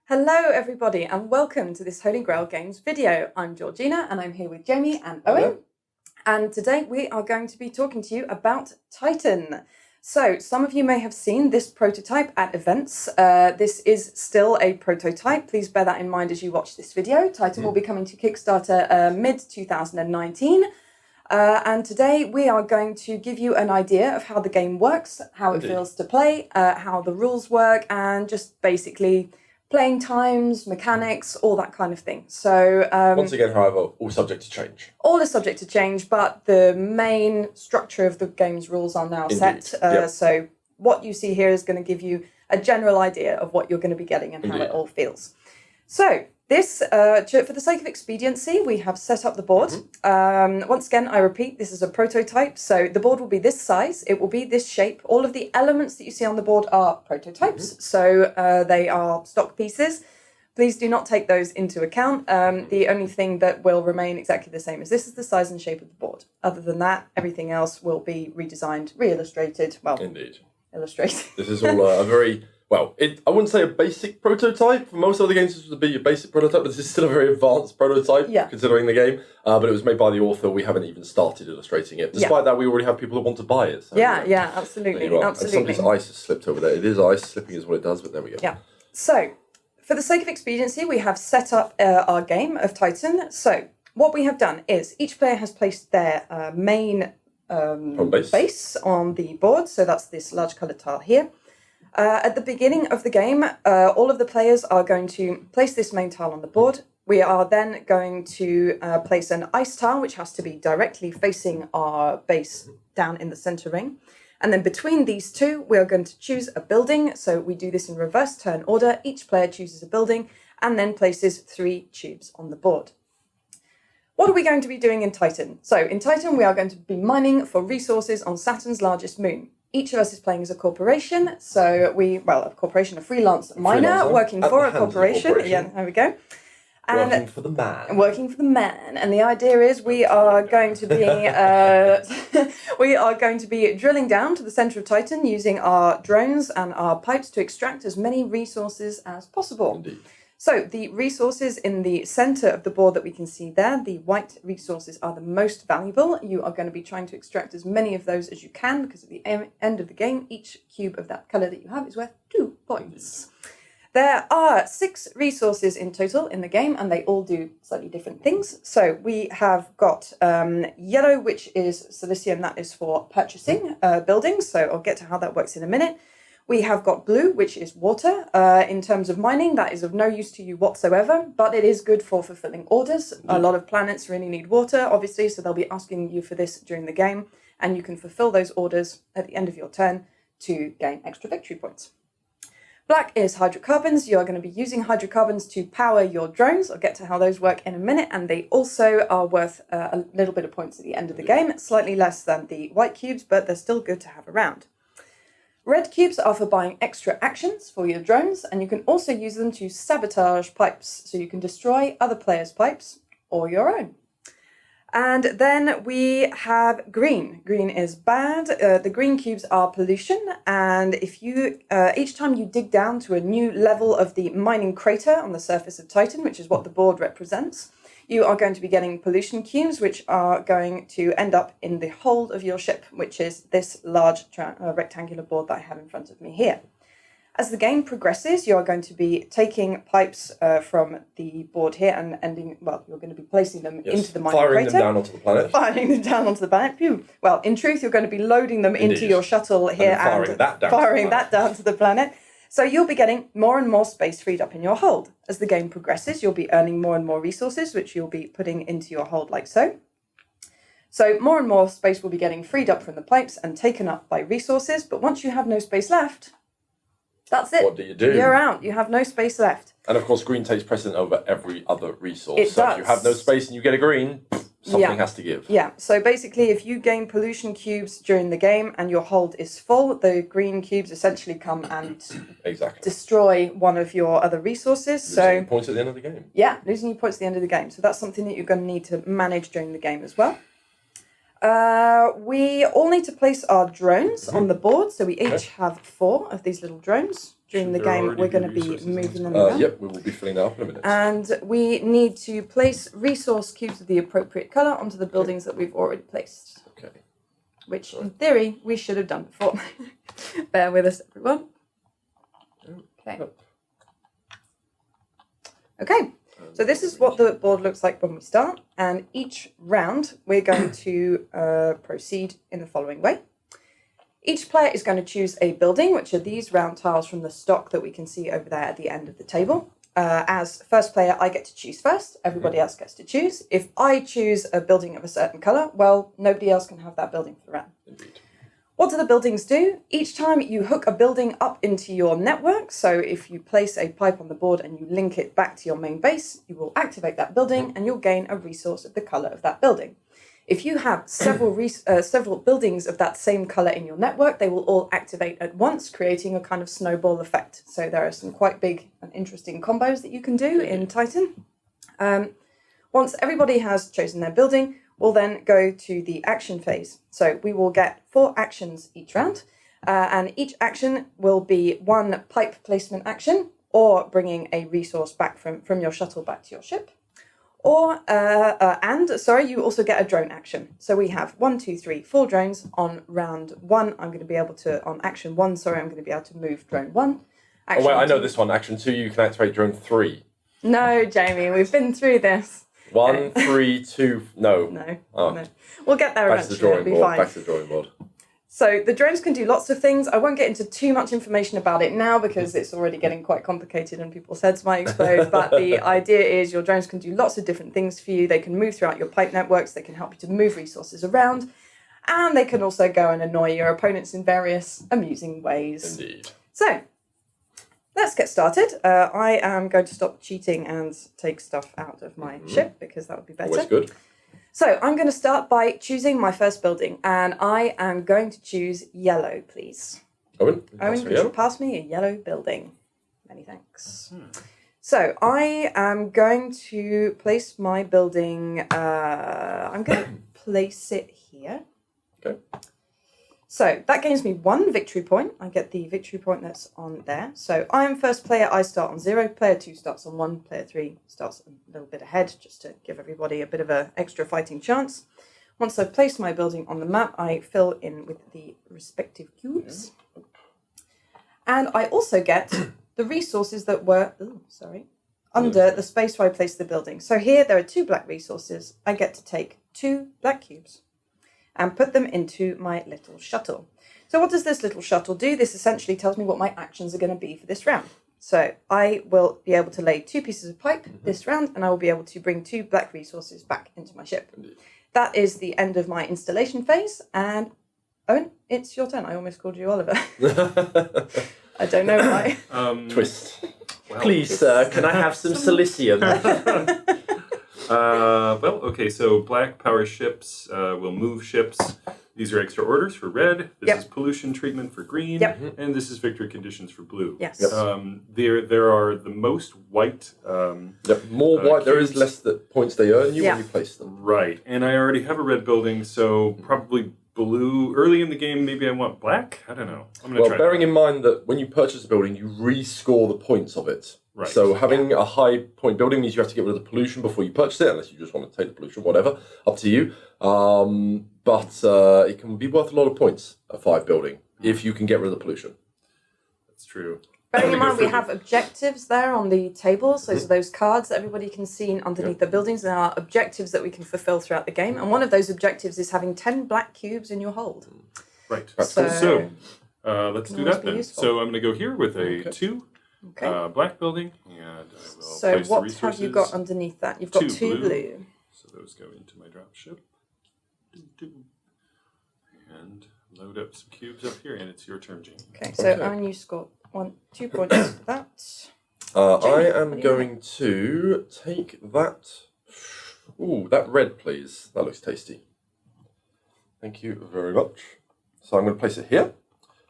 Hello everybody and welcome to this Holy Grail Games video. I'm Georgina and I'm here with Jamie and Owen. Hello. And today we are going to be talking to you about Titan. So some of you may have seen this prototype at events. This is still a prototype. Please bear that in mind as you watch this video. Titan will be coming to Kickstarter mid-2019. And today we are going to give you an idea of how the game works, how it feels to play, how the rules work, and just basically playing times, mechanics, all that kind of thing. So once again, however, all subject to change. All is subject to change, but the main structure of the game's rules are now set. So what you see here is going to give you a general idea of what you're going to be getting and how it all feels. So this, for the sake of expediency, we have set up the board. Once again, I repeat, this is a prototype. So the board will be this size. It will be this shape. All of the elements that you see on the board are prototypes. So they are stock pieces. Please do not take those into account. The only thing that will remain exactly the same is this is the size and shape of the board. Other than that, everything else will be redesigned, re-illustrated. Well, illustrated. This is all a very... Well, I wouldn't say a basic prototype. For most other games, this would be a basic prototype, but this is still a very advanced prototype, considering the game. But it was made by the author. We haven't even started illustrating it. Despite that, we already have people who want to buy it. So, absolutely. And somebody's ice has slipped over there. It is ice, slipping is what it does, but there we go. Yeah. So, for the sake of expediency, we have set up our game of Titan. So, what we have done is each player has placed their main base on the board. So, that's this large coloured tile here. At the beginning of the game, all of the players are going to place this main tile on the board. We are then going to place an ice tile, which has to be directly facing our base down in the center ring. And then between these two, we are going to choose a building. So we do this in reverse turn order. Each player chooses a building and then places 3 tubes on the board. What are we going to be doing in Titan? So in Titan, we are going to be mining for resources on Saturn's largest moon. Each of us is playing as a corporation. So a corporation, a freelance miner working for a corporation. Yeah, there we go. And working for the man. Working for the man. And the idea is we are going to be drilling down to the center of Titan using our drones and our pipes to extract as many resources as possible. Indeed. So the resources in the center of the board that we can see there, the white resources are the most valuable. You are going to be trying to extract as many of those as you can because at the end of the game, each cube of that color that you have is worth 2 points. There are 6 resources in total in the game and they all do slightly different things. So we have got yellow, which is silicium, that is for purchasing buildings. So I'll get to how that works in a minute. We have got blue, which is water. In terms of mining, that is of no use to you whatsoever, but it is good for fulfilling orders. A lot of planets really need water, obviously, so they'll be asking you for this during the game, and you can fulfill those orders at the end of your turn to gain extra victory points. Black is hydrocarbons. You are going to be using hydrocarbons to power your drones. I'll get to how those work in a minute, and they also are worth a little bit of points at the end of the game, slightly less than the white cubes, but they're still good to have around. Red cubes are for buying extra actions for your drones, and you can also use them to sabotage pipes, so you can destroy other players' pipes or your own. And then we have green. Green is bad. The green cubes are pollution, and if you each time you dig down to a new level of the mining crater on the surface of Titan, which is what the board represents, you are going to be getting pollution cubes, which are going to end up in the hold of your ship, which is this large rectangular board that I have in front of me here. As the game progresses, you are going to be taking pipes from the board here and you're going to be placing them into the mining crater. Firing them down onto the planet. Firing them down onto the planet. Phew. Well, in truth, you're going to be loading them into your shuttle here and firing that down to the planet. So you'll be getting more and more space freed up in your hold. As the game progresses, you'll be earning more and more resources, which you'll be putting into your hold like so. So more and more space will be getting freed up from the pipes and taken up by resources. But once you have no space left, that's it. What do you do? You're out. You have no space left. And of course, green takes precedent over every other resource. It does. If you have no space and you get a green, something has to give. Yeah, so basically if you gain pollution cubes during the game and your hold is full, the green cubes essentially come and destroy one of your other resources. Losing points at the end of the game. Yeah, losing your points at the end of the game. So that's something that you're going to need to manage during the game as well. We all need to place our drones on the board. So we each have 4 of these little drones. during the game, we're going to be moving them around. Yep, we will be filling that up in a minute. And we need to place resource cubes of the appropriate colour onto the buildings that we've already placed. Okay. Which, in theory, we should have done before. Bear with us, everyone. Okay. Okay, so this is what the board looks like when we start. And each round, we're going to proceed in the following way. Each player is going to choose a building, which are these round tiles from the stock that we can see over there at the end of the table. As first player, I get to choose first. Everybody else gets to choose. If I choose a building of a certain colour, well, nobody else can have that building for the round. Indeed. What do the buildings do? Each time you hook a building up into your network, so if you place a pipe on the board and you link it back to your main base, you will activate that building and you'll gain a resource of the colour of that building. If you have several buildings of that same colour in your network, they will all activate at once, creating a kind of snowball effect. So there are some quite big and interesting combos that you can do in Titan. Once everybody has chosen their building, we'll then go to the action phase. So we will get 4 actions each round, and each action will be one pipe placement action, or bringing a resource back from your shuttle back to your ship. Or, you also get a drone action. So we have 1, 2, 3, 4 drones. On round 1, I'm going to be able to, on action 1, I'm going to be able to move drone 1. Action I know this one. Action 2, you can activate drone 3. No, Jamie, we've been through this. 1, 3, 2, no. No, no. We'll get there eventually. It'll be fine. Back to the drawing board. So the drones can do lots of things. I won't get into too much information about it now because it's already getting quite complicated and people's heads might explode. But the idea is your drones can do lots of different things for you. They can move throughout your pipe networks. They can help you to move resources around. And they can also go and annoy your opponents in various amusing ways. Indeed. So let's get started. I am going to stop cheating and take stuff out of my ship because that would be better. Always good. So I'm going to start by choosing my first building, and I am going to choose yellow, please. Owen, could you pass me a yellow building? Many thanks. So I am going to place my building, I'm going to place it here. Okay. So that gains me 1 victory point. I get the victory point that's on there. So I'm first player, I start on 0. Player 2 starts on 1. Player 3 starts a little bit ahead, just to give everybody a bit of an extra fighting chance. Once I've placed my building on the map, I fill in with the respective cubes. And I also get the resources that were, under the space where I placed the building. So here there are 2 black resources. I get to take 2 black cubes and put them into my little shuttle. So what does this little shuttle do? This essentially tells me what my actions are going to be for this round. So I will be able to lay 2 pieces of pipe this round, and I will be able to bring 2 black resources back into my ship. Indeed. That is the end of my installation phase, and Owen, it's your turn. I almost called you Oliver. I don't know why. Twist. Well, please, sir, can I have some silicium? Okay, so black power ships will move ships. These are extra orders for red. This is pollution treatment for green. And this is victory conditions for blue. Yes. There are the most white. More white, there is less the points they earn you when you place them. Right, and I already have a red building, so probably blue. Early in the game, maybe I want black? I don't know. I'm gonna try bearing in mind that when you purchase a building, you rescore the points of it. Right. So having a high point building means you have to get rid of the pollution before you purchase it, unless you just want to take the pollution, whatever, up to you. But it can be worth a lot of points, a 5 building, if you can get rid of the pollution. That's true. Bearing in mind we have objectives there on the tables. Those are those cards that everybody can see underneath the buildings. There are objectives that we can fulfill throughout the game. And one of those objectives is having 10 black cubes in your hold. Right. So let's do that then. Useful. So I'm going to go here with a 2. Okay. Black building, and I will so place what the resources. have you got underneath that? You've got 2 blue. So those go into my drop ship. And load up some cubes up here, and it's your turn, Jamie. Okay, so Owen, you scored 2 points for that. I am going to take that. Ooh, that red, please. That looks tasty. Thank you very much. So I'm going to place it here.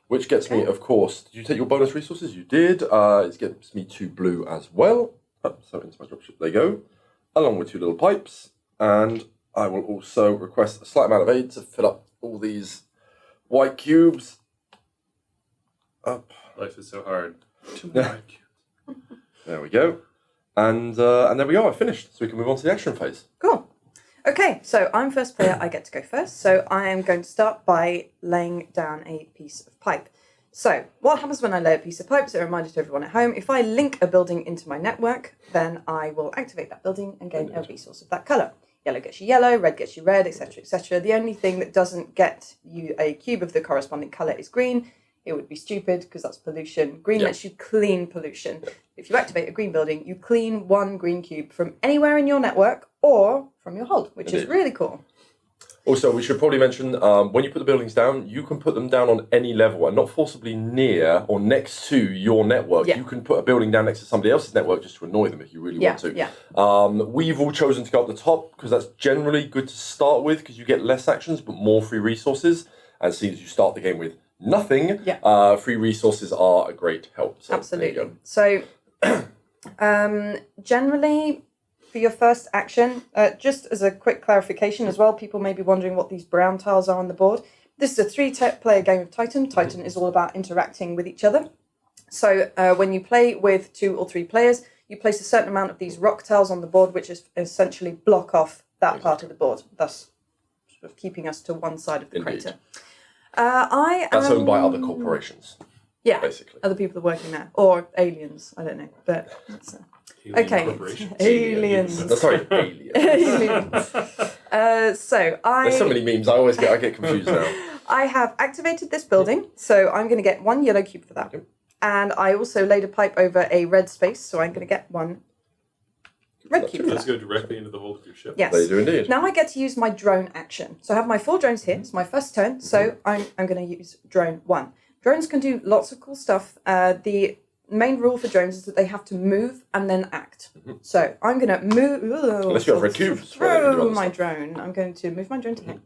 Which gets me, of course, did you take your bonus resources? You did. It gets me 2 blue as well. So into my dropship they go, along with 2 little pipes. And I will also request a slight amount of aid to fill up all these white cubes. Up. Life is so hard. Too many white cubes. There we go. And there we go, I finished. So we can move on to the action phase. Cool. Okay, so I'm first player, I get to go first. So I am going to start by laying down a piece of pipe. So what happens when I lay a piece of pipe? So a reminder to everyone at home, if I link a building into my network, then I will activate that building and gain a resource of that colour. Yellow gets you yellow, red gets you red, etc., etc. The only thing that doesn't get you a cube of the corresponding colour is green. It would be stupid because that's pollution. Green lets you clean pollution. If you activate a green building, you clean one green cube from anywhere in your network or from your hold, which is really cool. Also, we should probably mention, when you put the buildings down, you can put them down on any level and not forcibly near or next to your network. You can put a building down next to somebody else's network just to annoy them if you really want to. We've all chosen to go up the top because that's generally good to start with because you get less actions but more free resources. And seeing as you start the game with nothing, free resources are a great help. So absolutely. So generally, for your first action, just as a quick clarification as well, people may be wondering what these brown tiles are on the board. This is a 3-player game of Titan. Titan is all about interacting with each other. So when you play with 2 or 3 players, you place a certain amount of these rock tiles on the board, which is essentially block off that part of the board, thus sort of keeping us to one side of the crater. That's owned by other corporations. Yeah, basically. Other people are working there. Or aliens, I don't know. But that's, aliens. Sorry, aliens. So There's so many memes, I get confused now. I have activated this building, so I'm going to get 1 yellow cube for that. Okay. And I also laid a pipe over a red space, so I'm going to get 1 red cube. Let's go directly into the hold of your ship. Yes. They do indeed. Now I get to use my drone action. So I have my 4 drones here. It's my first turn, so I'm going to use drone 1. Drones can do lots of cool stuff. The main rule for drones is that they have to move and then act. So I'm going to move. Unless you have red cubes. Throw my drone. I'm going to move my drone to here.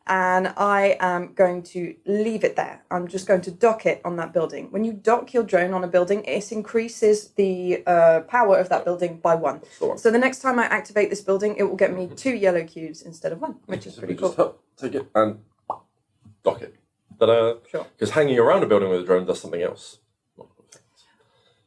And I am going to leave it there. I'm just going to dock it on that building. When you dock your drone on a building, it increases the power of that building by 1. So the next time I activate this building, it will get me 2 yellow cubes instead of 1, which is pretty cool. Just take it and dock it. Sure. Because hanging around a building with a drone does something else.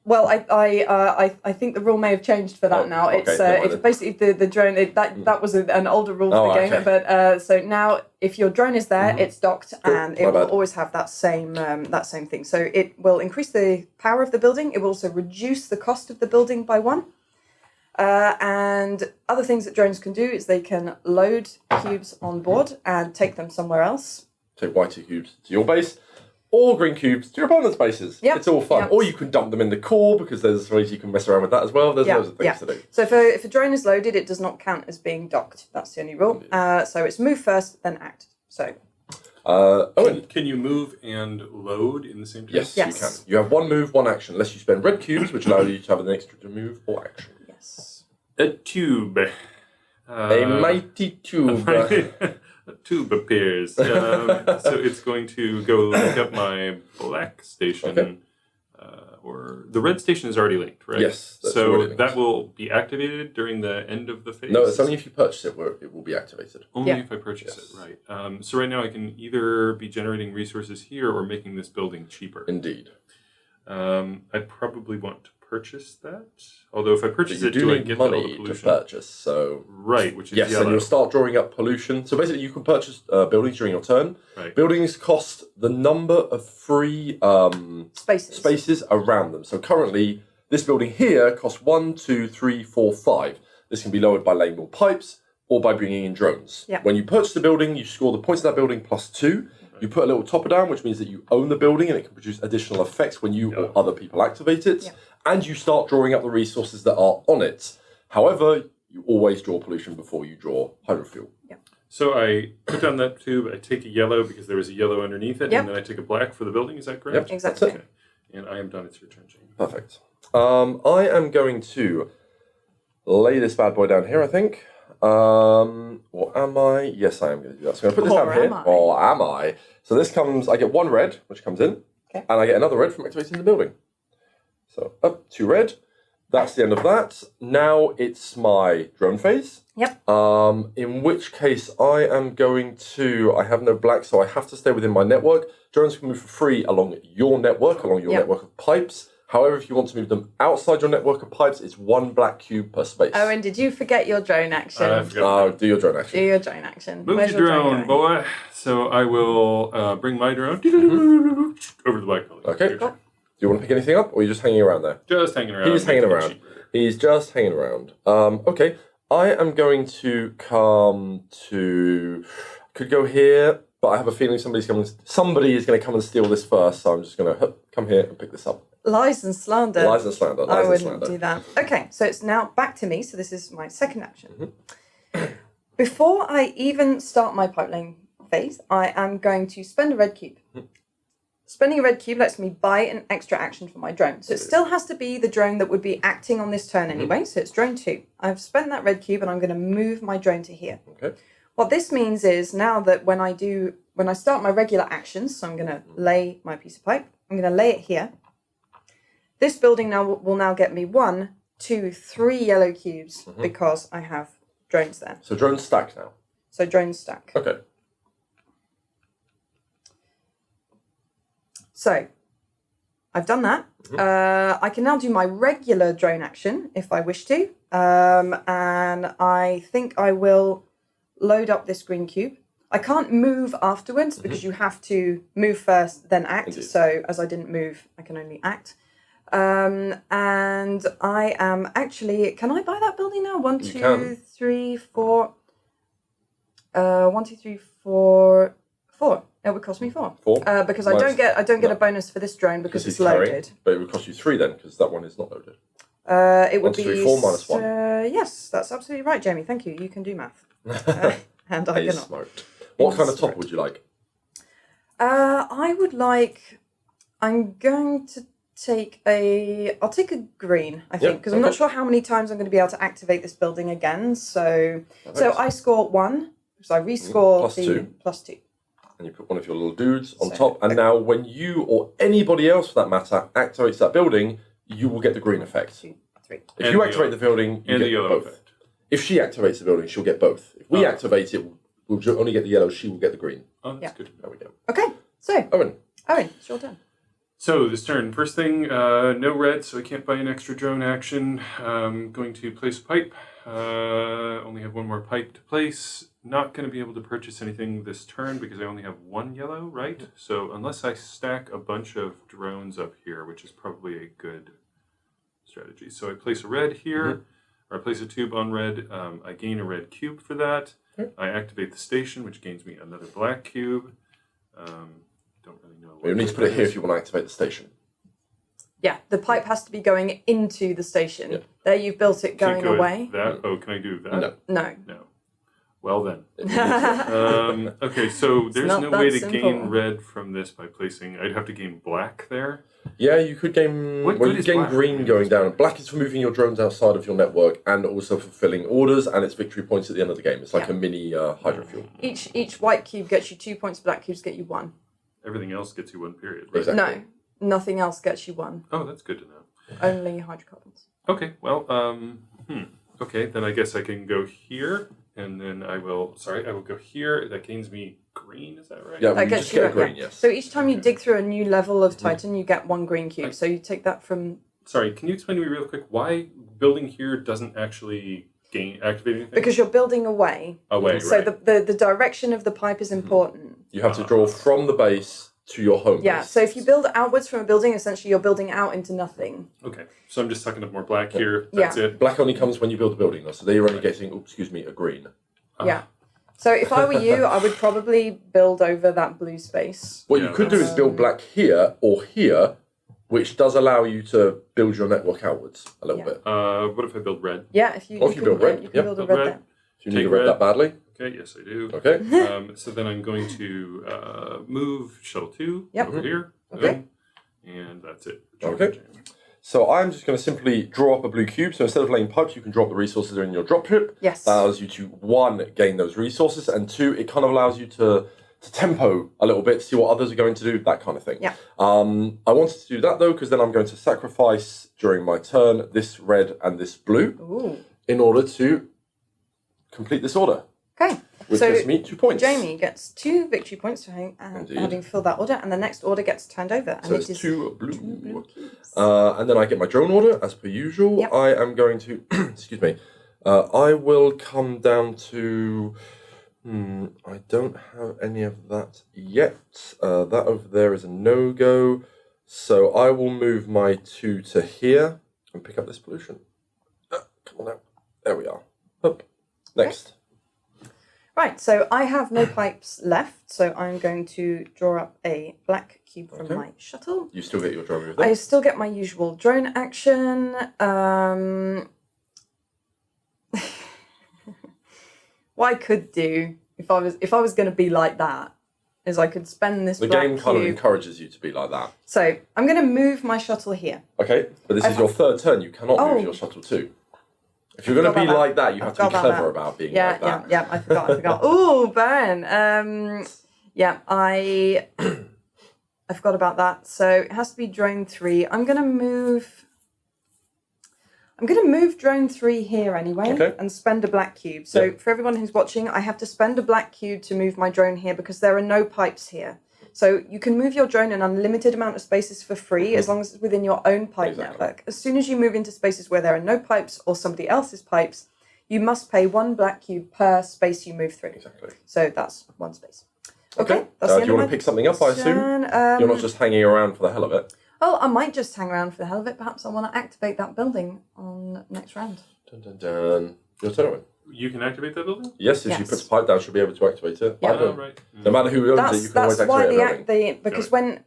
Well, I think the rule may have changed for that now. Okay, it's basically the drone. That was an older rule for the game. Okay. But so now, if your drone is there, it's docked, and it will always have that same thing. So it will increase the power of the building. It will also reduce the cost of the building by 1. And other things that drones can do is they can load cubes on board and take them somewhere else. Take white cubes to your base, or green cubes to your opponent's bases. Yep. It's all fun. Yep. Or you can dump them in the core because there's ways you can mess around with that as well. There's loads of things to do. So if a drone is loaded, it does not count as being docked. That's the only rule. So it's move first, then act. So. Can you move and load in the same time? Yes, you can. You have 1 move, 1 action, unless you spend red cubes, which allow you to have an extra to move or action. Yes. A tube. A mighty tube. A tube appears. So it's going to go link up my black station. Okay. Or the red station is already linked, right? Yes. So that will be activated during the end of the phase? No, it's only if you purchase it where it will be activated. Only if I purchase it, right. So right now I can either be generating resources here or making this building cheaper. Indeed. I probably want to purchase that. Although if I purchase it, do I get all the pollution? To purchase, so right, which is yellow. And you'll start drawing up pollution. So basically, you can purchase buildings during your turn. Right. Buildings cost the number of free spaces around them. So currently, this building here costs 1, 2, 3, 4, 5. This can be lowered by laying more pipes or by bringing in drones. Yep. When you purchase the building, you score the points of that building plus 2. You put a little topper down, which means that you own the building and it can produce additional effects when you or other people activate it. Yep. And you start drawing up the resources that are on it. However, you always draw pollution before you draw hydrofuel. Yep. So I put down that tube, I take a yellow because there was a yellow underneath it, and then I take a black for the building, is that correct? Yep, exactly. Okay. And I am done, it's your turn, Jane. Perfect. I am going to lay this bad boy down here, I think. Or am I? Yes, I am going to do that. So I'm going to put this down here. Or am I? So this comes, I get 1 red, which comes in, and I get another red from activating the building. So up 2 red. That's the end of that. Now it's my drone phase. Yep. In which case I am going to, I have no black, so I have to stay within my network. Drones can move for free along your network, along your network of pipes. However, if you want to move them outside your network of pipes, it's 1 black cube per space. Oh, and did you forget your drone action? Do your drone action. Do your drone action. Move Where's your drone, boy. So I will bring my drone over to the black building. Okay. Your turn. Do you want to pick anything up, or are you just hanging around there? Just hanging around. He's hanging making it around. cheaper. He's just hanging around. Okay. I am going to come to... Could go here, but I have a feeling somebody is going to come and steal this first, so I'm just going to come here and pick this up. Lies and slander. Lies and slander. I wouldn't do that. Okay, so it's now back to me. So this is my second action. Before I even start my pipeline phase, I am going to spend a red cube. Spending a red cube lets me buy an extra action for my drone. So it still has to be the drone that would be acting on this turn anyway. So it's drone 2. I've spent that red cube and I'm going to move my drone to here. Okay. What this means is now that when I start my regular actions, so I'm going to lay my piece of pipe, I'm going to lay it here. This building now will now get me 1, 2, 3 yellow cubes because I have drones there. So drones stack now. So drones stack. Okay. So I've done that. I can now do my regular drone action if I wish to. And I think I will load up this green cube. I can't move afterwards because you have to move first, then act. Indeed. So as I didn't move, I can only act. And I am actually, can I buy that building now? 1, 2, 3, 4. 1, 2, 3, 4. 4. It would cost me 4. 4. Because I don't get a bonus for this drone because it's loaded. But it would cost you 3 then, because that one is not loaded. It would 1, 2, 3, be 4 minus 1. Yes, that's absolutely right, Jamie. Thank you. You can do math. And I He's cannot. smart. What kind of top would you like? I would like. I'm going to take a. I'll take a green. I think because I'm not sure how many times I'm going to be able to activate this building again. So I score 1. So I rescore Plus the 2. plus 2. And you put one of your little dudes on top. And now when you or anybody else for that matter activates that building, you will get the green effect. 2, 3. If you activate the building, you and the get yellow both. effect. If she activates the building, she'll get both. If we activate it, we'll only get the yellow, she will get the green. Oh, that's good. There we go. Okay. So Owen. it's your turn. So this turn, first thing, no red, so I can't buy an extra drone action. Going to place a pipe. Only have 1 more pipe to place. Not going to be able to purchase anything this turn because I only have 1 yellow, right? So unless I stack a bunch of drones up here, which is probably a good strategy. So I place a red here, or I place a tube on red. I gain a red cube for that. I activate the station, which gains me another black cube. Don't really know. You need to put it here if you want to activate the station. Yeah, the pipe has to be going into the station. Yeah. There you've built it going away. That? Oh, can I do that? No. No. Well then. Okay, so there's no way to gain red from this by placing. I'd have to gain black there. Yeah, you could gain. You gain green going down. Black is for moving your drones outside of your network and also fulfilling orders, and it's victory points at the end of the game. It's like a mini hydrofuel. Each white cube gets you 2 points. Black cubes get you 1. Everything else gets you 1 period. Right? Exactly. No, nothing else gets you 1. Oh, that's good to know. Only hydrocarbons. Okay, well, okay, then I guess I can go here, and then I will go here. That gains me green, is that right? Yeah, that gets you green, yes. So each time you dig through a new level of Titan, you get 1 green cube. So you take that from... Sorry, can you explain to me real quick why building here doesn't actually activate anything? Because you're building away. Away, so right. the direction of the pipe is important. You have to draw from the base to your home Yeah, base. so if you build outwards from a building, essentially you're building out into nothing. Okay, so I'm just sucking up more black here. That's it. Black only comes when you build a building, though, so they're only getting, a green. Yeah. So if I were you, I would probably build over that blue space. What you could do is build black here or here, which does allow you to build your network outwards a little bit. What if I build red? Yeah, if you build red, you can build a red there. If you need a red that badly. Okay, yes I do. Okay. So then I'm going to move shuttle 2 over here. Okay. And that's it. Okay. So I'm just going to simply draw up a blue cube. So instead of laying pipes, you can drop the resources in your drop ship. Yes. That allows you to, 1, gain those resources, and 2, it kind of allows you to tempo a little bit, see what others are going to do, that kind of thing. Yeah. I wanted to do that, though, because then I'm going to sacrifice, during my turn, this red and this blue in order to complete this order. Okay. which gives me 2 points. Jamie gets 2 victory points for having filled that order, and the next order gets turned over. And So it it's is 2 blue. 2 blue cubes. And then I get my drone order, as per usual. Yep. I am going to, excuse me, I will come down to, I don't have any of that yet. That over there is a no-go. So I will move my 2 to here and pick up this pollution. Come on now. There we are. Up. Next. Okay. Right, so I have no pipes left, so I'm going to draw up a black cube from my shuttle. You still get your drone move I still get my usual drone action. What I could do if I was going to be like that is I could spend this. The game kind of encourages you to be like that. So I'm going to move my shuttle here. Okay, but this is your third turn. You cannot move your shuttle too. If you're going to be like that, you have to be clever about being like that. Yeah, I forgot. Ooh, burn. Yeah, I forgot about that. So it has to be drone 3. I'm going to move drone 3 here anyway, and spend a black cube. So for everyone who's watching, I have to spend a black cube to move my drone here because there are no pipes here. So you can move your drone an unlimited amount of spaces for free as long as it's within your own pipe network. As soon as you move into spaces where there are no pipes or somebody else's pipes, you must pay 1 black cube per space you move through. Exactly. So that's 1 space. Okay. That's do you want to pick something up, I assume? You're not just hanging around for the hell of it. Oh, I might just hang around for the hell of it. Perhaps I want to activate that building on next round. Dun, dun, dun. Your turn, Owen. You can activate that building? Yes, if she puts a pipe down, she'll be able to activate it. Yeah. Oh, right. No matter who owns it, you can always activate a building. Because when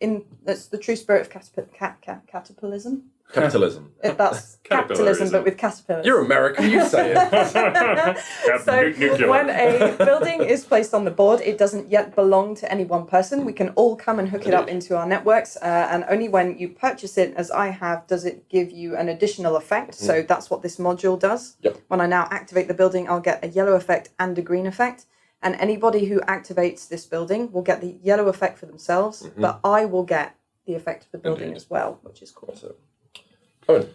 that's the true spirit of catapultism. Capitalism. That's capitalism, but with caterpillars. You're American, you say it. So when a building is placed on the board, it doesn't yet belong to any one person. We can all come and hook it up into our networks, and only when you purchase it, as I have, does it give you an additional effect. So that's what this module does. Yep. When I now activate the building, I'll get a yellow effect and a green effect. And anybody who activates this building will get the yellow effect for themselves, but I will get the effect of the building as well, which is cool. Owen.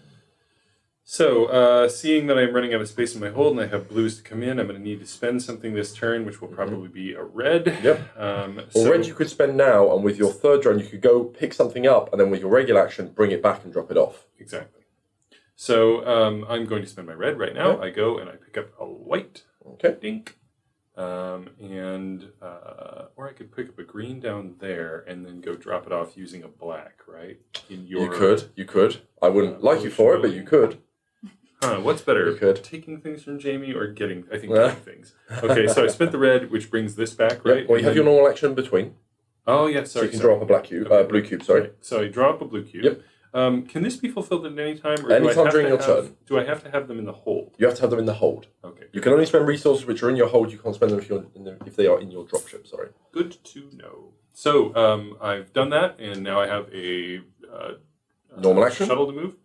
So, seeing that I'm running out of space in my hold and I have blues to come in, I'm going to need to spend something this turn, which will probably be a red. Yep. Red you could spend now, and with your third drone, you could go pick something up, and then with your regular action, bring it back and drop it off. Exactly. So, I'm going to spend my red right now. I go and I pick up a white. Okay. Dink. Or I could pick up a green down there and then go drop it off using a black, right? You could. I wouldn't like you for it, but you could. What's better? You could. Taking things from Jamie or getting things. Okay, so I spent the red, which brings this back, right? Yep. Well, you have your normal action in between. Oh, yeah, sorry. So you can draw up a black cube, blue cube, sorry. Right. So I draw up a blue cube. Yep. Can this be fulfilled at any time? Or Anytime during your turn. Do I have to have them in the hold? You have to have them in the hold. Okay. You can only spend resources which are in your hold. You can't spend them if they are in your dropship, sorry. Good to know. So I've done that, and now I have a normal action shuttle to move.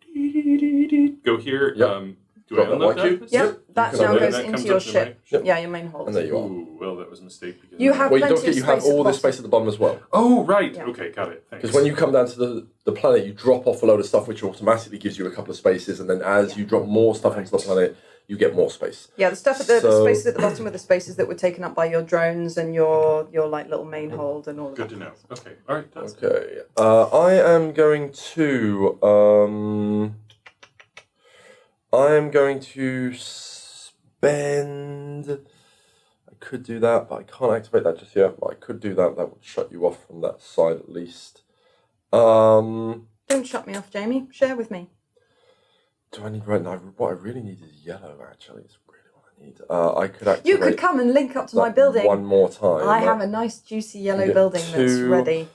Go here. Yep. Do Drop I unload that white cube? Yep, that now goes into your ship. Yep. Yeah, your main hold. And there you are. Ooh, well, that was a mistake. Because You have well, you plenty don't get. You have all this space at the bottom as well. Oh, right. Yeah. Okay, got it. Thanks. Because when you come down to the planet, you drop off a load of stuff, which automatically gives you a couple of spaces, and then as you drop more stuff onto the planet, you get more space. Yeah, the stuff at the spaces at the bottom are the spaces that were taken up by your drones and your like little main hold and all of that. Good to know. Okay, all right. That's Okay, I am going to spend. I could do that, but I can't activate that just yet. But I could do that. That would shut you off from that side at least. Don't shut me off, Jamie. Share with me. Do I need right now? What I really need is yellow. Actually, it's really what I need. I could activate. You could come and link up to my building one more time. I have a nice juicy yellow building that's ready.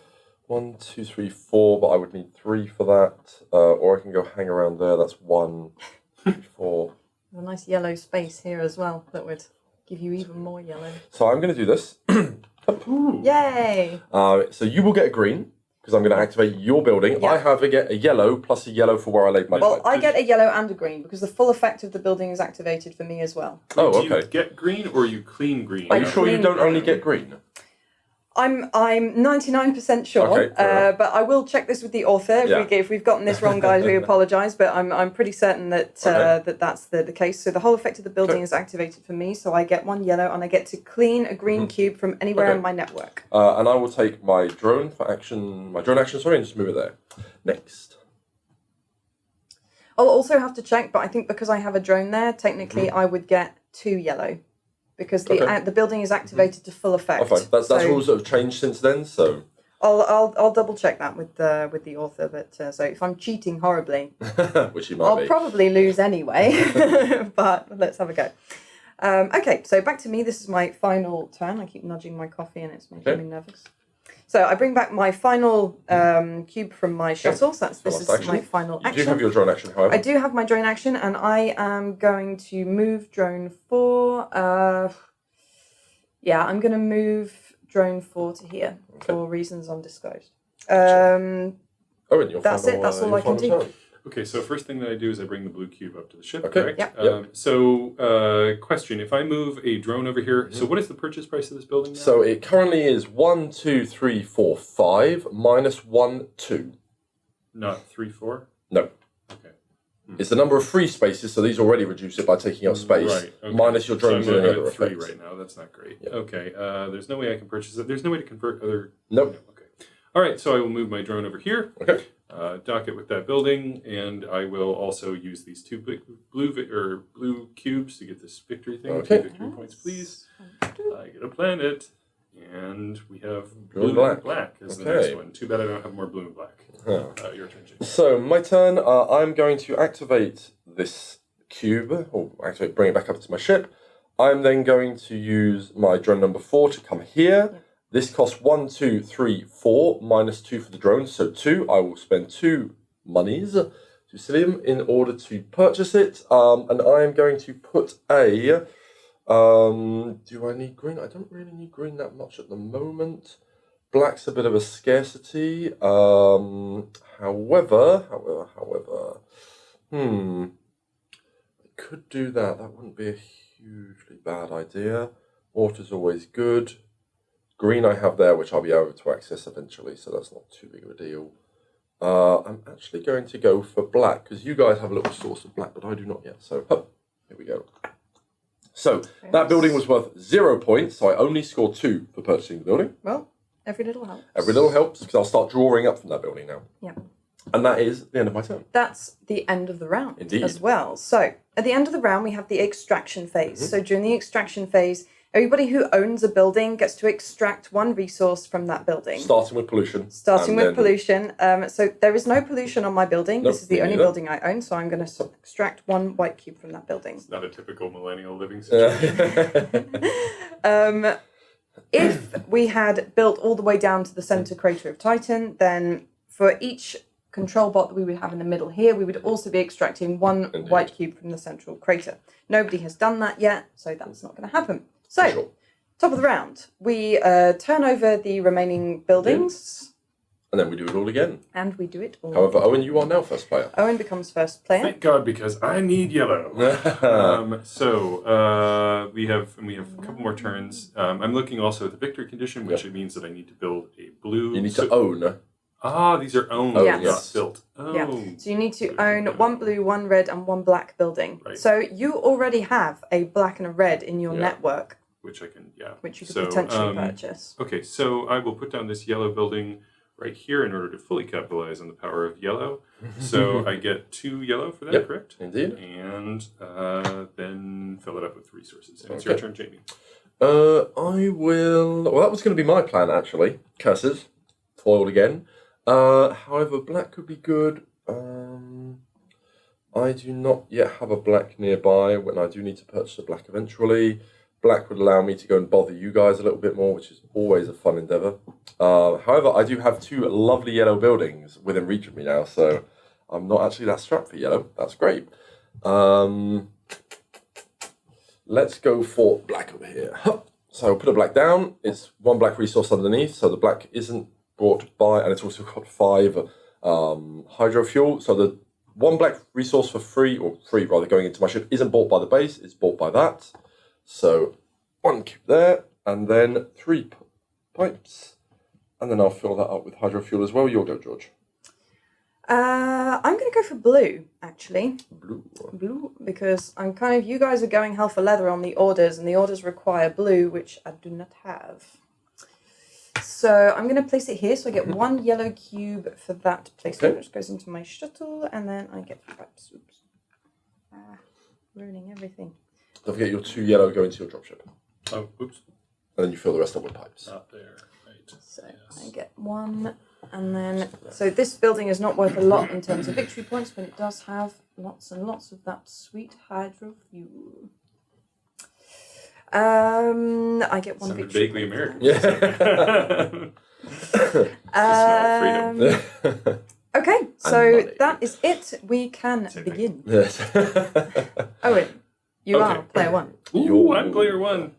1, 2, 3, 4, but I would need 3 for that. Or I can go hang around there. That's 1, 3, 4. A nice yellow space here as well that would give you even more yellow. So I'm going to do this. Yay! So you will get a green because I'm going to activate your building. Yeah. I have a yellow plus a yellow for where I laid my Well, pipe. I get a yellow and a green because the full effect of the building is activated for me as well. Oh, Do okay. you get green or you clean green? Are you sure you don't only get green? I'm 99% sure, Okay, fair enough. but I will check this with the author. If we've gotten this wrong, guys, we apologise. But I'm pretty certain that that's the case. So the whole effect of the building is activated for me. So I get 1 yellow, and I get to clean a green cube from anywhere in my network. And I will take my drone for action. My drone action, sorry, and just move it there. Next. I'll also have to check, but I think because I have a drone there, technically I would get 2 yellow. Because the building is activated to full effect. Okay. That's rules that have changed since then. So I'll double check that with the author. But so if I'm cheating horribly, which you might I'll probably lose anyway. But let's have a go. Okay, so back to me. This is my final turn. I keep nudging my coffee, and it's making me nervous. So I bring back my final cube from my shuttle. So this is my final action. You do have your drone action, however. I do have my drone action, and I am going to move drone 4. I'm going to move drone 4 to here for reasons undisclosed. Owen, that's it. That's all I can do. Turn. Okay, so first thing that I do is I bring the blue cube up to the ship, correct? Yep. Question, if I move a drone over here, so what is the purchase price of this building now? So it currently is 1, 2, 3, 4, 5, minus 1, 2. Not 3, 4? No. Okay. It's the number of free spaces, so these already reduce it by taking up space, minus your drones and any other effects. 3 effects. right now, that's not great. Yep. Okay, there's no way I can purchase it. There's no way to convert other... Nope. No, okay. All right, so I will move my drone over here. Okay. Dock it with that building, and I will also use these 2 blue cubes to get this victory thing. Okay. 2 victory points, please. I get a planet, and we have Blue and and black is the next one. Too bad I don't have more blue and black. Your turn, Jake. So my turn. I'm going to activate this cube, or actually bring it back up to my ship. I'm then going to use my drone number 4 to come here. Yeah. This costs 1, 2, 3, 4, minus 2 for the drone, so 2. I will spend 2 monies to Cilium in order to purchase it. And I am going to put a... do I need green? I don't really need green that much at the moment. Black's a bit of a scarcity. However, I could do that. That wouldn't be a hugely bad idea. Water's always good. Green I have there, which I'll be able to access eventually, so that's not too big of a deal. I'm actually going to go for black, because you guys have a little source of black, but I do not yet. So, here we go. So, that building was worth 0 points, so I only scored 2 for purchasing the building. Well, every little helps. Every little helps, because I'll start drawing up from that building now. Yeah. And that is the end of my turn. That's the end of the round. Indeed. As well. So, at the end of the round, we have the extraction phase. So, during the extraction phase, everybody who owns a building gets to extract 1 resource from that building. Starting with pollution. Pollution. So there is no pollution on my building. Nope, this is the only building I own, so I'm going to extract 1 white cube from that building. It's not a typical millennial living situation. If we had built all the way down to the center crater of Titan, then for each control bot that we would have in the middle here, we would also be extracting 1 white cube from the central crater. Nobody has done that yet, so that's not going to happen. So, top of the round, we turn over the remaining buildings. And then we do it all again. And we do it all. However, Owen, you are now first player. Owen becomes first player. Thank God, because I need yellow. We have a couple more turns. I'm looking also at the victory condition, which means that I need to build a blue. You need to own. These are owned, not built. Oh. Yeah. So you need to own 1 blue, 1 red, and 1 black building. Right. So you already have a black and a red in your network. Which I can, Which you could potentially purchase. Okay, so I will put down this yellow building right here in order to fully capitalize on the power of yellow. So I get 2 yellow for that, correct? Indeed. And then fill it up with resources. And it's your turn, Jamie. I will... Well, that was going to be my plan, actually. Curses. Foiled again. However, black could be good. I do not yet have a black nearby when I do need to purchase a black eventually. Black would allow me to go and bother you guys a little bit more, which is always a fun endeavour. However, I do have 2 lovely yellow buildings within reach of me now, so I'm not actually that strapped for yellow. That's great. Let's go for black over here. So I'll put a black down. It's 1 black resource underneath, so the black isn't brought by, and it's also got 5 hydro fuel. So the 1 black resource for free, or free rather, going into my ship isn't bought by the base, it's bought by that. So 1 cube there, and then 3 pipes. And then I'll fill that up with hydro fuel as well. You'll go, George. I'm going to go for blue, actually. Blue. Because I'm kind of, you guys are going hell for leather on the orders, and the orders require blue, which I do not have. So I'm going to place it here, so I get one yellow cube for that placement, which goes into my shuttle, and then I get the pipes. Oops. Ruining everything. Don't forget your 2 yellow go into your dropship. Oh, oops. And then you fill the rest up with pipes. Not there. Right. So I get one, and then, so this building is not worth a lot in terms of victory points, but it does have lots and lots of that sweet hydro fuel. I get one Sounded victory vaguely point. American. Yeah. The smell of freedom. Okay, so money. that is it. We can Same begin. Yes. Owen, you Okay. are player one. Ooh, I'm player one.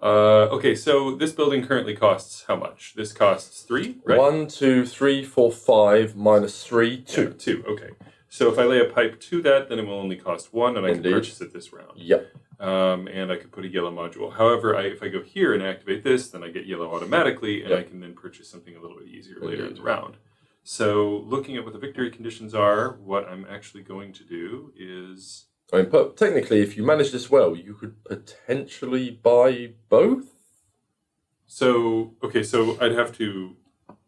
Okay, so this building currently costs how much? This costs 3, right? 1, 2, 3, 4, 5, minus 3, 2. Yeah, 2, okay. So if I lay a pipe to that, then it will only cost 1, and I Indeed. can purchase it this round. Yep. And I could put a yellow module. However, if I go here and activate this, then I get yellow automatically, and I can then purchase something a little bit easier later in the round. So looking at what the victory conditions are, what I'm actually going to do is... I mean, but technically, if you manage this well, you could potentially buy both. So, okay, so I'd have to...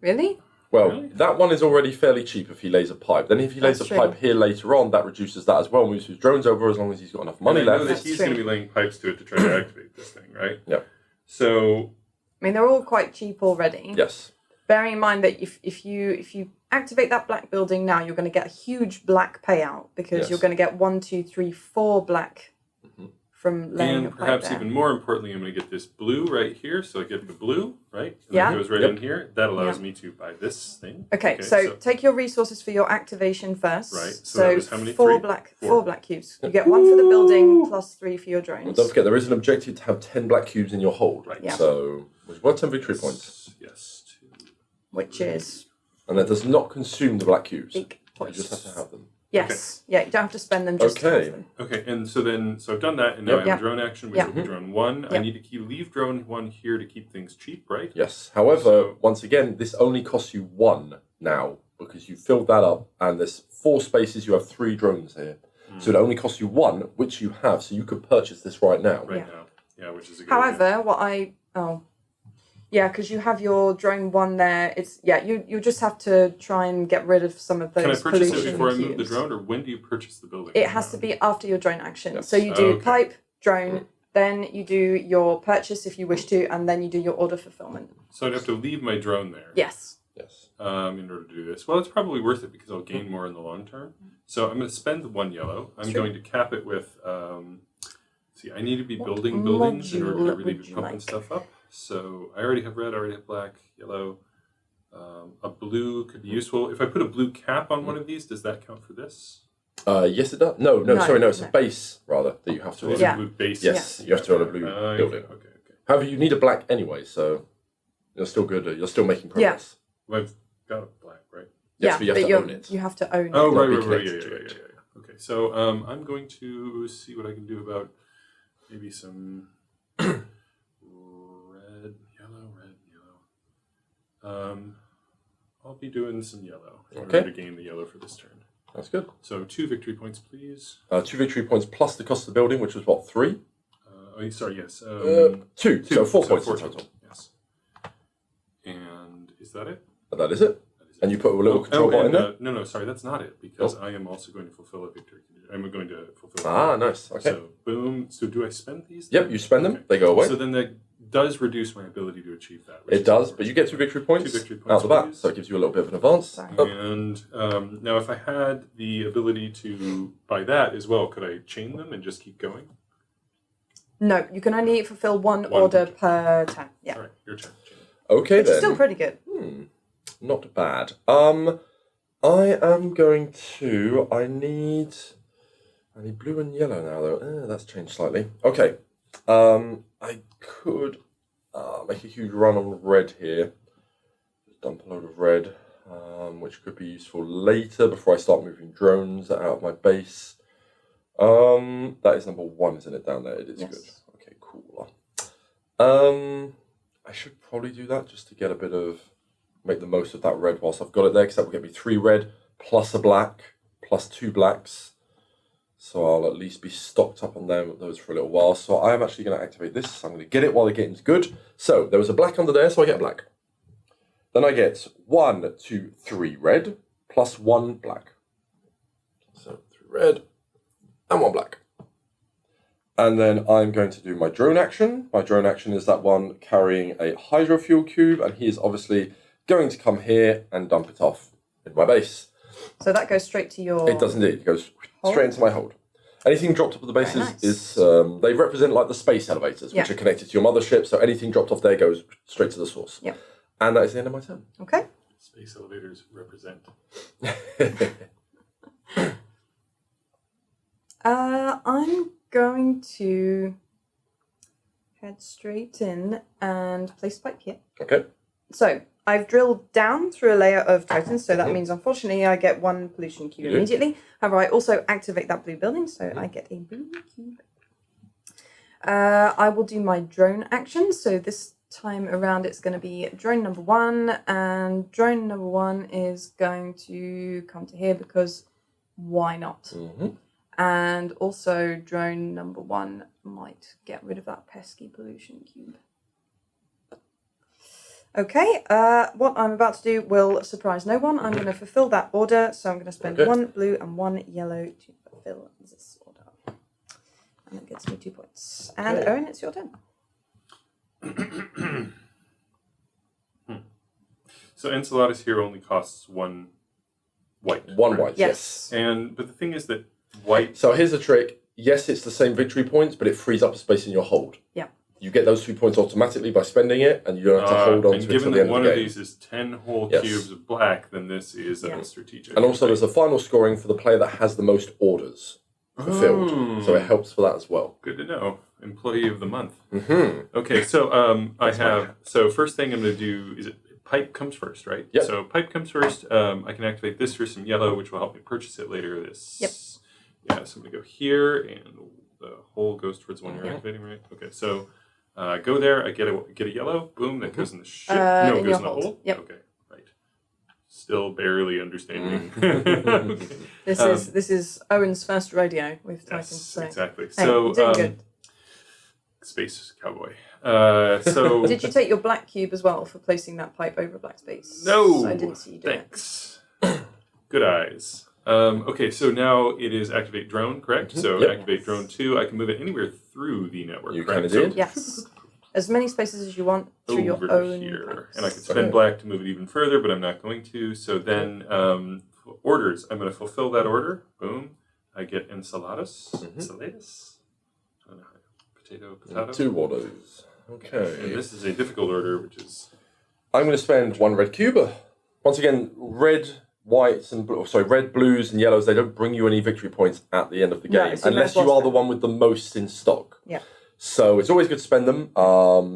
Really? Well, Really? that one is already fairly cheap if he lays a pipe. Then if he lays That's a true. pipe here later on, that reduces that as well, moves his drones over as long as he's got enough money and I know left. that That's he's true. going to be laying pipes to it to try to activate this thing, right? Yep. So, I mean, they're all quite cheap already. Yes. Bearing in mind that if you activate that black building now, you're going to get a huge black payout because Yes. you're going to get 1, 2, 3, 4 black from laying a and pipe perhaps there. even more importantly, I'm going to get this blue right here. So I get the blue, right? And Yeah. that goes right Yep. in here. That allows me to buy this thing. Okay, so take your resources for your activation first. Right, so So, that was how many? 4 3? black, 4. 4 black cubes. You get 1 for the building plus 3 for your drones. Don't forget, there is an objective to have 10 black cubes in your hold. Right. Yeah. So, which worth 10 victory points. Yes. 2. Which is And that does not consume the black cubes. big You points. just have to have them. Yes. Yeah, you don't have to spend them just to Okay. have them. Okay, and so I've done that, and now I have Yep. a drone action, which Yep. will be drone 1. I Yep. need to leave drone 1 here to keep things cheap, right? Yes. However, So- once again, this only costs you 1 now because you filled that up and there's 4 spaces, you have 3 drones here. So it only costs you 1, which you have, so you could purchase this right now. Right Yeah. now. Yeah, which is a good idea. However, yeah, because you have your drone 1 there. You just have to try and get rid of some of those Can I purchase it pollution before I move the cubes. drone, or when do you purchase the building? It has to be after your drone action. Yes. So you do Okay. pipe, drone, then you do your purchase if you wish to, and then you do your order fulfillment. So I'd have to leave my drone there. Yes. Yes. In order to do this. Well, it's probably worth it because I'll gain more in the long term. So I'm going to spend the 1 yellow. I'm Sure. going to cap it with. I need to be building buildings in order to module really would be you pumping like? stuff up. So I already have red, I already have black, yellow. A blue could be useful. If I put a blue cap on one of these, does that count for this? Yes, it does. No, No, sorry, no, it's no. a base, rather, that you have to So these order. Yeah. are blue bases. Yes, you have to order blue Okay, building. okay. However, you need a black anyway, so you're still good. You're still making progress. Well, I've got a black, right? Yes, but you have to own it. You have to own Oh, it. Not right, be right, right. Yeah, connected yeah, to yeah, it. yeah. Okay, so I'm going to see what I can do about maybe some red, yellow. I'll be doing some yellow in order Okay. to gain the yellow for this turn. That's good. So 2 victory points, please. 2 victory points plus the cost of the building, which was what, 3? Sorry, yes. 2. So 4 points in total. Yes. And is that it? And that is it. That is it. And you put a little control bot in there. no, sorry, that's not it because I am also going to fulfill a victory condition. I'm going to fulfill. Ah, nice. Okay. So boom. So do I spend these? Yep, then? you spend them. Okay. They go away. So then that does reduce my ability to achieve that. which It is does, important. but you get 2 victory points, 2 victory out points, the bat, please. so it gives you a little bit of an advance. Sorry. Oh, And now, if I had the ability to buy that as well, could I chain them and just keep going? No, you can only fulfill one One order per per turn. Yeah. All right, your turn. Chain. okay Which is then. still pretty good. Not bad. I am going to. I need blue and yellow now though. That's changed slightly. Okay. I could make a huge run on red here. Just dump a load of red, which could be useful later before I start moving drones out of my base. That is number 1, isn't it? Down there, it is Yes. good. Okay, cool. I should probably do that just to get a bit of, make the most of that red whilst I've got it there, because that will get me 3 red plus a black plus 2 blacks. So I'll at least be stocked up on those for a little while. So I am actually going to activate this. I'm going to get it while the game's good. So there was a black under there, so I get a black. Then I get 1, 2, 3 red plus 1 black. So 3 red and 1 black. And then I'm going to do my drone action. My drone action is that one carrying a hydrofuel cube, and he is obviously going to come here and dump it off in my base. So that goes straight to your... It does indeed. It goes hold? Straight into my hold. Anything dropped off of the base is they represent like the space elevators, which are connected to your mothership. So anything dropped off there goes straight to the source. Yep. And that is the end of my turn. Okay. Space elevators represent. I'm going to head straight in and place a pipe here. Okay. So I've drilled down through a layer of titans, so that means unfortunately I get 1 pollution cube immediately. However, I also activate that blue building, so I get a blue cube. I will do my drone action, so this time around it's going to be drone number 1, and drone number 1 is going to come to here because why not? And also drone number 1 might get rid of that pesky pollution cube. Okay, what I'm about to do will surprise no one. I'm going to fulfill that order, so I'm going to spend 1 blue and 1 yellow to fulfill this order. And that gets me 2 points. And Owen, it's your turn. So Enceladus here only costs 1 white. 1 white, yes. But the thing is that white... So here's the trick. Yes, it's the same victory points, but it frees up a space in your hold. Yeah. You get those 2 points automatically by spending it, and you don't have to hold on to it until the end of the game. And given that one of these is 10 whole cubes of black, then this is strategic. And also there's a final scoring for the player that has the most orders fulfilled. So it helps for that as well. Good to know. Employee of the month. Okay, so I have... So first thing I'm going to do is... Pipe comes first, right? Yep. So pipe comes first. I can activate this for some yellow, which will help me purchase it later. This. Yep. Yeah, so I'm going to go here, and the hole goes towards the one you're activating, right? Okay, so... go there. I get a yellow. Boom. That goes in the ship. No, it goes in the hole. Yep. Okay. Right. Still barely understanding. Okay. This is Owen's first rodeo with Titans. Yes, so. exactly. Hey, So doing good. Space cowboy. So did you take your black cube as well for placing that pipe over black space? No. I didn't see you do Thanks. Good eyes. Okay, so now it is activate drone, correct? So activate drone 2. I can move it anywhere through the network. You correct? kind of did. Yes. As many spaces as you want through your own here. pipes. And I could spend black to move it even further, but I'm not going to. So then orders. I'm going to fulfill that order. Boom. I get enchiladas. Enchiladas. Potato. 2 orders. Okay. And this is a difficult order, which is... I'm going to spend 1 red cube. Once again, red, whites, and red, blues, and yellows, they don't bring you any victory points at the end of the game, unless you are the one with the most in stock. Yeah. So it's always good to spend them.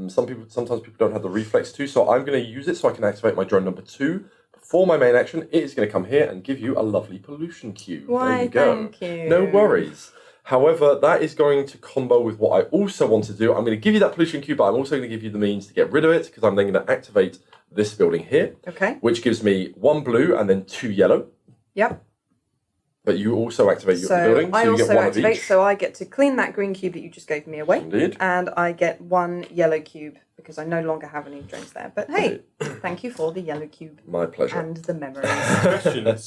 Sometimes people don't have the reflex to, so I'm going to use it so I can activate my drone number 2. Before my main action, it is going to come here and give you a lovely pollution cube. Why, there you go. thank you. No worries. However, that is going to combo with what I also want to do. I'm going to give you that pollution cube, but I'm also going to give you the means to get rid of it, because I'm then going to activate this building here. Okay. Which gives me 1 blue and then 2 yellow. Yep. But you also activate your building, so I you also get 1 activate, of each. so I get to clean that green cube that you just gave me away. Indeed. And I get 1 yellow cube, because I no longer have any drones there. But hey, thank you for the yellow cube. My pleasure. And the memories. Question.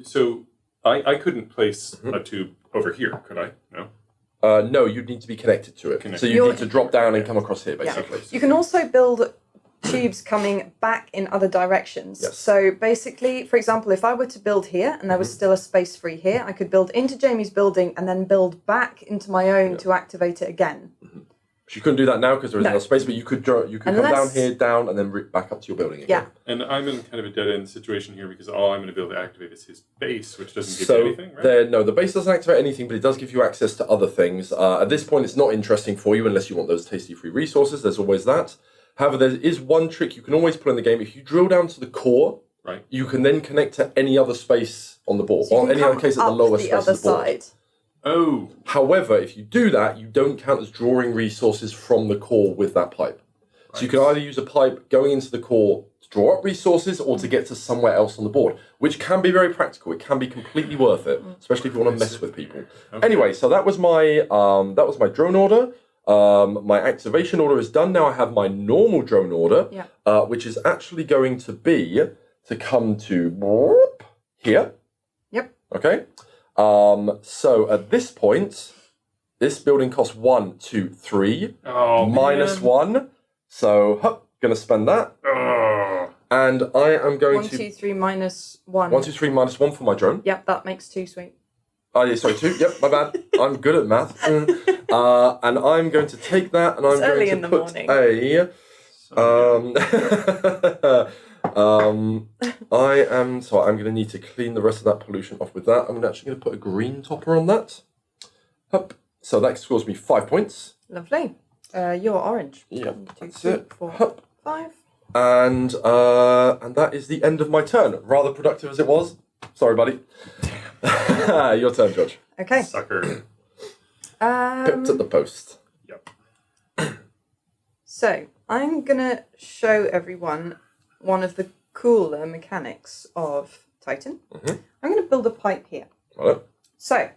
So I couldn't place a tube over here, could I? No? No, you'd need to be connected to it. So you need to drop down and come across here, basically. Yeah. You can also build tubes coming back in other directions. Yes. So basically, for example, if I were to build here and there was still a space free here, I could build into Jamie's building and then build back into my own to activate it again. But you couldn't do that now because there isn't enough space, but you could come down here, down, and then back up to your building again. Yeah. And I'm in kind of a dead-end situation here because all I'm going to be able to activate is his base, which doesn't give you anything, right? No, the base doesn't activate anything, but it does give you access to other things. At this point, it's not interesting for you unless you want those tasty free resources. There's always that. However, there is one trick you can always put in the game. If you drill down to the core, you can then connect to any other space on the board, or any other case at the lowest space on the board. Side. Oh. However, if you do that, you don't count as drawing resources from the core with that pipe. So you can either use a pipe going into the core to draw up resources or to get to somewhere else on the board, which can be very practical. It can be completely worth it, especially if you want to mess with people. Okay. Anyway, so that was my drone order. My activation order is done. Now I have my normal drone order, which is actually going to be to come to here. Yep. Okay. So at this point, this building costs 1, 2, 3, minus 1. So, gonna spend that. And I am going 1, 2, 3 minus 1. 1, 2, 3 minus 1 for my drone. Yep, that makes 2, sweet. Oh, yeah, sorry, 2. Yep, my bad. I'm good at math. And I'm going to take that and I'm going to put I'm going to need to clean the rest of that pollution off with that. I'm actually going to put a green topper on that. Hup. So that scores me 5 points. Lovely. You're orange. Yep, 1, 2, that's 3, it. 4, Hup. 5. And that is the end of my turn. Rather productive as it was. Sorry, buddy. Your turn, George. Okay. Sucker. Pipped at the post. Yep. So, I'm going to show everyone one of the cooler mechanics of Titan. I'm going to build a pipe here. Right. So,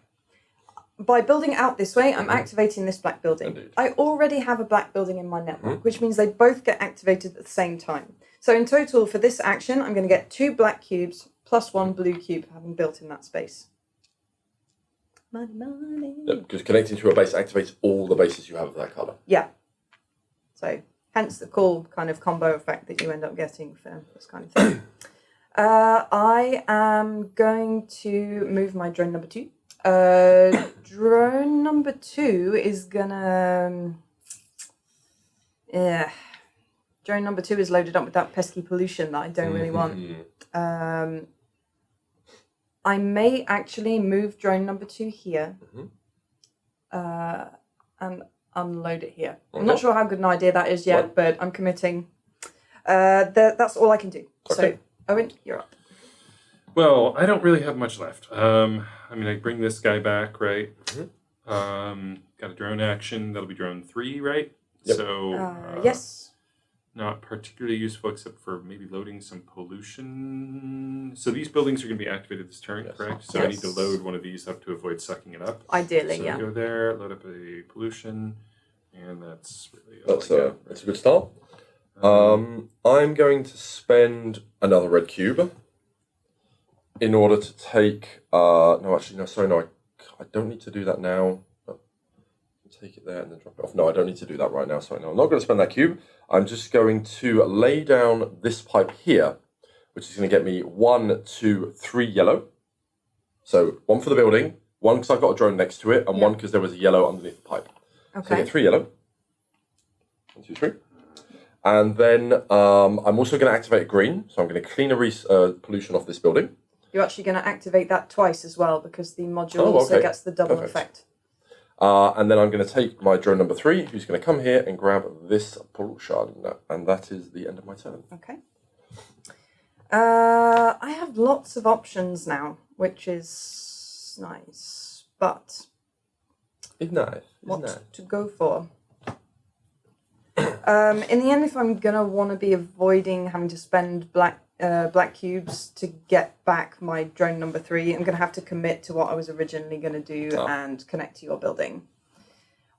by building out this way, I'm activating this black building. Indeed. I already have a black building in my network, which means they both get activated at the same time. So in total, for this action, I'm going to get 2 black cubes plus 1 blue cube, having built in that space. Money, money. Because connecting to a base activates all the bases you have of that colour. Yeah. So, hence the cool kind of combo effect that you end up getting for this kind of thing. I am going to move my drone number 2. Drone number 2 is gonna... Drone number 2 is loaded up with that pesky pollution that I don't really want. I may actually move drone number 2 here and unload it here. Okay. I'm not sure how good an idea that is yet, but I'm committing. That's all I can do. Okay. So, Owen, you're up. Well, I don't really have much left. I mean, I bring this guy back, right? Got a drone action. That'll be drone 3, right? Yep. So, yes. Not particularly useful except for maybe loading some pollution. So these buildings are going to be activated this turn, correct? So I need to load one of these up to avoid sucking it up. Ideally, so go there, load up a pollution, and that's really that's a good start. I'm going to spend another red cube in order to take... I don't need to do that now. Take it there and then drop it off. No, I don't need to do that right now. Sorry, no, I'm not going to spend that cube. I'm just going to lay down this pipe here, which is going to get me 1, 2, 3 yellow. So 1 for the building, 1 because I've got a drone next to it, and 1 because there was a yellow underneath the pipe. Okay. So I get 3 yellow. 1, 2, 3. And then I'm also going to activate green. So I'm going to clean pollution off this building. You're actually going to activate that twice as well because the module also gets the double effect. And then I'm going to take my drone number 3, who's going to come here and grab this pollution. And that is the end of my turn. Okay. I have lots of options now, which is nice. But it's nice. What to go for? In the end, if I'm going to want to be avoiding having to spend black cubes to get back my drone number 3, I'm going to have to commit to what I was originally going to do and connect to your building.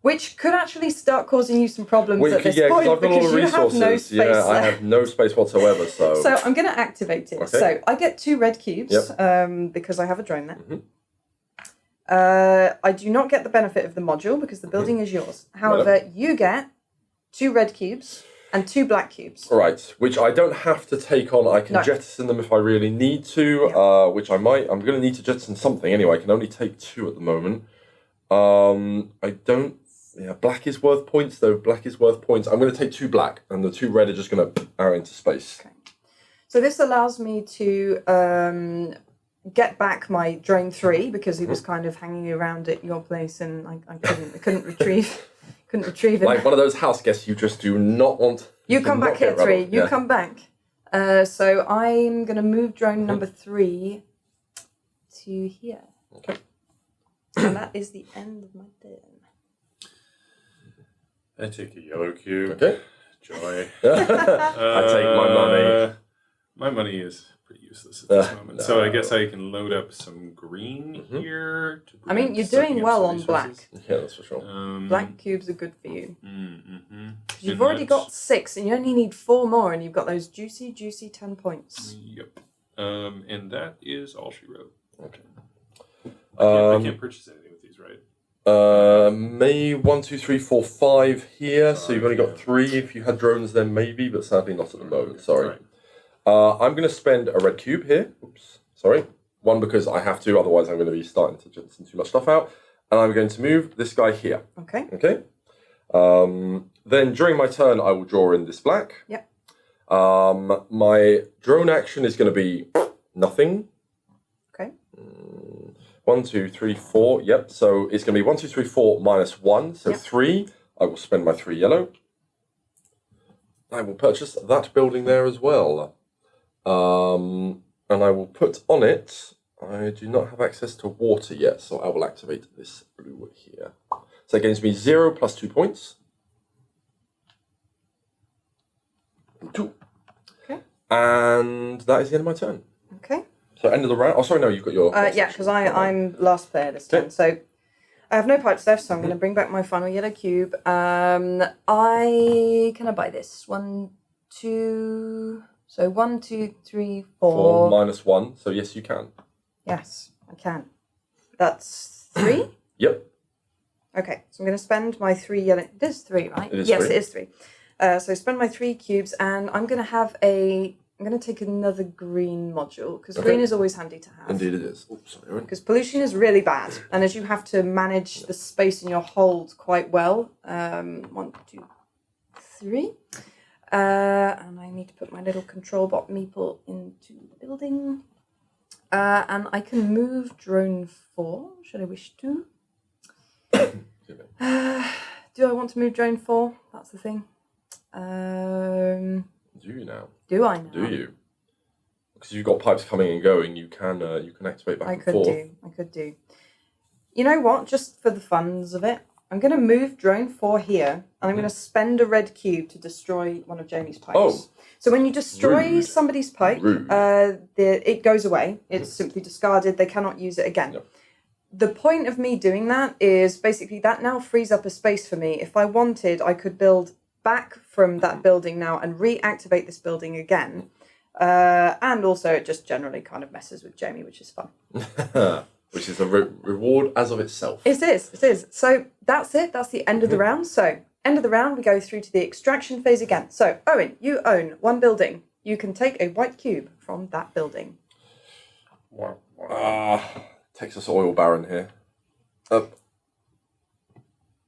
Which could actually start causing you some problems at this point because you have no space left. I have no space whatsoever. So I'm going to activate it. Okay. So I get 2 red cubes because I have a drone there. I do not get the benefit of the module because the building is yours. However, you get 2 red cubes and 2 black cubes. Right, which I don't have to take on. I can jettison them if I really need to, which I might. I'm going to need to jettison something anyway. I can only take 2 at the moment. I don't... Yeah, black is worth points, though. Black is worth points. I'm going to take 2 black, and the 2 red are just going to arrow into space. Okay. So this allows me to get back my drone 3, because he was kind of hanging around at your place, and I couldn't retrieve... Couldn't retrieve it. Like one of those house guests you just do not want. You come back here, 3. You come back. So I'm going to move drone number 3 to here. Okay. And that is the end of my turn. I take a yellow cube. Okay. Joy. I take my money. My money is pretty useless at this moment. No. So I guess I can load up some green here. I mean, you're doing well on black. Yeah, that's for sure. Black cubes are good for you. Mm-hmm. You've already got 6, and you only need 4 more, and you've got those juicy 10 points. Yep. And that is all she wrote. Okay. I can't purchase anything with these, right? Maybe 1, 2, 3, 4, 5 here. So you've only got 3. If you had drones, then maybe, but sadly not at the moment. Sorry. Right. I'm going to spend a red cube here. Oops, sorry. 1 because I have to, otherwise I'm going to be starting to send too much stuff out. And I'm going to move this guy here. Okay. Okay. Then during my turn, I will draw in this black. Yep. My drone action is going to be nothing. Okay. 1, 2, 3, 4. Yep. So it's going to be 1, 2, 3, 4 minus 1. So 3. I will spend my 3 yellow. I will purchase that building there as well. And I will put on it. I do not have access to water yet, so I will activate this blue here. So that gains me 0 plus 2 points. 2. Okay. And that is the end of my turn. Okay. So end of the round. Oh, sorry, no, you've got your. Yeah, because I'm last player this turn. So I have no pipes left, so I'm going to bring back my final yellow cube. Can I buy this? 1, 2. So 1, 2, 3, 4. 4 minus 1. So yes, you can. Yes, I can. That's 3. Yep. Okay, so I'm going to spend my 3 yellow. It is 3, right? It is yes, 3. it is 3. So spend my 3 cubes, and I'm going to have a. I'm going to take another green module because green is always handy to have. Indeed, it is. Oh, sorry. Because pollution is really bad, and as you have to manage the space in your hold quite well. 1, 2, 3. And I need to put my little control bot meeple into the building. And I can move drone 4, should I wish to. Do I want to move drone 4? That's the thing. Do you now? Do I now? Do you? Because you've got pipes coming and going, you can activate back and forth. I could do. You know what? Just for the funs of it, I'm going to move drone 4 here, and I'm going to spend a red cube to destroy one of Jamie's pipes. Oh. So when you destroy Rude. somebody's pipe, Rude. It goes away. It's simply discarded. They cannot use it again. Yep. The point of me doing that is basically that now frees up a space for me. If I wanted, I could build back from that building now and reactivate this building again. And also it just generally kind of messes with Jamie, which is fun. Which is a reward as of itself. It is. So that's it. That's the end of the round. So end of the round, we go through to the extraction phase again. So Owen, you own 1 building. You can take a white cube from that building. Texas oil baron here.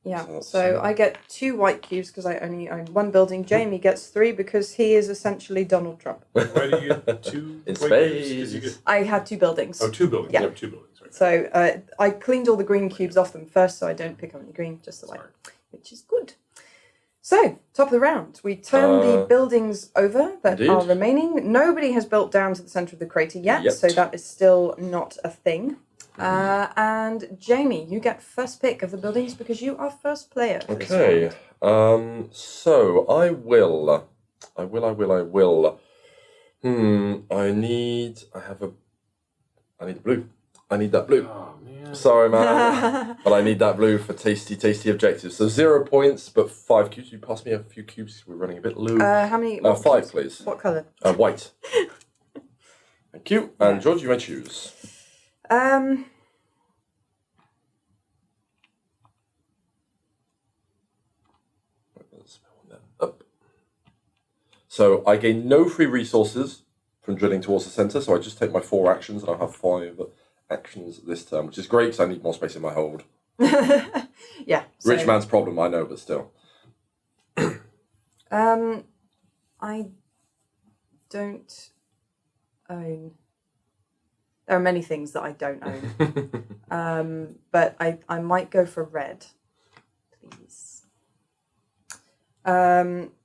Yeah, so I get 2 white cubes because I only own 1 building. Jamie gets 3 because he is essentially Donald Trump. Why do you get 2 in space? I had 2 buildings. Oh, 2 buildings. Yeah. You have 2 buildings, right? So I cleaned all the green cubes off them first so I don't pick up any green, just the white, which is good. So, top of the round. We turn the buildings over that are remaining. Nobody has built down to the centre of the crater yet, so that is still not a thing. And Jamie, you get first pick of the buildings because you are first player for this round. So I will. I need blue. I need that blue. Oh, man. Sorry, man. But I need that blue for tasty objectives. So 0 points, but 5 cubes. You pass me a few cubes. We're running a bit low. How many? 5, cubes? please. What colour? White. Thank you. And George, you may choose. Up. So I gain no free resources from drilling towards the centre, so I just take my 4 actions and I'll have 5 actions this turn, which is great because I need more space in my hold. Yeah. Rich man's problem, I know, but still. I don't own. There are many things that I don't own. But I might go for red, please.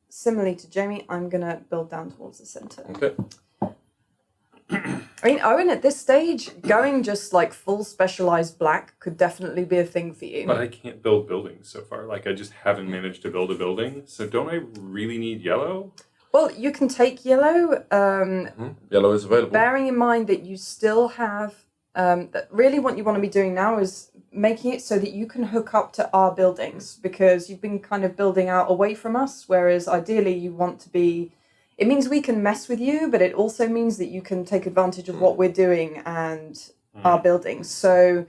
Similarly to Jamie, I'm going to build down towards the centre. Okay. I mean, Owen, at this stage, going just like full specialized black could definitely be a thing for you. But I can't build buildings so far. Like, I just haven't managed to build a building. So don't I really need yellow? Well, you can take yellow. Yellow is available. Bearing in mind that you still have... that really what you want to be doing now is making it so that you can hook up to our buildings, because you've been kind of building out away from us, whereas ideally you want to be... It means we can mess with you, but it also means that you can take advantage of what we're doing and our buildings. So,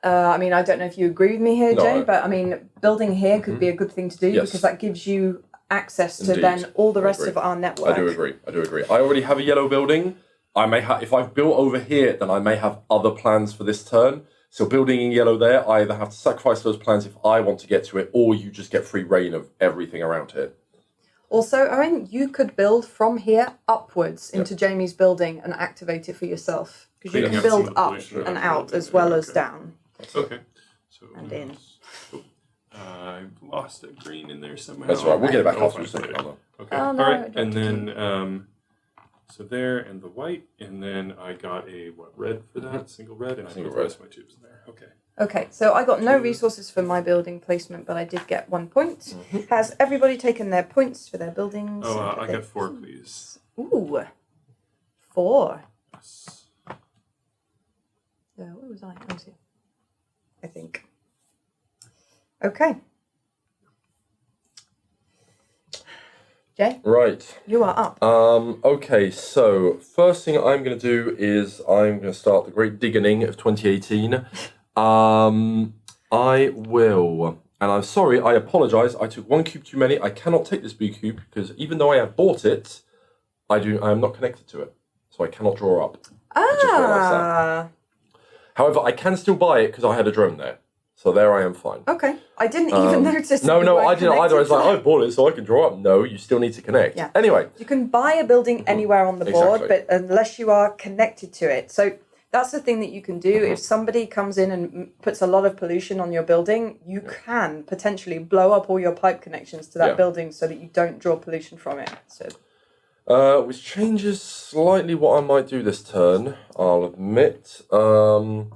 I mean, I don't know if you agree with me here, Jay, but I mean, building here could be a good thing to do because that gives you access to then all the rest of our network. I do agree. I already have a yellow building. I may have, if I've built over here, then I may have other plans for this turn. So building in yellow there, I either have to sacrifice those plans if I want to get to it, or you just get free reign of everything around here. Also, Owen, you could build from here upwards into Jamie's building and activate it for yourself. Because you can build up and out as well as down. Okay. So, and in. I've lost a green in there somehow. That's right. We'll get it back after a second. Okay. Oh, no, all right. And then, so there and the white. And then I got a, red for that? Single red. And I put the rest of my tubes in there. Okay. Okay, so I got no resources for my building placement, but I did get 1 point. Has everybody taken their points for their buildings? Oh, I got 4, please. Ooh, 4. Yes. Where was I? I was here, I think. Okay. Jay? Right. You are up. Okay, so first thing I'm going to do is I'm going to start the Great Digging of 2018. I will, and I'm sorry, I apologise, I took 1 cube too many. I cannot take this blue cube because even though I have bought it, I am not connected to it. So I cannot draw up. I just realised that. However, I can still buy it because I had a drone there. So there I am fine. Okay. I didn't even notice. No, I didn't either. I was like, I bought it so I can draw up. No, you still need to connect. Yeah. Anyway. You can buy a building anywhere on the board, but unless you are connected to it. So that's the thing that you can do. If somebody comes in and puts a lot of pollution on your building, you can potentially blow up all your pipe connections to that building so that you don't draw pollution from it. So, which changes slightly what I might do this turn, I'll admit. Or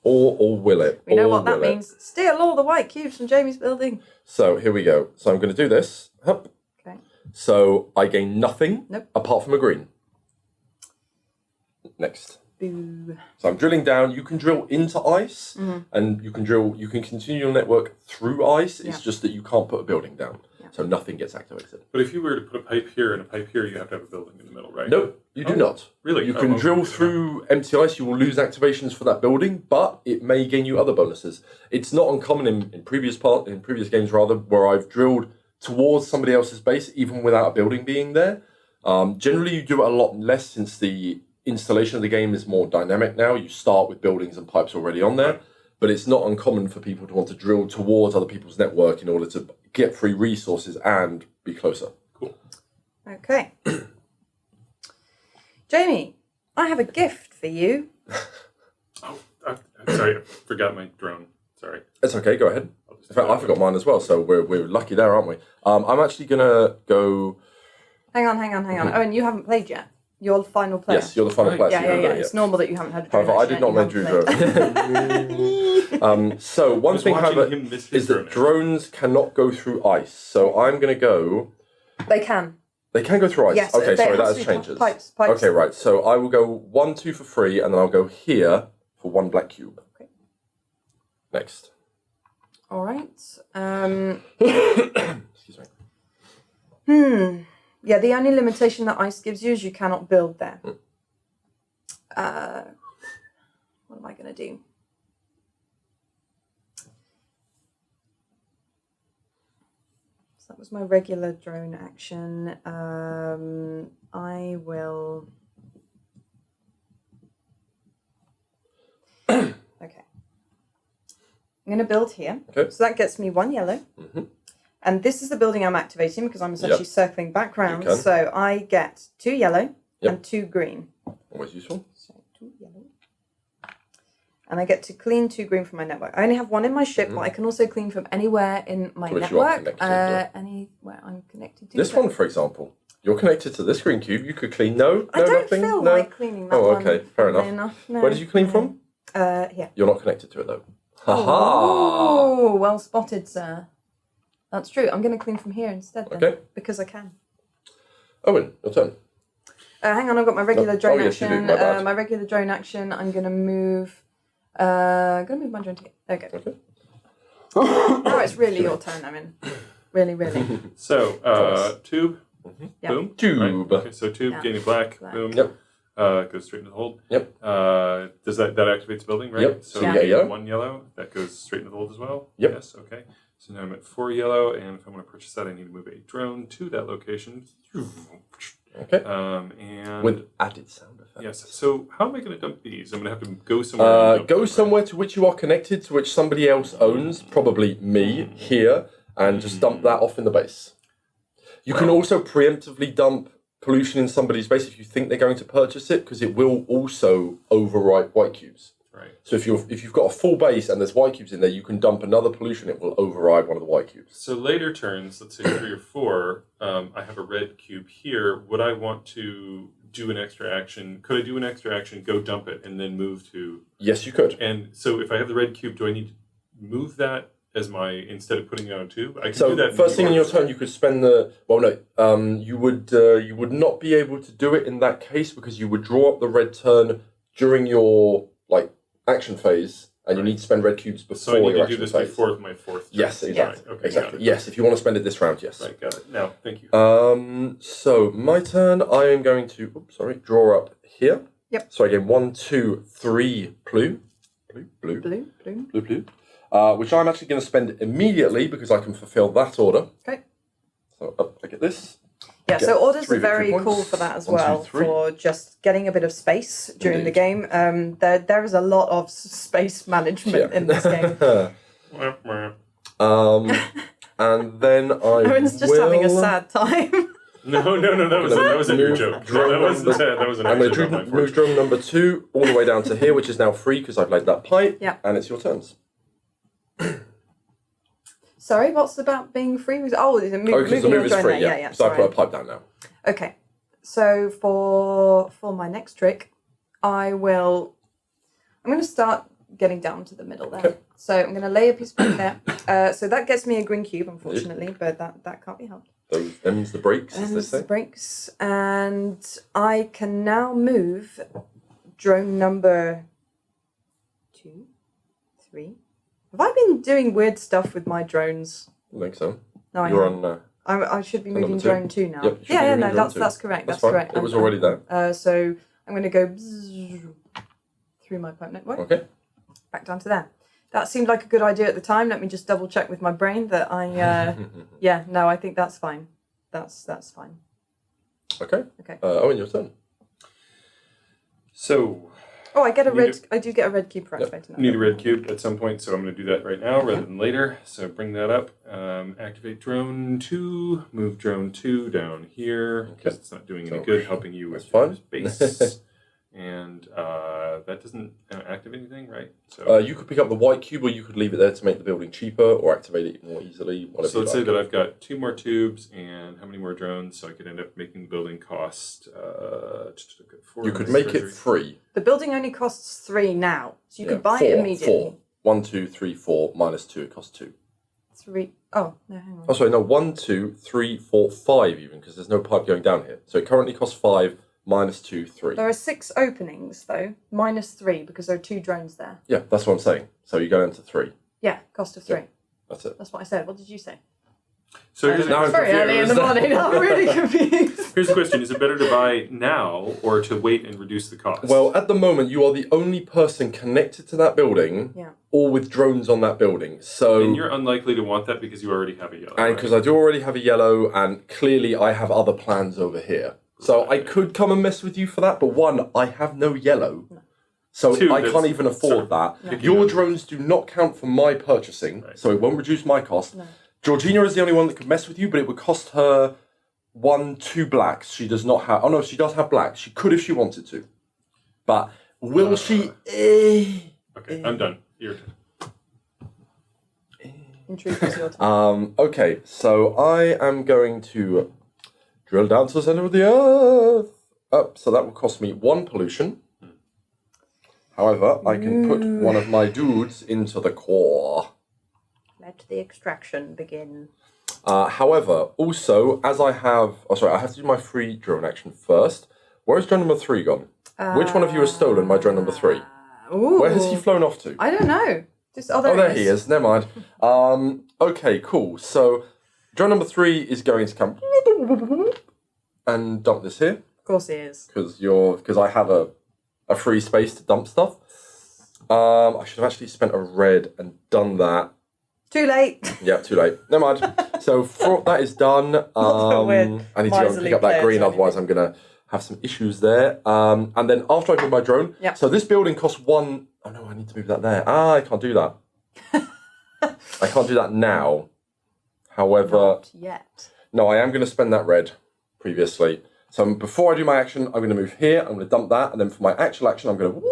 will it? We know what that means. Steal all the white cubes from Jamie's building. So here we go. So I'm going to do this. Hup. Okay. So I gain nothing apart from a green. Next. Boo. So I'm drilling down. You can drill into ice, and you can continue your network through ice. It's just that you can't put a building down, so nothing gets activated. But if you were to put a pipe here and a pipe here, you have to have a building in the middle, right? No, you do not. Really? You can drill through empty ice. You will lose activations for that building, but it may gain you other bonuses. It's not uncommon in previous games where I've drilled towards somebody else's base, even without a building being there. Generally, you do it a lot less since the installation of the game is more dynamic now. You start with buildings and pipes already on there, but it's not uncommon for people to want to drill towards other people's network in order to get free resources and be closer. Cool. Okay. Jamie, I have a gift for you. Oh, I'm sorry, I forgot my drone. Sorry. It's okay, go ahead. In fact, I forgot mine as well, so we're lucky there, aren't we? I'm actually going to go... Hang on. Owen, you haven't played yet. You're the final player. Yes, you're the final player. Yeah. It's normal that you haven't had a drone. However, I did not make Drew drone. So one thing, however, is that drones cannot go through ice. So I'm going to go... They can. They can go through ice? Yes. Okay, sorry, that has changes. Pipes. Okay, right. So I will go 1, 2 for free, and then I'll go here for 1 black cube. Okay. Next. All right. Excuse me. Yeah, the only limitation that ice gives you is you cannot build there. What am I going to do? So that was my regular drone action. I will... Okay. I'm going to build here. Okay. So that gets me 1 yellow. And this is the building I'm activating because I'm essentially circling back round. So I get 2 yellow and 2 green. Always useful. So 2 yellow. And I get to clean 2 green from my network. I only have 1 in my ship, but I can also clean from anywhere in my network. Anywhere I'm connected to. This one, for example. You're connected to this green cube. You could clean. No, I don't nothing. feel No. like cleaning that one. Okay, fair funnily enough. No, Where did you clean from? Here. You're not connected to it though. Haha. Oh, well spotted, sir. That's true. I'm going to clean from here instead then. Okay. Because I can. Owen, your turn. Hang on, I've got my regular drone yes, you do. action. My bad. My regular drone action. I'm going to move. I'm going to move my drone to here. There we go. Okay. Now it's really your turn. I mean, really. So, tube. Yeah. Boom. Tube. Right. Okay, so tube, Yeah. gaining black. Black. Boom. Yep. Goes straight into the hold. Yep. Does that activates the building, right? Yep. So Yeah. you get Yellow. 1 yellow. That goes straight into the hold as well. Yep. Yes. Okay. So now I'm at 4 yellow, and if I want to purchase that, I need to move a drone to that location. Okay. And With added sound effects. yes. So how am I going to dump these? I'm going to have to go somewhere. and dump Go them, somewhere to which you are connected, to which somebody else owns, probably me here, and just dump that off in the base. You can also preemptively dump pollution in somebody's base if you think they're going to purchase it, because it will also overwrite white cubes. Right. So if you've got a full base and there's white cubes in there, you can dump another pollution. It will override one of the white cubes. So later turns, let's say 3 or 4, I have a red cube here. Would I want to do an extra action? Could I do an extra action, go dump it, and then move to... Yes, you could. And so if I have the red cube, do I need to move that as my... instead of putting it on a tube? I can So do that first thing in your order. turn, you could spend the... Well, no. You would not be able to do it in that case because you would draw up the red turn during your action phase, and you need to spend red cubes before So I need your to action do this phase. before my 4th turn. Yes, exactly. Right. Okay, Exactly. got it. Yes, if you want to spend it this round, yes. Right, got it. Now, thank you. So my turn. I am going to draw up here. Yep. So again, 1, 2, 3, blue, Blue. which I'm actually going to spend immediately because I can fulfill that order. Okay. So up, I get this. Yeah, Get so orders 3 are very victory cool points. for that as 1, 2, well, 3. for just getting a bit of space during the Indeed. game. There is a lot of space management in this game. And then I Owen's just having a sad time. No, that was a new Move joke. drone That was an I'm going actual to move drone number 2 all the way down to here, which is now free because I've laid that pipe. Yeah. And it's your turns. Sorry, what's about being free? Oh, is it Because the moving move or is going free, there? Yeah, So I sorry. put a pipe down now. Okay, so for my next trick, I'm going to start getting down to the middle there. Okay. So I'm going to lay a piece of pipe there. So that gets me a green cube, unfortunately, but that can't be helped. Them's the breaks, as they Them's the say. breaks, and I can now move drone number 2, 3. Have I been doing weird stuff with my drones? I think so. No, I You're haven't. on... I should be number moving 2. drone 2 now. Yep, you should be yeah, moving no, drone that's 2. that's correct. That's That's fine. correct. It was already there. So I'm going to go bzzz through my pipe network, Okay. back down to there. That seemed like a good idea at the time. Let me just double check with my brain that I. Yeah, no, I think that's fine. That's fine. Okay. Okay. Owen, your turn. So, Oh, I get a Need red. I do get a red cube for activating that. need a red cube at some point, so I'm going to do that right now rather than later. So bring that up. Activate drone 2. Move drone 2 down here because it's not doing any good helping you with That's fine. base. And that doesn't activate anything, right? So, You could pick up the white cube, or you could leave it there to make the building cheaper, or activate it more easily. Whatever so let's you say like. that I've got 2 more tubes and how many more drones, so I could end up making the building cost 4. You could make it free. The building only costs 3 now, so you Yeah, could buy 4, it immediately. 4. 1, 2, 3, 4 minus 2. It costs 2. 3. Oh no, hang on. Oh, sorry, no. 1, 2, 3, 4, 5 even, because there's no pipe going down here. So it currently costs 5 minus 2, 3. There are 6 openings though, minus 3 because there are 2 drones there. Yeah, that's what I'm saying. So you go down to 3. Yeah, cost of 3. That's it. That's what I said. What did you say? So here's, Now It's very early in the morning. I'm really confused. here's the question. Is it better to buy now or to wait and reduce the cost? Well, at the moment, you are the only person connected to that building, Yeah. or with drones on that building. So, and you're unlikely to want that because you already have a yellow. and right? because I do already have a yellow, and clearly I have other plans over here. So I could come and mess with you for that, but 1, I have no yellow. So 2, I that's can't even afford sort of that. picking Your up. drones do not count for my purchasing, Right. so it won't reduce my cost. No. Georgina is the only one that could mess with you, but it would cost her 1, 2 blacks. She does not have... Oh, no, she does have blacks. She could if she wanted to. But will she... Okay, I'm done. Your turn. In truth, it's your turn. Okay, so I am going to drill down to the center of the earth. So that will cost me 1 pollution. However, I can put one of my dudes into the core. Let the extraction begin. However, also, as I have... Oh, sorry, I have to do my free drone action first. Where's drone number 3 gone? Which one of you has stolen my drone number 3? Ooh. Where has he flown off to? I don't know. Just there he is. Never mind. Okay, cool. So, drone number 3 is going to come and dump this here. Of course he is. Because I have a free space to dump stuff. I should have actually spent a red and done that. Too late. Yeah, too late. Never mind. So that is done. I need to go and pick up that green, otherwise I'm going to have some issues there. And then after I do my drone, so this building costs 1... Oh no, I need to move that there. I can't do that. I can't do that now. However... Not yet. No, I am going to spend that red previously. So before I do my action, I'm going to move here. I'm going to dump that. And then for my actual action, I'm going to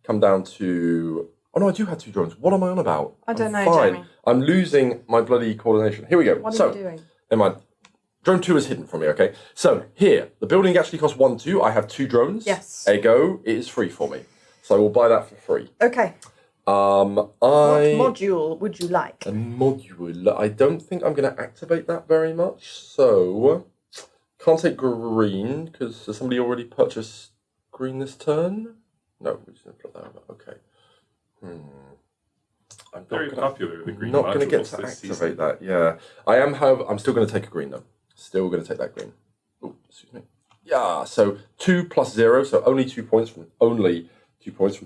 come down to... Oh no, I do have 2 drones. What am I on about? I don't know, fine. Jamie. I'm losing my bloody coordination. Here we go. What are you doing? Never mind. Drone 2 is hidden from me, okay? So here, the building actually costs 1, 2. I have 2 drones. Yes. Ergo, it is free for me. So I will buy that for free. Okay. What module would you like? A module. I don't think I'm going to activate that very much. So, can't take green, because has somebody already purchased green this turn? No, we're just going to put that over. Okay. I'm Very popular, the green not going to get modules to this activate season. that, yeah. I am, however, I'm still going to take a green, though. Still going to take that green. Oh, excuse me. Yeah, so 2 plus 0, so only 2 points from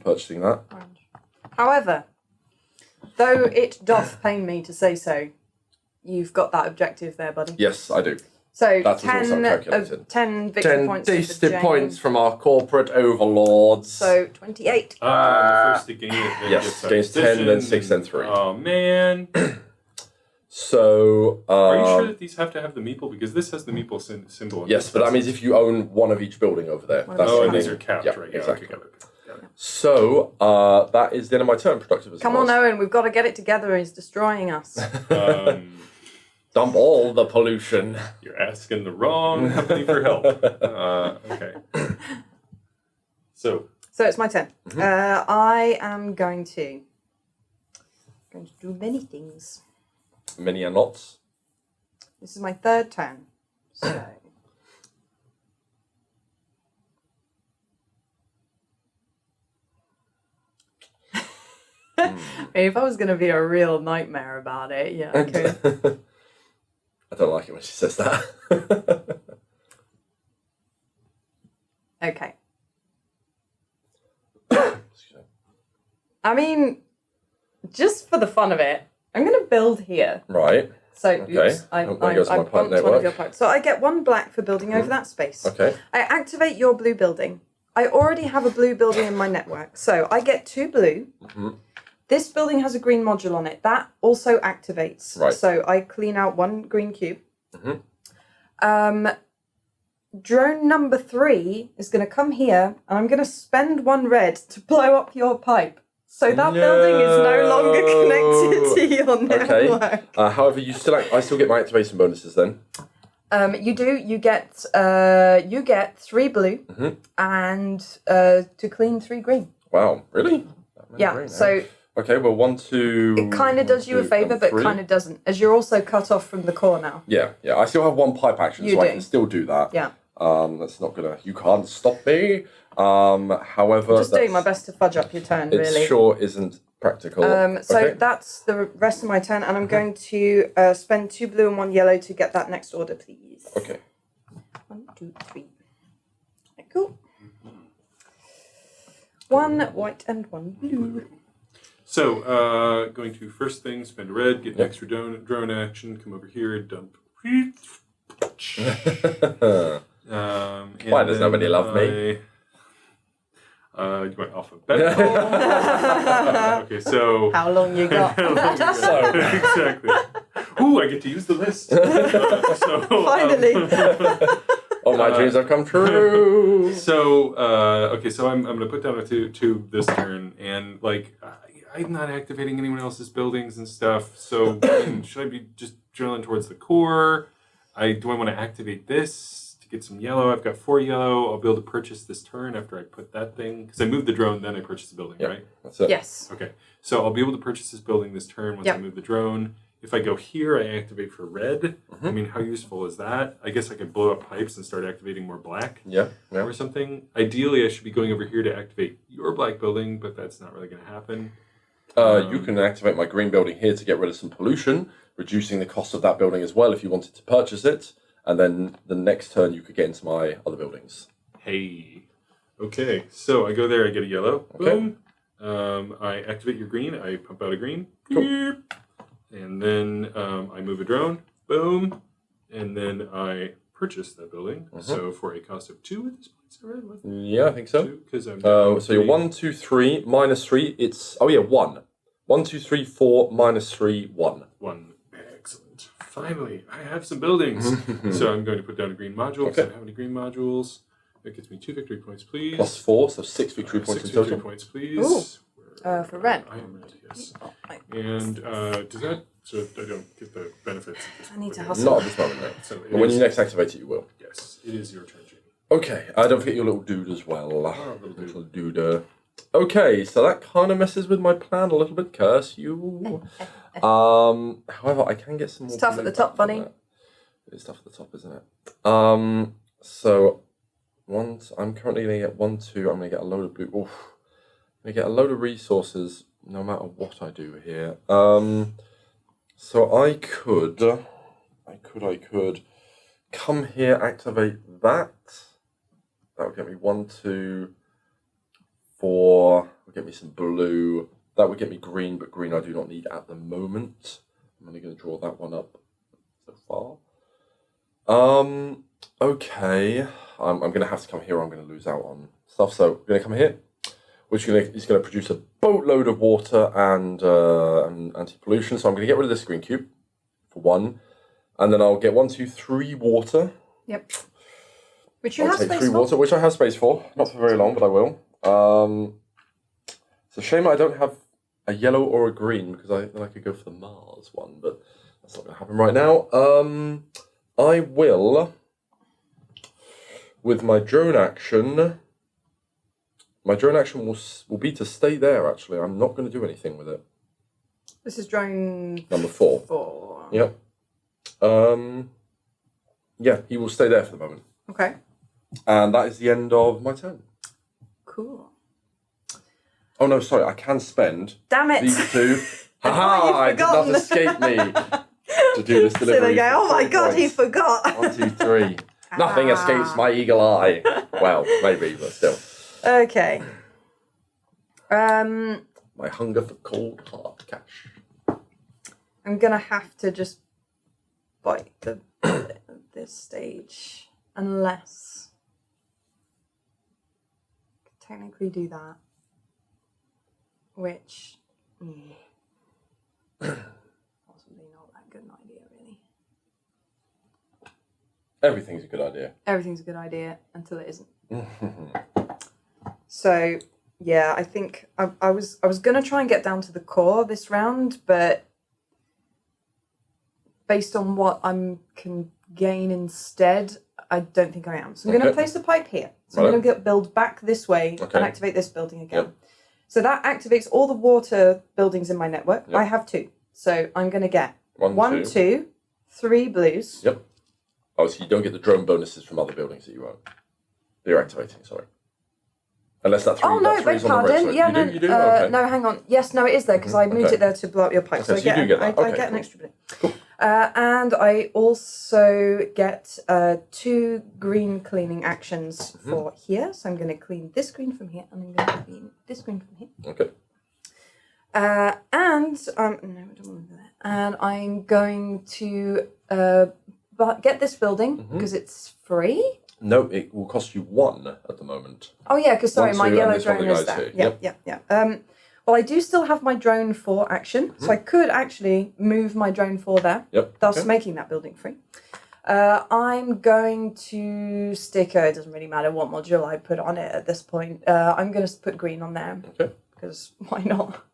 purchasing that. Orange. However, though it doth pain me to say so, you've got that objective there, buddy. Yes, I do. So That's 10 victory 10 points. tasted points from our corporate overlords. So 28. The first to gain it. Yes, gains 10, then 6, then 3. Oh, man. So... Are you sure that these have to have the meeple? Because this has the meeple symbol. Yes, but that means if you own one of each building over there. And these are capped, yeah, right? Exactly. Yeah, okay, got it. So, that is the end of my turn, productive as Come on, Owen, we've got to get it together. He's destroying us. Dump all the pollution. You're asking the wrong company for help. Okay. So it's my turn. I am going to do many things. Many are not. This is my 3rd turn. So if I was going to be a real nightmare about it, yeah, I could. I don't like it when she says that. Okay. I mean, just for the fun of it, I'm going to build here. Right. So, Okay. oops, I That goes to my pipe bumped one of network. your pipes. So I get 1 black for building over that space. Okay. I activate your blue building. I already have a blue building in my network, so I get 2 blue. This building has a green module on it. That also activates. Right. So I clean out 1 green cube. Drone number 3 is going to come here, and I'm going to spend 1 red to blow up your pipe. So that building is no longer connected to your network. Okay. However, I still get my activation bonuses then. You do. You get 3 blue and to clean 3 green. Wow, really? Yeah. Green, So okay, well, 1, 2. it kind of does you a favour, but kind of doesn't, as you're also cut off from the core now. Yeah. I still have 1 pipe action, You so I do. can still do that. Yeah. That's not gonna. You can't stop me. However, Just doing my best to fudge up your turn, really. It sure isn't practical. So Okay. that's the rest of my turn, and I'm going to spend 2 blue and 1 yellow to get that next order, please. Okay. 1, 2, 3. Cool. 1 white and 1 blue. So, going to first thing, spend a red, get an extra drone action, come over here, dump. Why does nobody love me? You went alphabetical. Okay, so... How long you got? Exactly. Ooh, I get to use the list. Finally. All my dreams have come true. So, okay, so I'm going to put down a tube this turn, and, like, I'm not activating anyone else's buildings and stuff, so should I be just drilling towards the core? Do I want to activate this to get some yellow? I've got 4 yellow. I'll be able to purchase this turn after I put that thing. Because I moved the drone, then I purchased the building, right? That's it. Yes. Okay. So I'll be able to purchase this building this turn once I move the drone. If I go here, I activate for red. I mean, how useful is that? I guess I could blow up pipes and start activating more black. Yeah. Or something. Ideally, I should be going over here to activate your black building, but that's not really going to happen. You can activate my green building here to get rid of some pollution, reducing the cost of that building as well if you wanted to purchase it. And then the next turn, you could get into my other buildings. Hey. Okay, so I go there, I get a yellow. Okay. Boom. I activate your green, I pump out a green. Cool. And then I move a drone. Boom. And then I purchase that building. So for a cost of 2 at this point, is that right? Yeah, I think so. 2, because I'm so you're 1, 2, 3, minus 3. It's 1. 1, 2, 3, 4, minus 3, 1. 1. Excellent. Finally, I have some buildings. So I'm going to put down a green module because I don't have any green modules. That gets me 2 victory points, please. Plus 4, so 6 victory points in total. 6 victory points, please. For red. I am red, yes. And does that... So I don't get the benefits. I need to hustle. Not at this moment, no. So But when you next activate it, you will. Yes, it is your turn, Jamie. Okay, don't forget your little dude as well. Little dude. Dude. Okay, so that kind of messes with my plan a little bit. Curse you. However, I can get some more. It's tough at the top, buddy. It's tough at the top, isn't it? So I'm currently going to get 1, 2. I'm going to get a load of blue. Oof. I'm going to get a load of resources no matter what I do here. So I could come here, activate that. That would get me 1, 2, 4. Would get me some blue. That would get me green, but green I do not need at the moment. I'm only going to draw that one up so far. Okay. I'm going to have to come here or I'm going to lose out on stuff. So I'm going to come here, which is going to produce a boatload of water and anti-pollution. So I'm going to get rid of this green cube for 1. And then I'll get 1, 2, 3 water. Yep. Which you I'll have take space 3 for. water, which I have space for. Not for very long, but I will. It's a shame I don't have a yellow or a green because I could go for the Mars one, but that's not going to happen right now. I will, with my drone action. My drone action will be to stay there, actually. I'm not going to do anything with it. This is drone number 4. 4. Yep. Yeah, he will stay there for the moment. Okay. And that is the end of my turn. Cool. Oh, no, sorry. I can spend Damn it. these 2. Haha, It did not escape me to do this So delivery. they go, oh my god, he points. forgot. 1, 2, 3. Nothing escapes my eagle eye. Well, maybe, but still. Okay. My hunger for cold hard cash. I'm gonna have to just bite the bullet at this stage, unless I could technically do that, which possibly not that good an idea, really. Everything's a good idea. Everything's a good idea until it isn't. So yeah, I think I was gonna try and get down to the core this round, but based on what I can gain instead, I don't think I am. So I'm going to place the pipe here. So I'm going to build back this way and activate this building again. Yep. So that activates all the water buildings in my network. Yep. I have 2. So I'm going to get 1, 2, 3 blues. Yep. Oh, so you don't get the drone bonuses from other buildings that you own. That you're activating, sorry. Unless that 3 Oh, no, beg pardon. Yeah, you do? Okay. No, hang on. Yes, no, it is there because I moved it there to blow up your pipe. Okay, so you do get that. I get an extra blue. Cool. And I also get 2 green cleaning actions for here. So I'm going to clean this green from here, and I'm going to clean this green from here. Okay. No, I don't want to do that. And I'm going to get this building because it's free. No, it will cost you 1 at the moment. Oh yeah, because sorry, 1, my 2, yellow and this one drone of is the guys there. here. Yeah. Well, I do still have my drone 4 action, so I could actually move my drone 4 there, thus making that building free. I'm going to stick, it doesn't really matter what module I put on it at this point. I'm going to put green on there, because why not?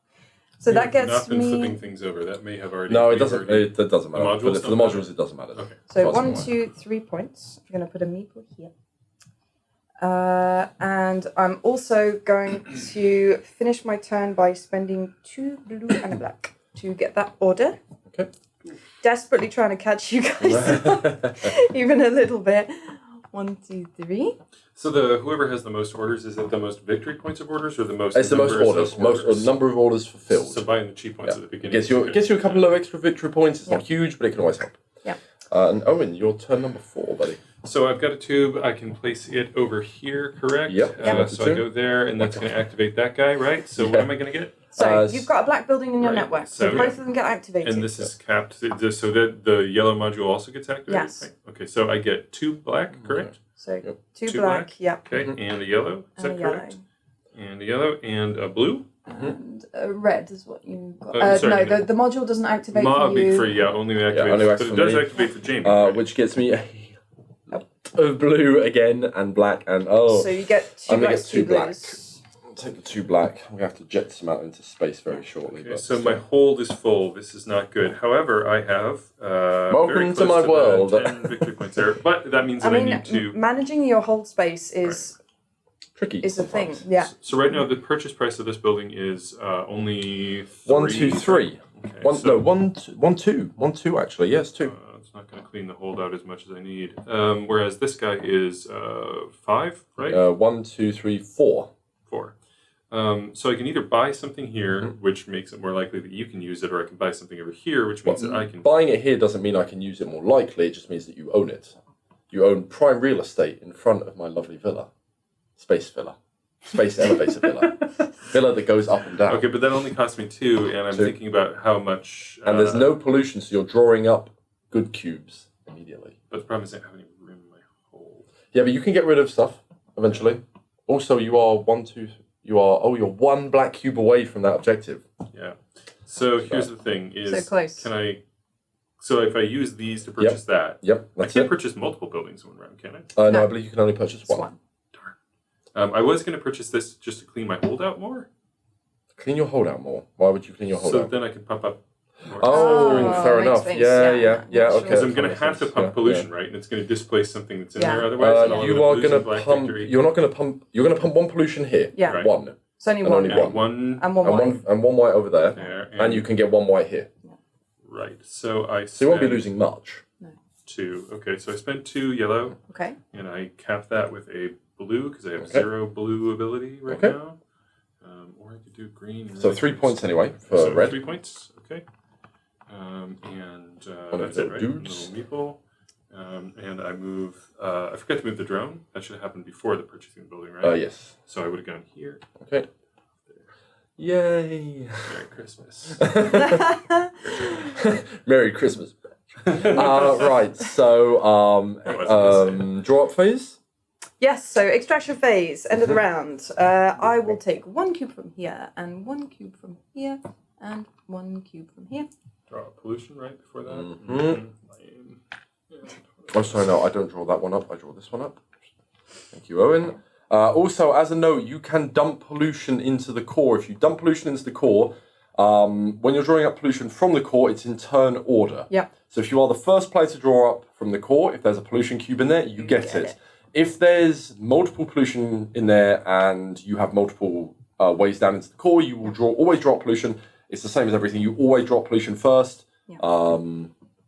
So We that have gets not been me. flipping things over. That may have already. No, it we've doesn't. already- It doesn't matter. modules For the don't matter? modules, it doesn't matter. Okay. So That's 1, fine. 2, 3 points. I'm going to put a meeple here. And I'm also going to finish my turn by spending 2 blue and a black to get that order. Okay. Desperately trying to catch you guys up, even a little bit. 1, 2, 3. So whoever has the most orders, is it the most victory points of orders or the most? It's the most numbers of orders. Number of orders fulfilled. So buying the cheap ones at the beginning. It gets you a couple of extra victory points. It's not huge, but it can always help. Yeah. And Owen, your turn number 4, buddy. So I've got a tube. I can place it over here, correct? Yep. So I go there, and that's going to activate that guy, right? So what am I going to get? So you've got a black building in your Right, network. So 7. both of them get activated. And this is capped. So that the yellow module also gets activated? Yes. Right. Okay, so I get 2 black, correct? So Yep. 2 2 black, black. yep. Okay, and a yellow. Is And that a yellow. correct? And a yellow and a blue. And red is what you got. Sorry, no, the module doesn't activate for Mob you. only activates. only but activates it for does me. activate for Jamie. Right? Which gets me a of blue again and black and So you get 2 I'm gonna blacks, get 2 2 black. blues. I'll take the 2 black. I'm gonna have to jet some out into space very shortly. Okay, but so my hold is full. This is not good. However, I have Welcome very to close my the world. 10 victory points there, but that means I that I mean, need to. managing your hold space is tricky. a thing. sometimes. Yeah. So right now, the purchase price of this building is only 1, 2, 3. Okay, One, so, no, 1, 2 actually. Yes, 2. it's not going to clean the hold out as much as I need. Whereas this guy is 5, right? 1, 2, 3, 4. 4. So I can either buy something here, which makes it more likely that you can use it, or I can buy something over here, which means that I can. Buying it here doesn't mean I can use it more likely. It just means that you own it. You own prime real estate in front of my lovely villa, space elevator villa that goes up and down. Okay, but that only costs me 2, and I'm 2. thinking about how much. And there's no pollution, so you're drawing up good cubes immediately. But the problem is I don't have any room in my hold. Yeah, but you can get rid of stuff eventually. Also, you're 1 black cube away from that objective. Yeah. So here's the thing: is So close. Can I? So if I use these to purchase that, Yep, I that's can't it. purchase multiple buildings in one round, can I? No, No. I believe you can only purchase It's one. 1. I was going to purchase this just to clean my holdout more, Clean your holdout more. Why would you clean your so holdout? then I can pump up. More Oh, fair makes enough. sense, Yeah, yeah. Sure. okay. Because I'm that going to makes have to sense. pump Yeah, pollution, right? And it's going to displace something that's in Yeah. there otherwise. and I'll You end up are losing going to black pump. victory. You're not going to pump. You're going to pump 1 pollution here. Yeah. Right. 1. It's only And 1. only now. one. One. And 1 white. And one white over there. There, And you can get 1 white here. Right. So I. So you won't be spend losing much. 2. Okay. So I spend 2 yellow, Okay. and I cap that with a blue because I have Okay. 0 blue ability right Okay. now. Or I could do green. So 3 points anyway for So red. 3 points. Okay. And One of that's it, the right? dudes. Little meeple. And I move. I forgot to move the drone. That should have happened before the purchasing the building, right? Yes. So I would have gone here. Okay. Yay! Merry Christmas. Merry Christmas. Right. So draw up phase. Yes, so extraction phase, end of the round. I will take 1 cube from here, and 1 cube from here, and 1 cube from here. Draw pollution right before that. Mhm. Oh, sorry, no, I don't draw that one up. I draw this one up. Thank you, Owen. Also, as a note, you can dump pollution into the core. If you dump pollution into the core, when you're drawing up pollution from the core, it's in turn order. Yeah. So if you are the first player to draw up from the core, if there's a pollution cube in there, you get it. If there's multiple pollution in there and you have multiple ways down into the core, you will always draw up pollution. It's the same as everything. You always drop pollution first. Yeah.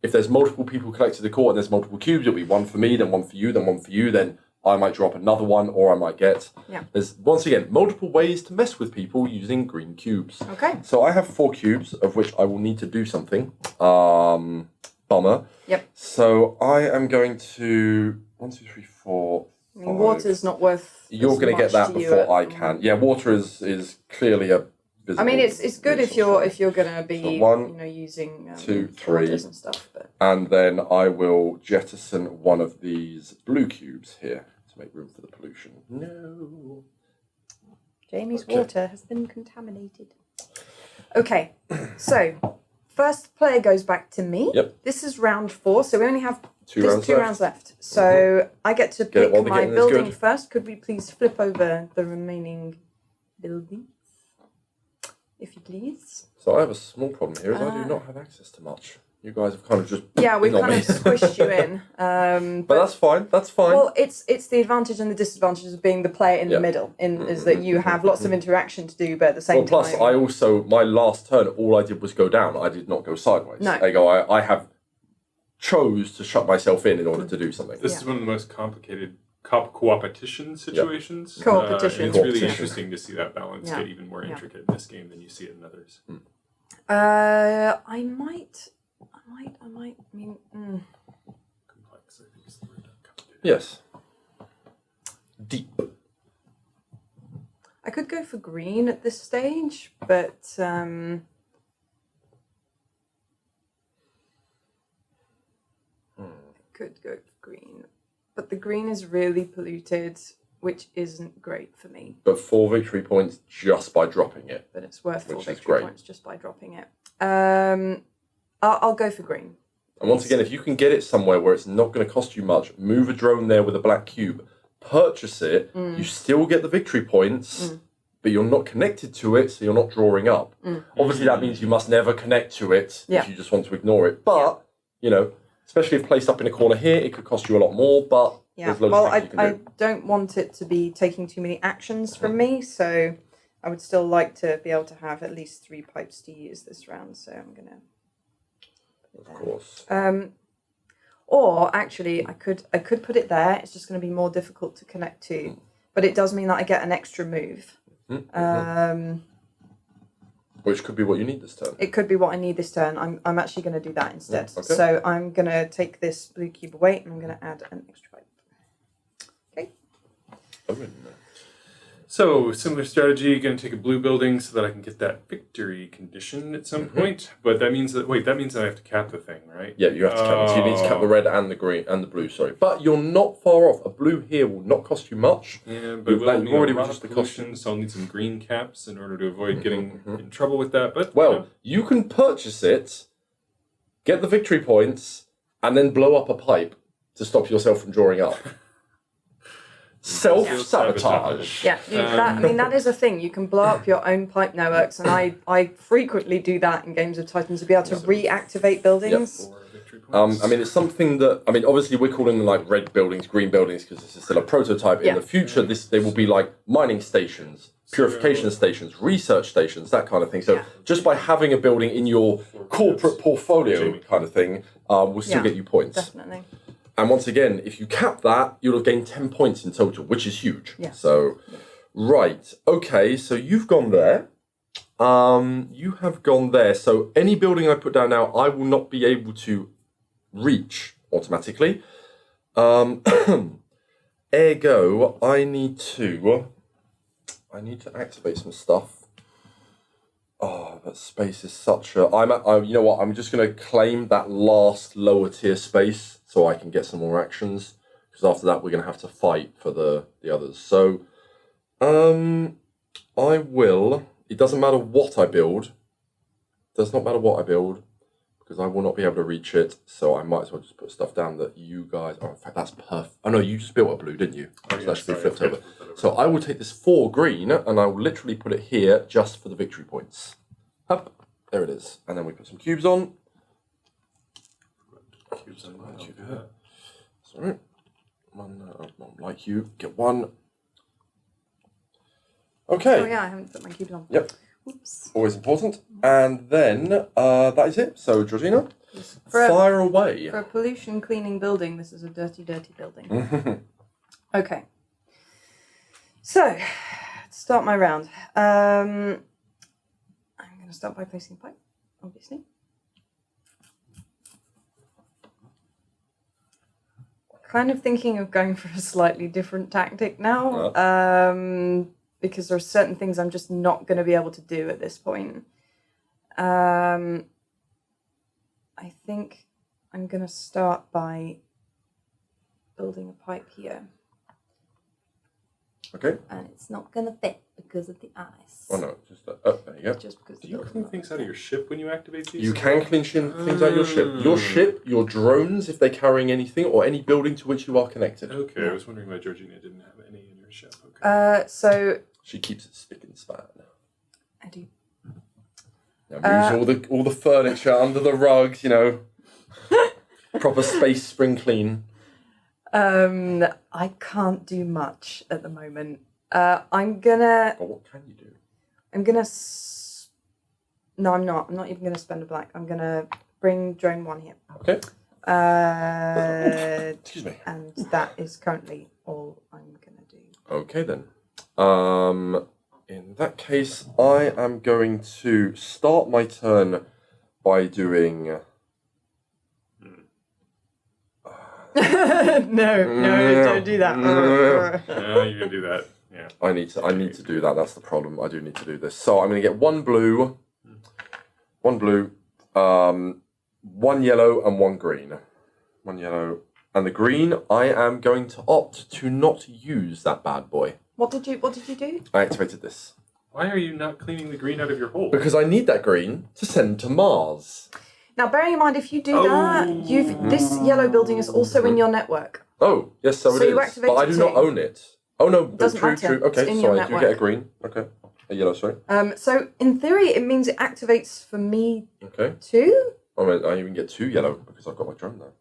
If there's multiple people collected the core and there's multiple cubes, it'll be 1 for me, then 1 for you, then 1 for you, then I might drop another one, or I might get. Yeah. There's, once again, multiple ways to mess with people using green cubes. Okay. So I have 4 cubes, of which I will need to do something. Bummer. Yep. So I am going to 1, 2, 3, 4. I mean, water's not worth. You're going to get that before I can. Yeah, water is clearly a. I mean, it's good if you're gonna be So 1, using 2, 3, waters and stuff. But and then I will jettison one of these blue cubes here to make room for the pollution. No. Jamie's Okay. water has been contaminated. Okay, so first player goes back to me. Yep. This is round 4, so we only have 2 rounds two left. rounds left. So I get to Get it pick while the my getting is building good. first. Could we please flip over the remaining building? if you please. So I have a small problem here, is I do not have access to much. You guys have kind of just we've kind me. of squished you in. But that's fine. That's fine. Well, it's the advantage and the disadvantages of being the player in the middle. Is that you have lots of interaction to do, but at the same plus, time. I also my last turn, all I did was go down. I did not go sideways. No. I have chose to shut myself in order to do something. This is one of the most complicated co-opetition situations. Co-opetition. It's really interesting to see that balance get even more intricate in this game than you see it in others. I might. I mean. Complex, I think is the word. Complicated. Yes. Deep. I could go for green at this stage, but I could go for green. But the green is really polluted, which isn't great for me. But 4 victory points just by dropping it. But it's worth 4 Which is victory great. points just by dropping it. I'll go for green. And once again, if you can get it somewhere where it's not going to cost you much, move a drone there with a black cube, purchase it, you still get the victory points, but you're not connected to it, so you're not drawing up. Obviously, that means you must never connect to it if you just want to ignore it. But, especially if placed up in a corner here, it could cost you a lot more, but there's loads of things you can do. I don't want it to be taking too many actions from me, so I would still like to be able to have at least 3 pipes to use this round, so I'm going to... Of course. Or actually, I could put it there. It's just going to be more difficult to connect to, but it does mean that I get an extra move. Which could be what you need this turn. It could be what I need this turn. I'm actually going to do that instead. Okay. So I'm going to take this blue cube away, and I'm going to add an extra pipe. Okay. So, similar strategy, going to take a blue building so that I can get that victory condition at some point. But that means that I have to cap the thing, right? Yeah, you have to cap. So you need to cap the red and the green and the blue. Sorry, but you're not far off. A blue here will not cost you much. Yeah, but you've already reduced the cost. So I'll need some green caps in order to avoid getting in trouble with that. But you can purchase it, get the victory points, and then blow up a pipe to stop yourself from drawing up. Self-sabotage. Yeah, that is a thing. You can blow up your own pipe networks, and I frequently do that in games of Titans to be able to reactivate buildings. It's something that obviously we're calling them like red buildings, green buildings because this is still a prototype. In the future, they will be like mining stations, purification stations, research stations, that kind of thing. So just by having a building in your corporate portfolio, kind of thing, will still get you points. Definitely. And once again, if you cap that, you'll have gained 10 points in total, which is huge. Yeah. So, right. Okay, so you've gone there. You have gone there. So any building I put down now, I will not be able to reach automatically. Ergo, I need to activate some stuff. Oh, that space is such a... you know what? I'm just going to claim that last lower tier space so I can get some more actions. Because after that, we're going to have to fight for the others. So, I will... It doesn't matter what I build. Does not matter what I build. Because I will not be able to reach it. So I might as well just put stuff down that you guys... Oh, in fact, that's perfect. Oh, no, you just built a blue, didn't you? Oh, so that should be flipped over. So I will take this 4 green and I will literally put it here just for the victory points. Up. There it is. And then we put some cubes on. Cubes on Sorry. One, like you. Get 1. Okay. Oh yeah, I haven't put my cubes on. Yep. Oops. Always important. And then that is it. So, Georgina, fire away. For a pollution cleaning building, this is a dirty, dirty building. Okay. So, to start my round, I'm going to start by placing a pipe, obviously. Kind of thinking of going for a slightly different tactic now, because there are certain things I'm just not going to be able to do at this point. I think I'm going to start by building a pipe here. Okay. And it's not going to fit because of the ice. Oh no, just there you go. Just because Do you clean things out of your ship when you activate these? You can clean things out of your ship. Your ship, your drones, if they're carrying anything, or any building to which you are connected. Okay, I was wondering why Georgina didn't have any in her ship. Okay. So she keeps it spick and span. I do. Yeah, moves all the furniture under the rugs, proper space spring clean. I can't do much at the moment. I'm gonna. But what can you do? I'm gonna. No, I'm not. I'm not even gonna spend a black. I'm gonna bring drone 1 here. Okay. Excuse me. And that is currently all I'm gonna do. Okay then. In that case, I am going to start my turn by doing. No, don't do that. No, you can do that. Yeah. I need to do that. That's the problem. I do need to do this. So I'm going to get 1 blue, 1 blue, 1 yellow, and 1 green. 1 yellow. And the green, I am going to opt to not use that bad boy. What did you do? I activated this. Why are you not cleaning the green out of your hole? Because I need that green to send to Mars. Now, bearing in mind, if you do that, this yellow building is also in your network. Oh, yes, so it is. You activate but I do not own it. Oh, no, Doesn't matter. True. Okay, It's in so your I do network. get a green. Okay. A yellow, sorry. So, in theory, it means it activates for me Okay. too. I even get 2 yellow because I've got my drone there.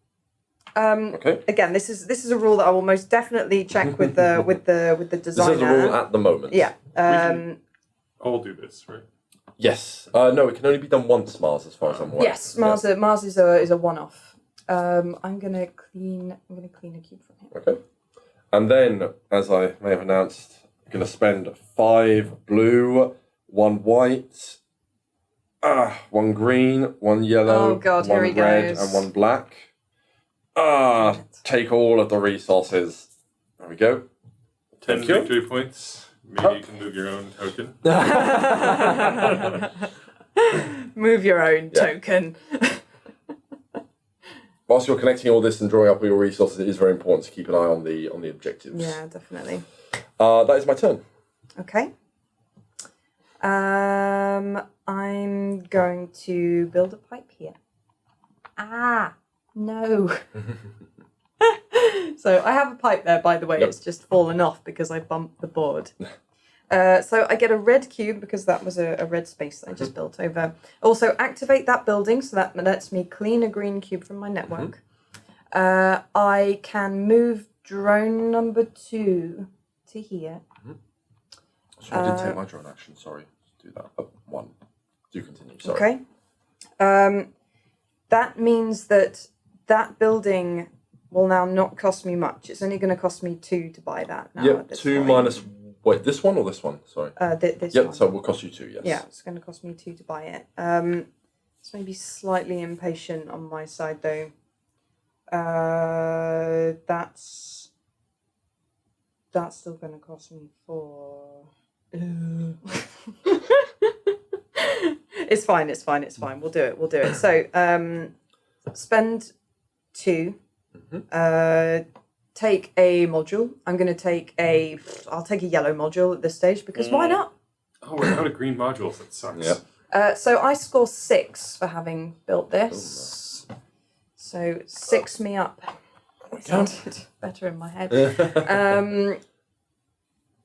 Okay. Again, this is a rule that I will most definitely check with the designer. This is a rule at the moment. Yeah. I'll do this, right? Yes. No, it can only be done once, Mars, as far as I'm aware. Yes, Mars is a one-off. I'm gonna clean a cube from here. Okay. And then, as I may have announced, I'm gonna spend 5 blue, 1 white, 1 green, 1 yellow, Oh, God, 1 here he red, goes. and 1 black. Take all of the resources. There we go. 10 Thank you. victory points. Maybe you can move your own token. Move your own token. Whilst you're connecting all this and drawing up all your resources, it is very important to keep an eye on the objectives. Yeah, definitely. That is my turn. Okay. I'm going to build a pipe here. No. So I have a pipe there, by the way. Yep. It's just fallen off because I bumped the board. So I get a red cube because that was a red space that I just built over. Also, activate that building, so that lets me clean a green cube from my network. I can move drone number 2 to here. So I did take my drone action, sorry. Do that. 1. Do continue, sorry. Okay. That means that building will now not cost me much. It's only going to cost me 2 to buy that now. Yep, 2 minus... Wait, this one or this one? Sorry. This yep, one. So it will cost you 2, yes. Yeah, it's going to cost me 2 to buy it. It's maybe slightly impatient on my side, though. That's still going to cost me 4. It's fine. We'll do it. So, spend 2. Take a module. I'm going to take I'll take a yellow module at this stage because why not? Oh, we're out of green modules. That sucks. Yep. So I score 6 for having built this. So 6 me up. It sounded better in my head.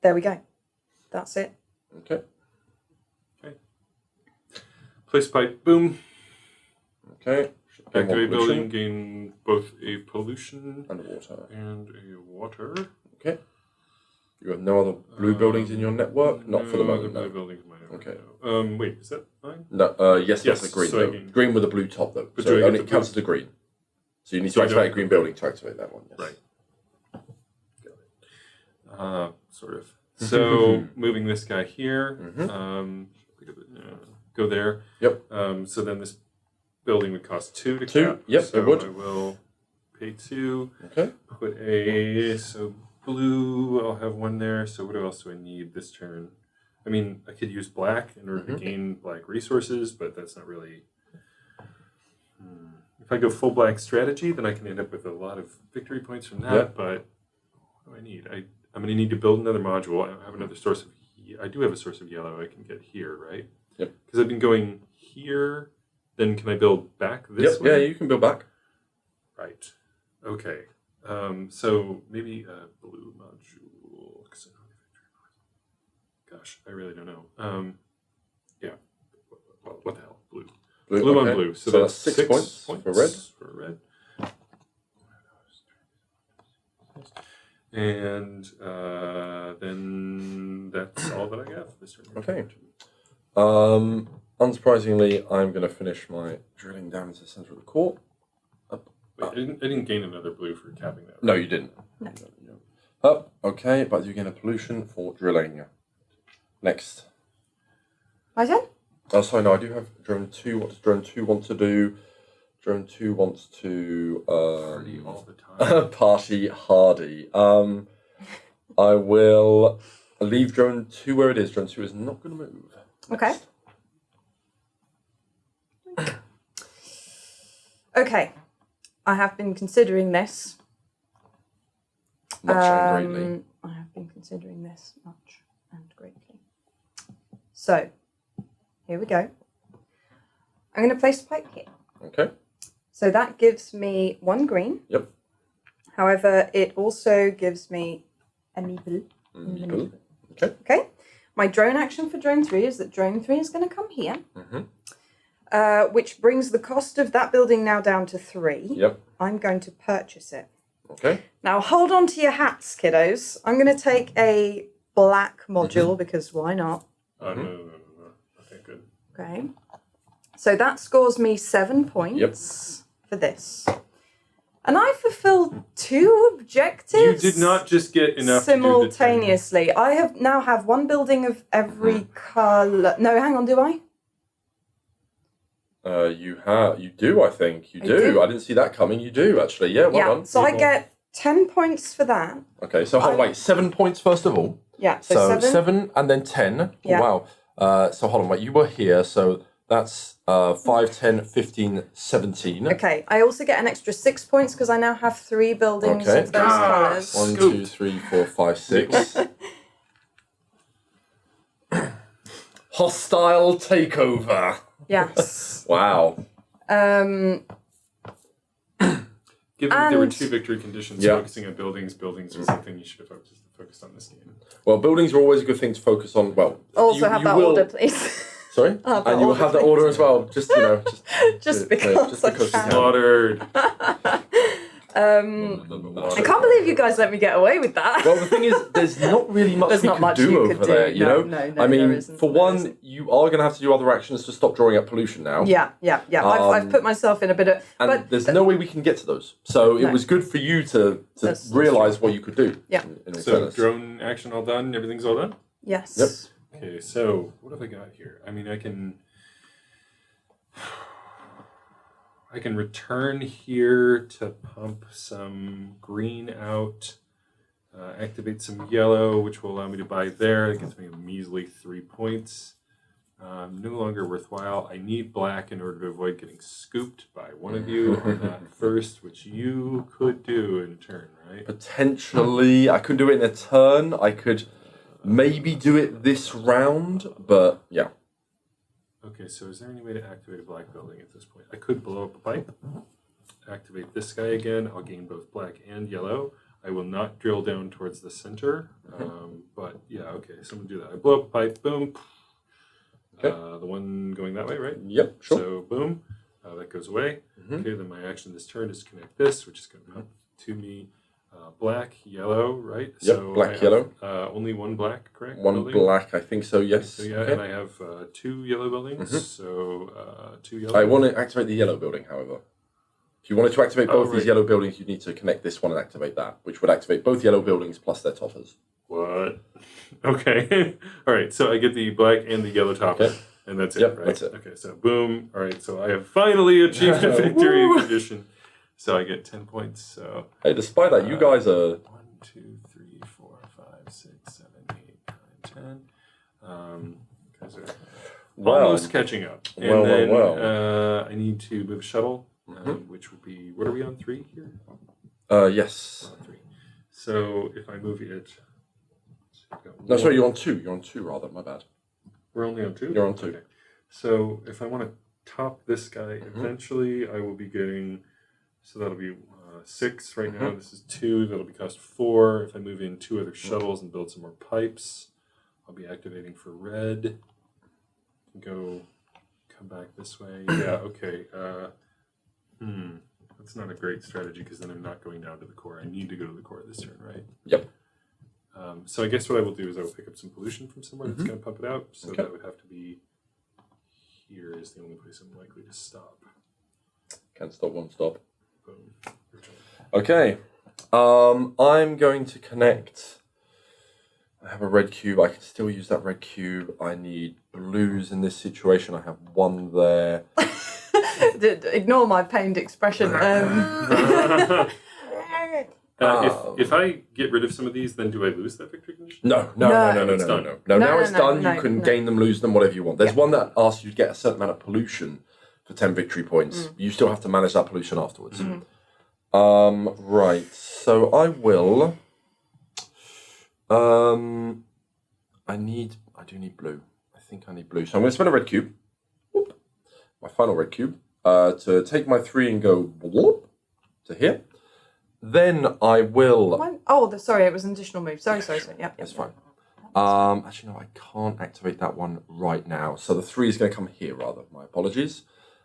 There we go. That's it. Okay. Place pipe. Boom. Okay. Activate building. Gain both a pollution and water. And a water. Okay. You have no other blue buildings in your network? Not for the moment, no. no. Blue buildings in my network. Okay. No. Wait, is that mine? No. Yes, that's a green. So though. Green with a blue top, though. But So do I it only get the counts blue? as a green. So you need to activate a green building to activate that one. Yes. Right. Got it. Sort of. So moving this guy here. Go there. Yep. So then this building would cost 2 to 2. cap. Yep, so it would. I will pay 2. Okay. Put blue. I'll have 1 there. So what else do I need this turn? I mean, I could use black in order to gain black resources, but that's not really. If I go full black strategy, then I can end up with a lot of victory points from that. Yep. But what do I need? I'm going to need to build another module. I have another source of. I do have a source of yellow I can get here, right? Yep. Because I've been going here. Then can I build back this way? Yeah, you can build back. Right. Okay. So maybe a blue module. Gosh, I really don't know. Yeah. What the hell? Blue okay. on blue. So that's 6 points for red. And then that's all that I got for this turn. Okay. Unsurprisingly, I'm going to finish my drilling down into the center of the court. Wait, I didn't gain another blue for capping that. Right? No, you didn't. No. Up. Okay, but you gain a pollution for drilling. Next. My turn? Oh, sorry, no, I do have drone 2. What does drone 2 want to do? Drone 2 wants to... Party all the time. Party hardy. I will leave drone 2 where it is. Drone 2 is not going to move. Okay. Okay. I have been considering this. Much and greatly. I have been considering this much and greatly. So, here we go. I'm going to place a pipe here. Okay. So that gives me 1 green. Yep. However, it also gives me a nibble. Nibble. Okay. Okay. My drone action for drone 3 is that drone 3 is going to come here. Which brings the cost of that building now down to 3. Yep. I'm going to purchase it. Okay. Now hold on to your hats, kiddos. I'm going to take a black module because why not? No. Okay, good. Okay. So that scores me 7 points for this. And I fulfilled 2 objectives. You did not just get enough simultaneously. I have now have 1 building of every colour. No, hang on, do I? You do, I think. You do. I didn't see that coming. You do, actually. Yeah, well done. So I get 10 points for that. Okay, so hold on, wait. 7 points first of all. Yeah, so 7 and then 10. Yeah. Oh, wow. So hold on, wait. You were here, so that's 5, 10, 15, 17. Okay, I also get an extra 6 points because I now have 3 buildings of those colours. 1, 2, 3, 4, 5, 6. Hostile takeover. Yes. Wow. Given that there were 2 victory conditions, focusing on buildings was something you should have focused on this game. Well, buildings are always a good thing to focus on. Well, also have that order, please. Sorry? And you will have that order as well, just, just because I can. Slaughtered. I can't believe you guys let me get away with that. Well, the thing is, there's not really much we could do over there, you know? No, I mean, there isn't, for one, you are going to have to do other actions to stop drawing up pollution now. Yeah. I've put myself in a bit of... And there's no way we can get to those. So it was good for you to realise what you could do. Yeah. So drone action all done? Everything's all done? Yes. Yep. Okay, so what have I got here? I mean, I can return here to pump some green out, activate some yellow, which will allow me to buy there. It gets me a measly 3 points. No longer worthwhile. I need black in order to avoid getting scooped by one of you on that first, which you could do in a turn, right? Potentially. I could do it in a turn. I could maybe do it this round, but yeah. Okay, so is there any way to activate a black building at this point? I could blow up a pipe, activate this guy again. I'll gain both black and yellow. I will not drill down towards the center, but yeah, okay, so I'm going to do that. I blow up a pipe, boom. Okay. The one going that way, right? Yep, sure. So boom, that goes away. Okay, then my action this turn is to connect this, which is going to come to me. Black, yellow, right? Yep, so black, yellow. Only 1 black, correct? 1 building? black, I think so, yes. Okay, so yeah, and I have 2 yellow buildings, so 2 yellow. I want to activate the yellow building, however. If you wanted to activate both these yellow buildings, you need to connect this one and activate that, which would activate both yellow buildings plus their toppers. What? Okay. All right, so I get the black and the yellow topper, and that's it, Yep, right? that's it. Okay, so boom. All right, so I have finally achieved a victory condition. So I get 10 points. So hey, despite that, you guys are 1, 2, 3, 4, 5, 6, 7, 8, 9, 10. Guys are almost catching up. And then I need to move a shuttle, which would be, what are we on, 3 here? Yes. We're on 3. So if I move it, no, sorry, you're on 2. You're on 2 rather. My bad. We're only on 2. You're on 2. Okay. So if I want to top this guy, eventually I will be getting. So that'll be 6 right now. This is 2. That'll be cost 4. If I move in 2 other shuttles and build some more pipes, I'll be activating for red. Go come back this way. Yeah, okay. That's not a great strategy because then I'm not going down to the core. I need to go to the core this turn, right? Yep. So I guess what I will do is I will pick up some pollution from somewhere that's going to pump it out. So that would have to be here is the only place I'm likely to stop. Can't stop, won't stop. Boom. Okay. I'm going to connect. I have a red cube. I can still use that red cube. I need blues in this situation. I have one there. Ignore my pained expression. If I get rid of some of these, then do I lose that victory condition? No. It's done. Now it's done. You can gain them, lose them, whatever you want. There's one that asks you to get a certain amount of pollution for 10 victory points. You still have to manage that pollution afterwards. Right. So I will. I do need blue. I think I need blue. So I'm going to spend a red cube. Whoop, my final red cube. To take my 3 and go whoop, to here. Then I will. Sorry, it was an additional move. Sorry. Yep. That's fine. Actually, no, I can't activate that one right now. So the 3 is going to come here, rather. My apologies.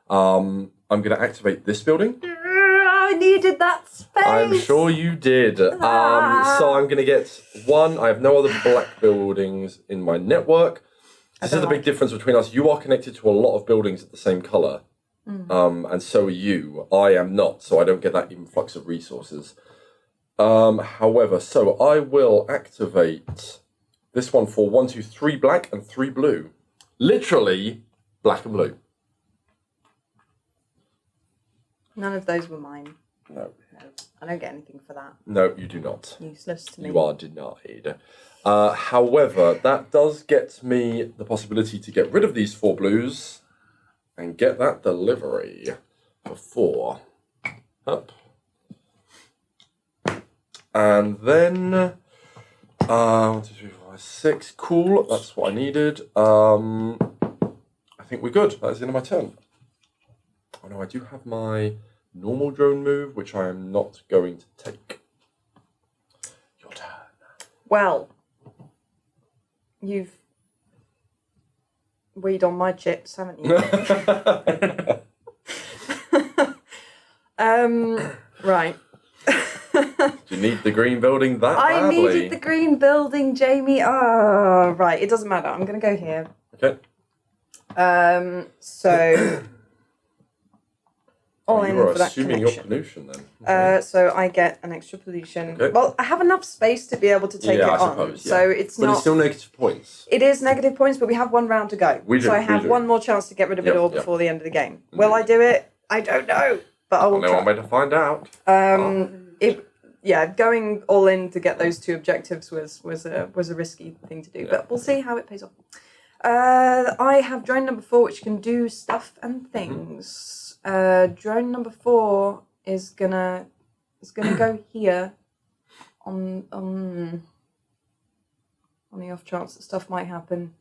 I'm going to activate this building. I needed that space. I'm sure you did. So I'm going to get 1. I have no other black buildings in my network. This is the big difference between us. You are connected to a lot of buildings at the same colour. And so are you. I am not, so I don't get that influx of resources. However, so I will activate this one for 1, 2, 3 black and 3 blue. Literally, black and blue. None of those were mine. No. I don't get anything for that. No, you do not. Useless to me. You are denied. However, that does get me the possibility to get rid of these 4 blues and get that delivery for 4. Up. And then 1, 2, 3, 4, 5, 6. Cool. That's what I needed. I think we're good. That's the end of my turn. Oh no, I do have my normal drone move, which I am not going to take. Your turn. Well, you've weed on my chips, haven't you? Right. Do you need the green building that badly? I needed the green building, Jamie. Oh, right. It doesn't matter. I'm going to go here. Okay. So all in you were for that assuming your connection. pollution then. Okay. So I get an extra pollution. Okay. Well, I have enough space to be able to take it I on. suppose, yeah. So it's but not. it's still negative points. It is negative points, but we have 1 round to go. So I have 1 more chance to get rid of it all before the end of the game. Will I do it? I don't know, but I will Only try. one way to find out. Going all in to get those 2 objectives was a risky thing to do, but we'll see how it pays off. I have drone number 4, which can do stuff and things. Drone number 4 is gonna go here on the off chance that stuff might happen.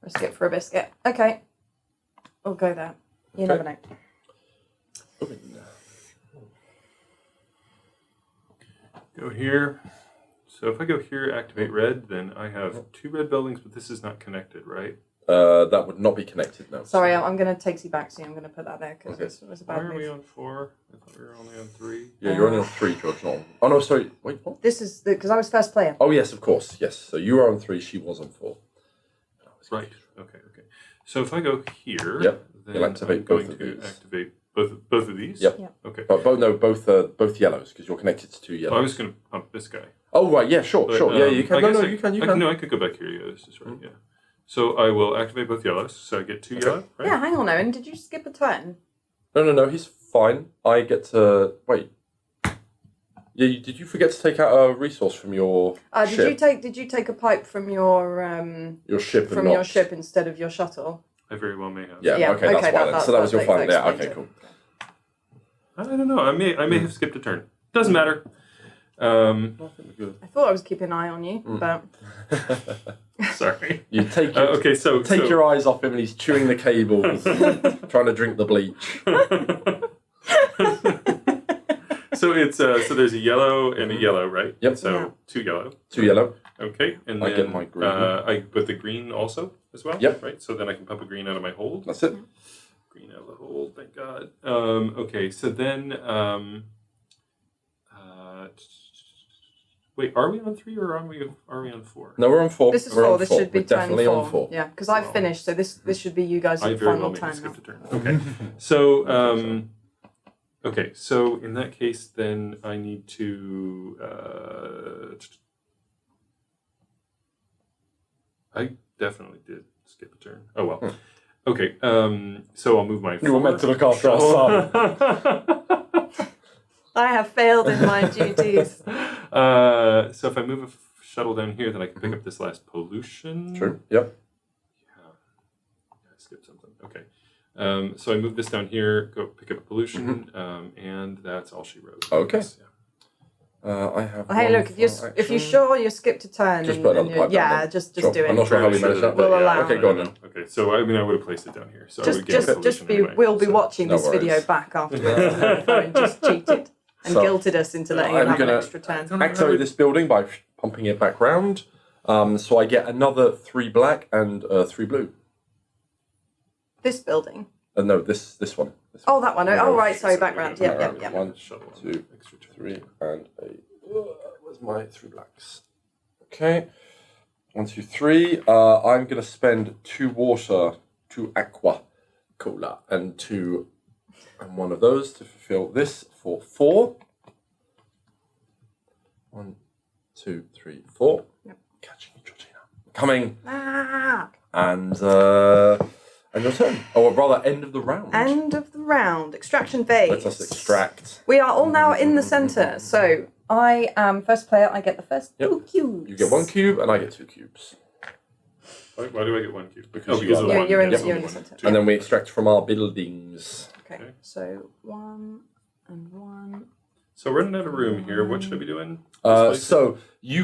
Risk it for a biscuit. Okay, I'll go there. You never know. Go here. So if I go here, activate red, then I have 2 red buildings, but this is not connected, right? That would not be connected, no. Sorry, I'm going to take you back, so I'm going to put that there because it was a bad Why are move. we on 4? I thought we were only on 3. Yeah, you're only on 3, George, not on... Oh, no, sorry. Wait, what? This is because I was first player. Oh, yes, of course. Yes. So you were on 3, she was on 4. Right. Okay. So if I go here, then you'll activate I'm going both of to these. activate both of these? Yep. Okay. But both yellows, because you're connected to 2 yellows. Well, I was going to pump this guy. Oh, right, yeah, sure. Yeah, you can. No, you can. No, I could go back here. Yeah, this is right. Yeah. So I will activate both yellows. So I get 2 yellow, right? Yeah, hang on, Owen. Did you skip a turn? No, he's fine. I get to... Wait. Yeah, did you forget to take out a resource from your ship? Did you take a pipe from your ship from your ship instead of your shuttle? I very well may have. Yeah, okay, that's why then. So that was your final. Yeah, okay, cool. I don't know. I may have skipped a turn. Doesn't matter. I thought I was keeping an eye on you, but sorry. You take your, take your eyes off him, and he's chewing the cables, trying to drink the bleach. So it's so there's a yellow and a yellow, right? Yep. So Yeah. 2 yellow. 2 yellow. Okay, and I then get my green. I put the green also as well. Yep. Right. So then I can pump a green out of my hold. That's it. Green out of the hold. Thank God. Okay. So then. Wait, are we on 3 or are we on 4? No, we're on 4. This is We're 4. on This 4. should be We're turn definitely 4. on 4. Yeah, because I've finished, so this should be you guys' I very final well may time have now. skipped a turn. Okay. So okay, so in that case, then I need to. I definitely did skip a turn. Oh well. Okay. So I'll move my. You were meant to look after our son. I have failed in my duties. So if I move a shuttle down here, then I can pick up this last pollution. True. Yep. Yeah. I skipped something. Okay. So I move this down here, go pick up a pollution, and that's all she wrote. Okay. Yes, yeah. I have. Hey, look, if you're sure you skipped a turn, Just put another pipe down then. just Sure. do it. I'm not sure how we managed that, We'll but allow okay, it. go on then. Okay, so I mean, I would have placed it down here. So I would get a Just pollution be. anyway, We'll be so- watching No this video worries. back afterwards. and just cheated and So, guilted us into letting I'm him have an gonna- extra turn. Activate this building by pumping it back round. So I get another 3 black and 3 blue. This building. No, this one. This Oh, that one. Oh, right. Sorry, So back we round. go Yep, back yep, round. yep. 1, Shuttle on 2, extra turn. 3, and a. Where's my 3 blacks? Okay. 1, 2, 3. I'm gonna spend 2 water, 2 aqua, cola, and 1 of those to fulfill this for 4. 1, 2, 3, 4. Yep. Catching you, Georgina. Coming. Ah! And your turn. Or rather, end of the round. End of the round. Extraction phase. Let us extract. We are all now in the centre. So I am first player. I get the first Yep. 2 cubes. You get 1 cube, and I get 2 cubes. Why do I get 1 cube? Because because you of are- the one. You're in Yeah, the one. centre. And then we extract from our buildings. Okay. Okay. So 1 and 1. So running out of room here. What should I be doing? Displace it? So you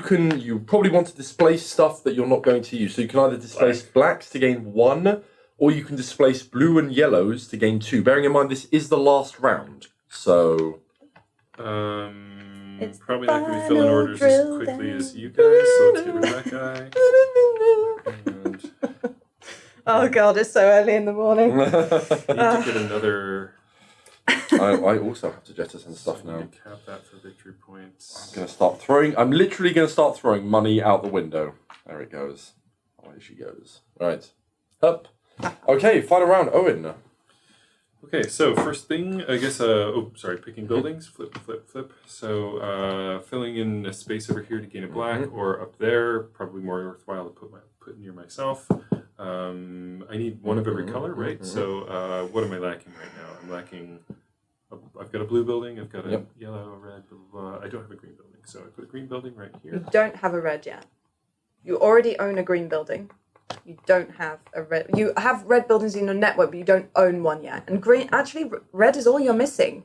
probably want to displace stuff that you're not going to use. So you can either displace blacks to gain 1, or you can displace blue and yellows to gain 2. Bearing in mind this is the last round. So It's probably the not going to be filling final orders as drill quickly down. as you guys. So let's get rid of that guy. And Oh god, it's so early in the morning. I need to get another. I also have to jettison stuff I now. need to cap that for victory points. I'm literally going to start throwing money out the window. There it goes. Away she goes. Right. Up. Okay, final round. Owen. Okay, so first thing, I guess, picking buildings, flip, flip, flip. So filling in a space over here to gain a black, or up there, probably more worthwhile to put near myself. I need 1 of every color, right? So what am I lacking right now? I'm lacking, I've got a blue building, I've got a yellow, a red, blah, blah, blah. I don't have a green building, so I put a green building right here. You don't have a red yet. You already own a green building. You don't have a red. You have red buildings in your network, but you don't own one yet. And green, actually, red is all you're missing.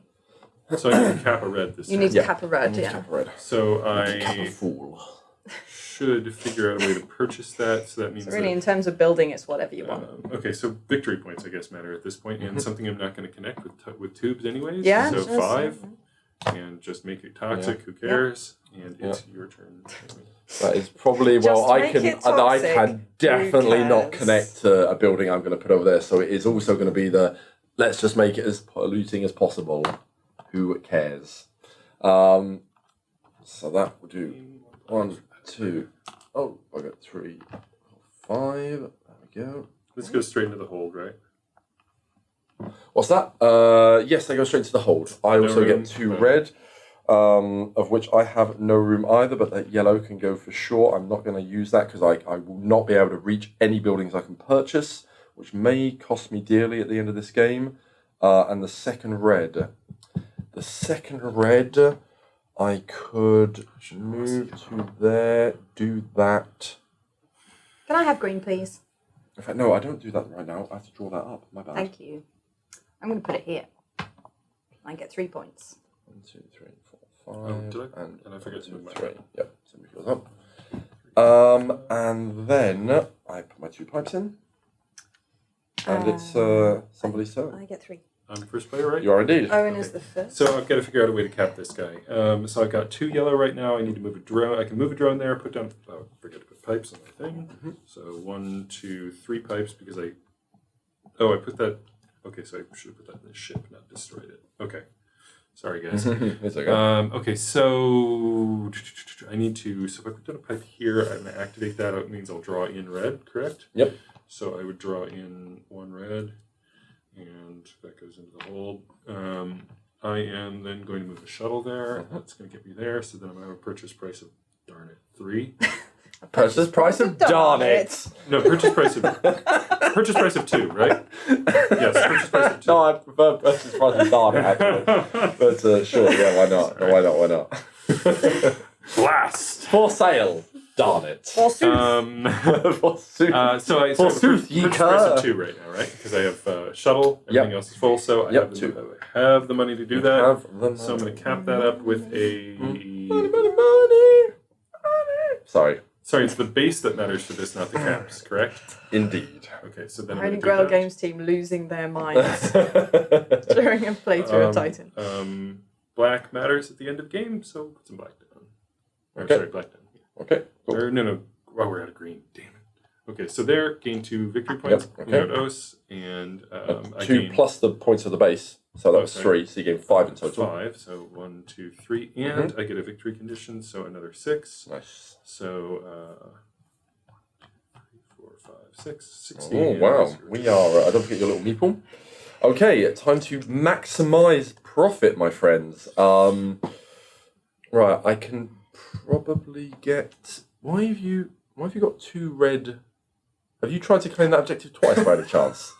So I need to cap a red this You time. need to cap a red, yeah. Cap red. So Cap a I fool. should figure out a way to purchase that. So that means So really, that, in terms of building, it's whatever you want. okay, so victory points, I guess, matter at this point, and something I'm not going to connect with tubes anyways. Yeah, So sure, 5, and just make it toxic. Who cares? And it's your turn. That is probably Just I make can it I toxic. can definitely not cares? connect to a building I'm going to put over there. So it is also going to be let's just make it as polluting as possible. Who cares? So that will do 1, 2. Oh, I got 3, 4, 5. There we go. This goes straight into the hold, right? What's that? Yes, they go straight to the hold. I also room. get 2 red. Of which I have no room either, but that yellow can go for sure. I'm not going to use that because I will not be able to reach any buildings I can purchase, which may cost me dearly at the end of this game. And the second red, I could move to there, do that. Can I have green, please? In fact, no, I don't do that right now. I have to draw that up. My bad. Thank you. I'm going to put it here. I get 3 points. 1, 2, 3, 4, 5, did I? and I forget to move my 3. Yep, so move yours up. And then I put my 2 pipes in, and it's somebody's turn. I get 3. I'm first player, right? You are indeed. Owen is the first. So I've got to figure out a way to cap this guy. So I've got 2 yellow right now. I need to move a drone. I can move a drone there. Put down. Oh, forget to put pipes on my thing. Mm-hmm. So 1, 2, 3 pipes because I. Oh, I put that. Okay, so I should have put that in the ship, not destroyed it. Okay. Sorry, guys. It's okay. Okay, so I need to. So if I put down a pipe here, I'm going to activate that. It means I'll draw in red, correct? Yep. So I would draw in 1 red, and that goes into the hold. I am then going to move a shuttle there. That's going to get me there. So then I'm going to have a purchase price of, darn it, 3. Purchase price of darn it. No, purchase price of 2, right? Yes, purchase price of 2. No, I prefer purchase price of darn it, actually. But sure, yeah, why not? Sorry. Why not? Blast! For sale, darn it. Forsooth. Forsooth. So I Forsooth, ye purchase price cur. of 2 right now, right? Because I have shuttle, everything else is full, so I have the money to do that. So I'm going to cap that up with a... Money. Sorry, it's the base that matters for this, not the caps, correct? indeed. Okay, so then I'm Only going to Grail do Games team losing their minds during a playthrough of Titan. Black matters at the end of the game, so put some black down. Okay. Sorry, black down. Okay, cool. Or, no. Oh, we're out of green. Damn it. Okay, so there, gain 2 victory points. Yep, okay. Os, and I 2 gain plus the points of the base. So that was 3, so you gain 5 in total. 5, so 1, 2, 3, and I get a victory condition, so another 6. Nice. So 3, 4, 5, 6, 16. Oh, wow. We are, don't forget your little meeple. Okay, time to maximize profit, my friends. Right, I can probably get... Why have you got 2 red... Have you tried to claim that objective twice by any chance?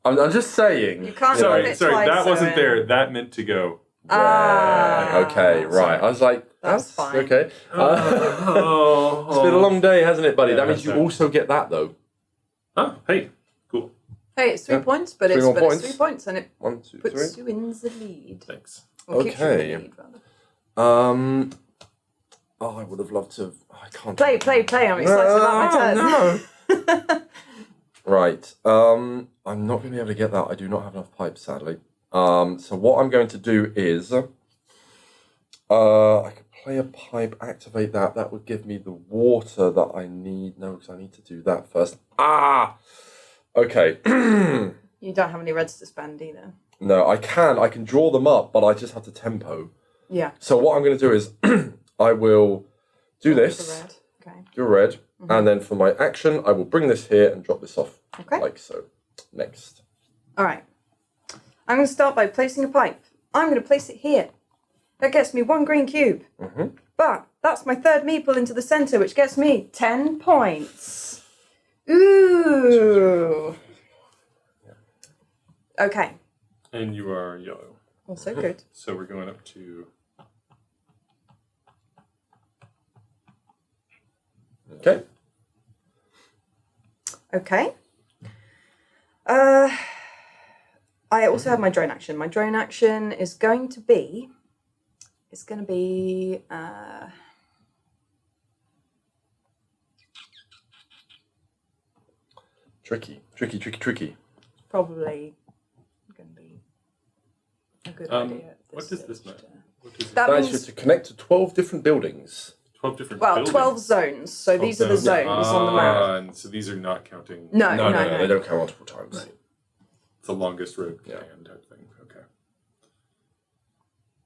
I'm just saying. You can't Sorry, have it twice, that wasn't Owen. there. That meant to go. Okay, right. Sorry. I was like, That's fine. Okay. It's been a long day, hasn't it, buddy? Yeah, that means you that's also get that, though. Oh, hey, cool. Hey, it's 3 Yeah. points, but 3 it's more 3 points. points, and it 1, 2, 3. puts you in the lead. Thanks. Or keeps you in Okay. the lead, rather. Oh, I would have loved to. I can't. Play. I'm excited about my turn. No. Right. I'm not going to be able to get that. I do not have enough pipes, sadly. So what I'm going to do is, I could play a pipe, activate that. That would give me the water that I need. No, because I need to do that first. Okay. You don't have any reds to spend either. No, I can draw them up, but I just have to tempo. Yeah. So what I'm going to do is, I will do The this. red. Okay. Do a red, and then for my action, I will bring this here and drop this off, Okay. like so. Next. All right. I'm going to start by placing a pipe. I'm going to place it here. That gets me 1 green cube. But that's my 3rd meeple into the centre, which gets me 10 points. Ooh. Okay. And you are yellow. Also good. So we're going up to... Okay. Okay. I also have my drone action. My drone action is going to be... It's going to be... Tricky. Probably going to be a good idea. At What does this stage matter? to- What is it? That That is means, to connect to 12 different buildings. 12 different well, buildings. 12 zones. So these are the zones on the map. And so these are not counting... No. They don't count multiple times. Right. It's the longest road Yeah. plan type thing. Okay.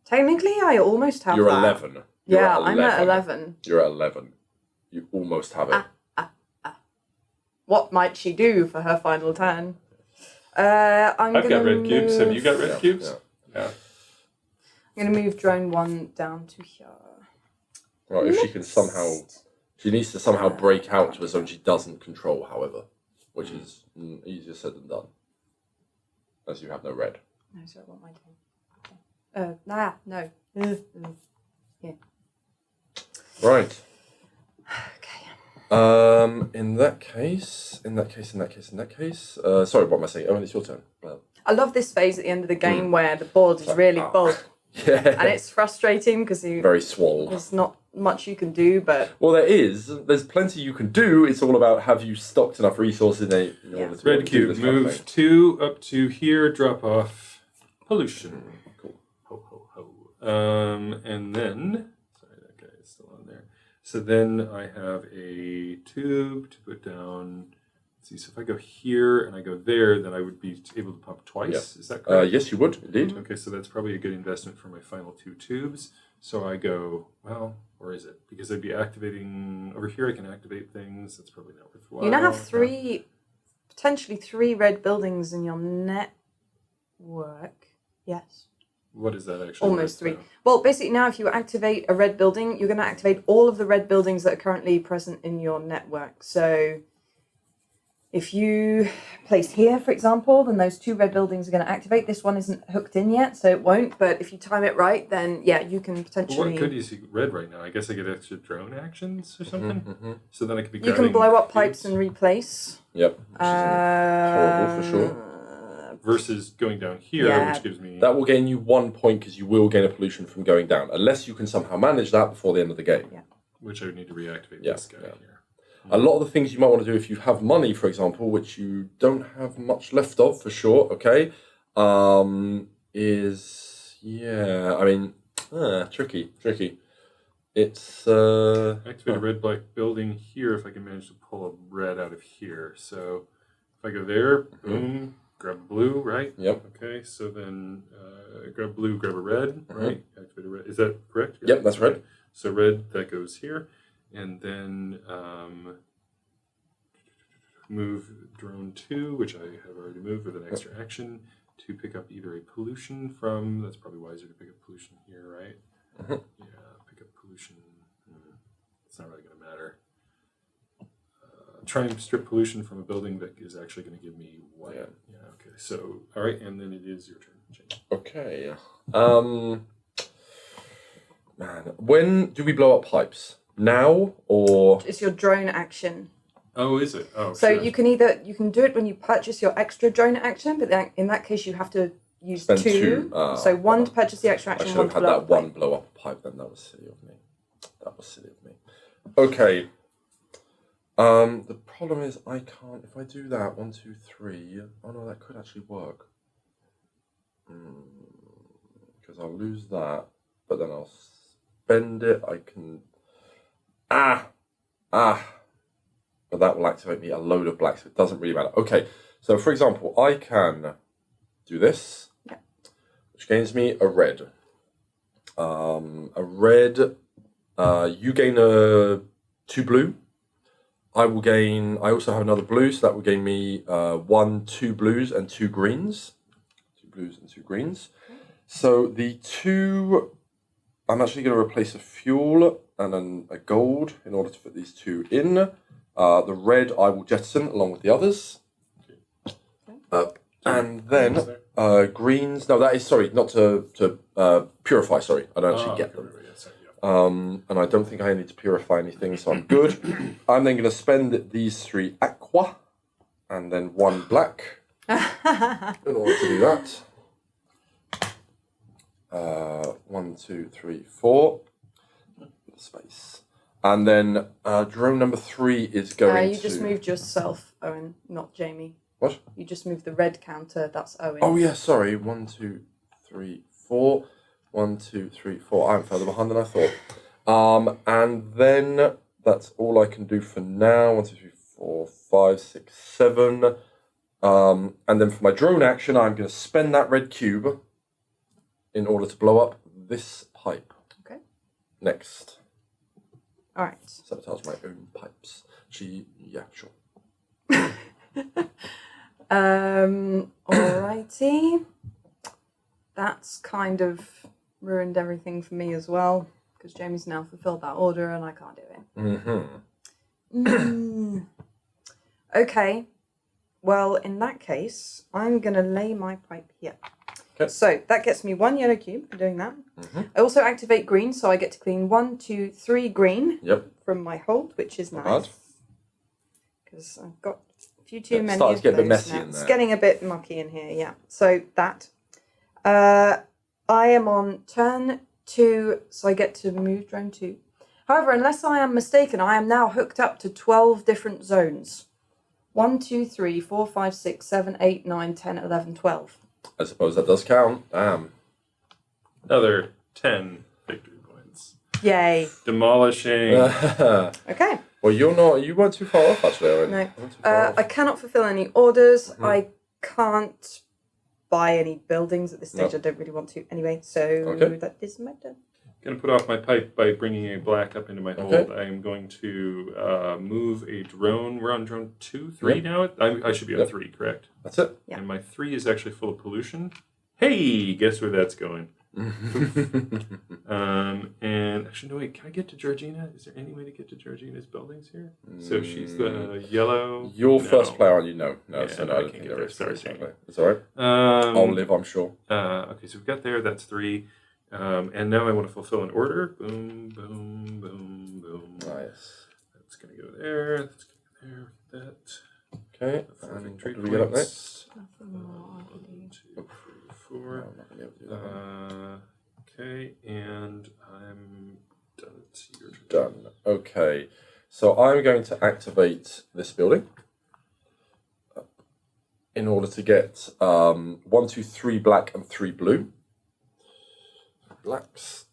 Technically, I almost have You're that. 11. Yeah, I'm at 11. You're at 11. You almost have it. What might she do for her final turn? I've got red cubes. Have you got red Yeah, cubes? Yeah. I'm going to move drone 1 down to here. Right, if she can somehow... She needs to somehow break out to a zone she doesn't control, however. Which is easier said than done. As you have no red. No, sorry, what am I doing? No. Yeah. Right. Okay. In that case... sorry, what am I saying? Oh, it's your turn. Well, I love this phase at the end of the game where the board is really full. yeah. And it's frustrating because Very swole. there's not much you can do, but... Well, there's plenty you can do. It's all about, have you stocked enough resources in order to Red do cube, this kind of move thing. 2 up to here, drop off pollution. Cool. Ho, ho, ho. And then, sorry, that guy is still on there. So then I have a tube to put down. Let's see, so if I go here and I go there, then I would be able to pump twice. Yeah. Is that correct? Yes, you would, indeed. Okay, so that's probably a good investment for my final 2 tubes. So I go, well, or is it? Because I'd be activating, over here I can activate things. That's probably not worthwhile. You now have potentially 3 red buildings in your network. Yes. What is that actually? Almost 3. Well, basically now if you activate a red building, you're going to activate all of the red buildings that are currently present in your network. So if you place here, for example, then those 2 red buildings are going to activate. This one isn't hooked in yet, so it won't. But if you time it right, then yeah, you can potentially... Well, what could you see red right now? I guess I get extra drone actions or something? Mm-hmm. So then I could be You can blow up cubes. pipes and replace. Yep. Which isn't horrible for sure. Versus going down here, Yeah. which gives me... That will gain you 1 point because you will gain a pollution from going down, unless you can somehow manage that before the end of the game. Yeah. Which I would need to reactivate Yeah, this guy yeah. here. A lot of the things you might want to do if you have money, for example, which you don't have much left of for sure, okay, is, yeah, I mean, tricky. It's... Activate a red-black building here if I can manage to pull a red out of here. So if I go there, boom, grab blue, right? Yep. Okay, so then grab blue, grab a red, right? Activate a red. Is that correct? Yep, that's right. right. So red, that goes here. And then move drone 2, which I have already moved with an extra action, to pick up either a pollution from, that's probably wiser to pick up pollution here, right? Yeah, pick up pollution. It's not really going to matter. Try and strip pollution from a building that is actually going to give me white. Yeah, okay. So, all right, and then it is your turn, Jane. Okay. Man, when do we blow up pipes? Now or... It's your drone action. Oh, is it? Oh, So shit. you can do it when you purchase your extra drone action, but then in that case you have to use Spend 2. two. So 1 to purchase the extra I action, should 1 have to had blow that up the one pipe. blow up a pipe then. That was silly of me. Okay. The problem is I can't, if I do that, 1, 2, 3, oh no, that could actually work. Because I'll lose that, but then I'll spend it, I can, but that will activate me a load of black, so it doesn't really matter. Okay, so for example, I can do this, which gains me a red. You gain a 2 blue. I also have another blue, so that will gain me 1, 2 blues and 2 greens. 2 blues and 2 greens. So the 2, I'm actually going to replace a fuel and then a gold in order to fit these 2 in. The red I will jettison along with the others. And then greens, no, that is, sorry, not to purify, sorry. I don't actually get them. And I don't think I need to purify anything, so I'm good. I'm then going to spend these 3 aqua and then 1 black in order to do that. 1, 2, 3, 4. Space. And then drone number 3 is going You just moved yourself, Owen, not Jamie. What? You just moved the red counter, that's Owen. Oh yeah, sorry. 1, 2, 3, 4. 1, 2, 3, 4. I'm further behind than I thought. And then that's all I can do for now. 1, 2, 3, 4, 5, 6, 7. And then for my drone action, I'm going to spend that red cube in order to blow up this pipe. Okay. Next. All right. Sabotage my own pipes. Yeah, sure. Alrighty. That's kind of ruined everything for me as well, because Jamie's now fulfilled that order and I can't do it. Okay. Well, in that case, I'm going to lay my pipe here. Okay. So that gets me 1 yellow cube for doing that. I also activate green, so I get to clean 1, 2, 3 green from my hold, which is nice. Because I've got a few too many. Starting to get a bit messy now. in there. It's getting a bit mucky in here, yeah. So that. I am on turn 2, so I get to move drone 2. However, unless I am mistaken, I am now hooked up to 12 different zones. 1, 2, 3, 4, 5, 6, 7, 8, 9, 10, 11, 12. I suppose that does count. Damn. Another 10 victory points. Yay. Demolishing. Okay. Well, you weren't too far off, actually, Owen. No. I cannot fulfill any orders. I can't buy any buildings at this stage. I don't really want to anyway, so that is my turn. Going to put off my pipe by bringing a black up into my hold. I am going to move a drone. We're on drone 2, 3 now? I should be on 3, correct? That's it. Yeah. And my 3 is actually full of pollution. Hey, guess where that's going? And actually, no, wait, can I get to Georgina? Is there any way to get to Georgina's buildings here? So she's the yellow. You're first player, aren't you? No, Yeah, so no, I I don't can't think get there there. is. Sorry, Jamie. It's all right. I'll live, I'm sure. Okay, so we've got there. That's 3. And now I want to fulfill an order. Boom, boom, boom, boom. Nice. That's going to go there. That's going to go there. That. Okay, and what do we get up next? 1, 2, 3, 4. No, I'm not going to be able to do that. Okay, and I'm done. It's your turn. Done. Okay, so I'm going to activate this building in order to get 1, 2, 3 black and 3 blue. Blacks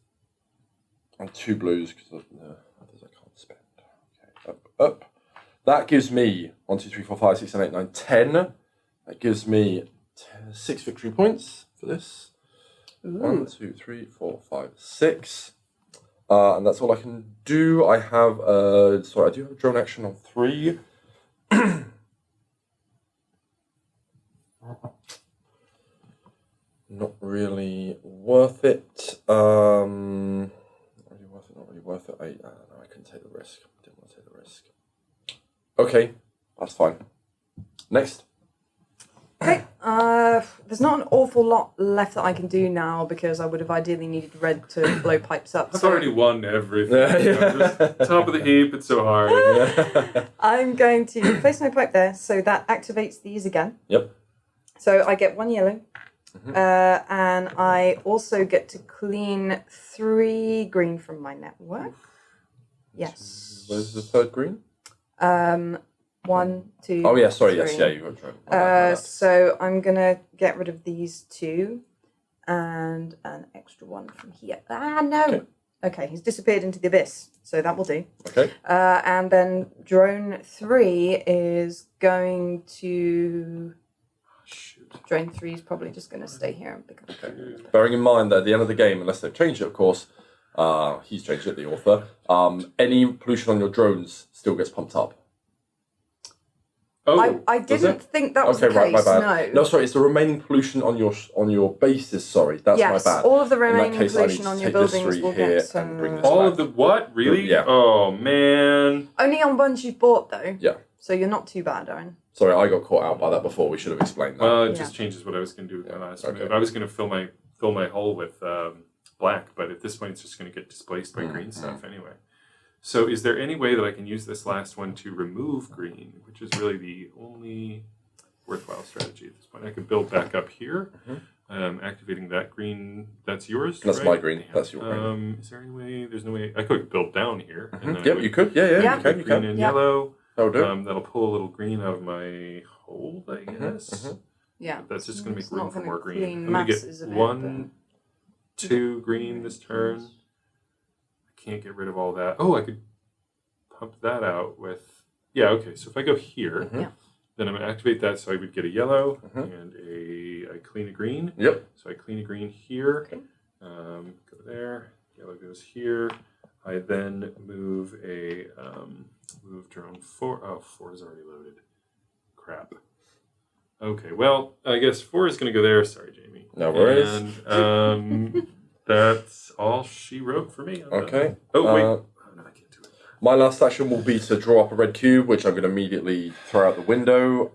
and 2 blues because others I can't spend. Okay, up. That gives me 1, 2, 3, 4, 5, 6, 7, 8, 9, 10. That gives me 6 victory points for this. Ooh. 1, 2, 3, 4, 5, 6. And that's all I can do. I have I do have a drone action on 3. Not really worth it. Not really worth it. I don't know, I couldn't take the risk. Didn't want to take the risk. Okay, that's fine. Next. Okay, there's not an awful lot left that I can do now because I would have ideally needed red to blow pipes up. I've already won everything. Just top of the heap, it's so hard. I'm going to place my pipe there, so that activates these again. Yep. So I get 1 yellow, and I also get to clean 3 green from my network. Yes. Where's the 3rd green? 1, 2. Oh yeah, sorry. 3. Yes, yeah, you got drone. So I'm gonna get rid of these 2, and an extra 1 from here. No. Okay, he's disappeared into the abyss, so that will do. Okay. And then drone 3 is going to. Shoot. Drone 3 is probably just going to stay here and pick up. Okay. Bearing in mind that at the end of the game, unless they've changed it, of course, he's changed it, the author. Any pollution on your drones still gets pumped up. Oh, I didn't think that was the case. Right, my bad. No. No, sorry, it's the remaining pollution on your bases. Sorry, that's my Yes, bad. all of the remaining case, I need pollution to on your take this buildings 3 will here get and bring this all back. of the what? Really? Yeah. Oh, man. only on ones you've bought though. Yeah. So you're not too bad, Aaron. Sorry, I got caught out by that before. We should have explained that. Well, it just changes what I was going to do with my last Okay. move. I was going to fill my hole with black, but at this point it's just going to get displaced by green stuff anyway. So is there any way that I can use this last one to remove green, which is really the only worthwhile strategy at this point? I could build back up here, activating that green. That's yours, That's right? my green. That's your green. Is there any way? There's no way. I could build down here. And then I Yep, would you could. Yeah, Yeah. you put green can. and Yeah. yellow. That'll do. That'll pull a little green out of my hold, I guess. Yeah. That's just going to It's make room not for gonna more green. clean I'm going to masses get of it, 1, 2 green this turn. I can't get rid of all that. Oh, I could pump that out with... Yeah, okay. So if I go here, then I'm going to activate that so I would get a yellow and I clean a green. Yep. So I clean a green here. Go there. Yellow goes here. I then move a... move drone 4. Oh, 4 is already loaded. Crap. Okay, well, I guess 4 is going to go there. Sorry, Jamie. No worries. And that's all she wrote for me. Okay. Oh, wait. Oh, no, I can't do it. My last action will be to draw up a red cube, which I'm going to immediately throw out the window.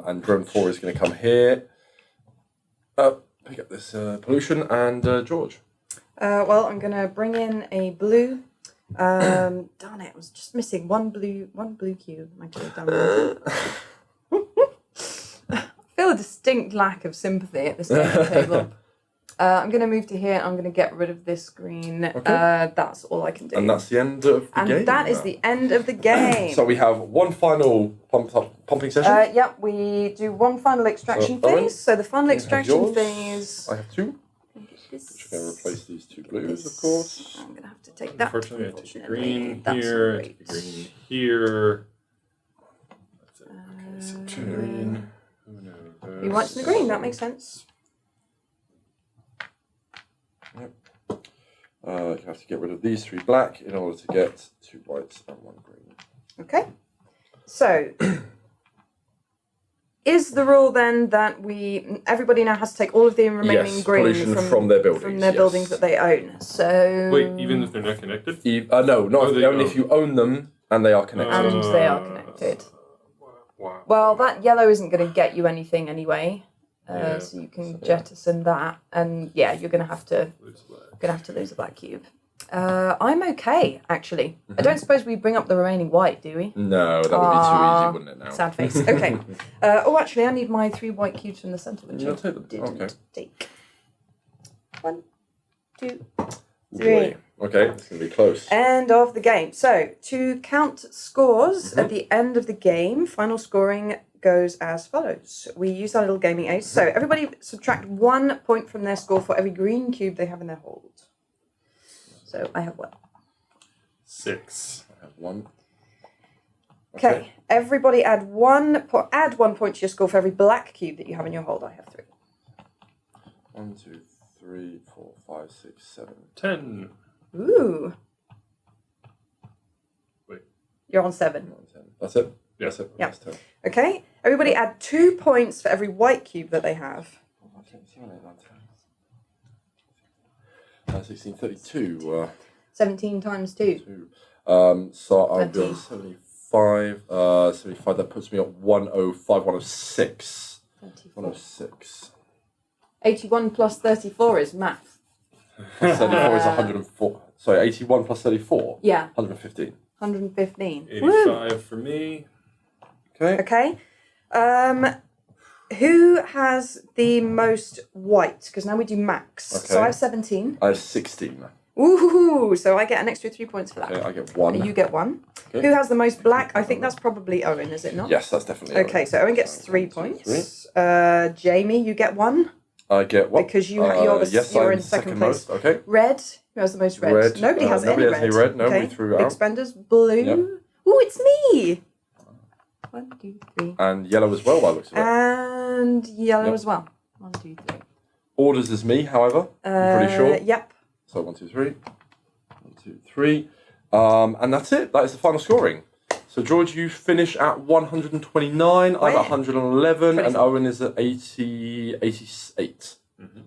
And drone 4 is going to come here. Pick up this pollution and George. Well, I'm going to bring in a blue. Darn it! I was just missing one blue cube. I could have done that. I feel a distinct lack of sympathy at this game table. I'm going to move to here. And I'm going to get rid of this green. Okay. That's all I can do. And that's the end of the game. And that is the end of the game. So we have one final pumping session. Yep, we do one final extraction So, Owen, phase. So the final you have extraction yours. phase. I have two. Which are going to replace these two blues, of course. I'm going to have to take that. Unfortunately, I took the green That's here, I great. took the green here. That's it. Okay, so two green. You whites and the green, that makes sense. Yep. You have to get rid of these three black in order to get two whites and one green. Okay. So, is the rule then that everybody now has to take all of the remaining Yes, green pollution from their buildings, from their yes. buildings that they own? So Wait, even if they're not connected? No, not they only own. if you own them and they are connected. and they are connected. Wow. Well, that yellow isn't going to get you anything anyway, Yeah. so you can jettison that, and yeah, you're going to have to Lose lose a black cube. I'm okay, actually. I don't suppose we bring up the remaining white, do we? No, that would be too easy, wouldn't it now? Sad face. Okay. Actually, I need my 3 white cubes from the centre, which You'll I take them. didn't Okay. take. 1, 2, Boy. 3. Okay, it's going to be close. End of the game. So, to count scores at the end of the game, final scoring goes as follows. We use our little gaming aid. So, everybody subtract 1 point from their score for every green cube they have in their hold. So, I have 1. 6. I have 1. Okay. Everybody add 1 point to your score for every black cube that you have in your hold. I have 3. 1, 2, 3, 4, 5, 6, 7. 10. Ooh. Wait. You're on 7. 9, 10. That's it? Yeah. That's it. Yeah. That's 10. Okay. Everybody add 2 points for every white cube that they have. 16, 32. 17 times 2. So I'll be 20. on 75. 75, that puts me at 105, 106. 34. 106. 81 plus 34 is math. 34 is 104. Sorry, 81 plus 34? Yeah. 115. 115. 85 for me. Okay. Okay. Who has the most white? Because now we do max. Okay. So I have 17. I have 16. Ooh, so I get an extra 3 points for that. Okay, I get 1. You get 1. Okay. Who has the most black? I think that's probably Owen, is it not? Yes, that's definitely Okay, so Owen gets 3 1, 2, points. Jamie, you get 1. I get what? Because you're I'm in second place. most. Okay. Red, who has the most red? Red, Nobody has nobody any has red. any red. No, we okay. threw it Big out. spenders, blue. Yep. Ooh, it's me. 1, 2, 3. And yellow as well, by the looks of it. And yellow Yep. as well. 1, 2, 3. Orders is me, however. I'm pretty sure. Yep. So 1, 2, 3. 1, 2, 3. And that's it. That is the final scoring. So George, you finish at 129. I'm at 111, and Owen is at 88. Mm-hmm.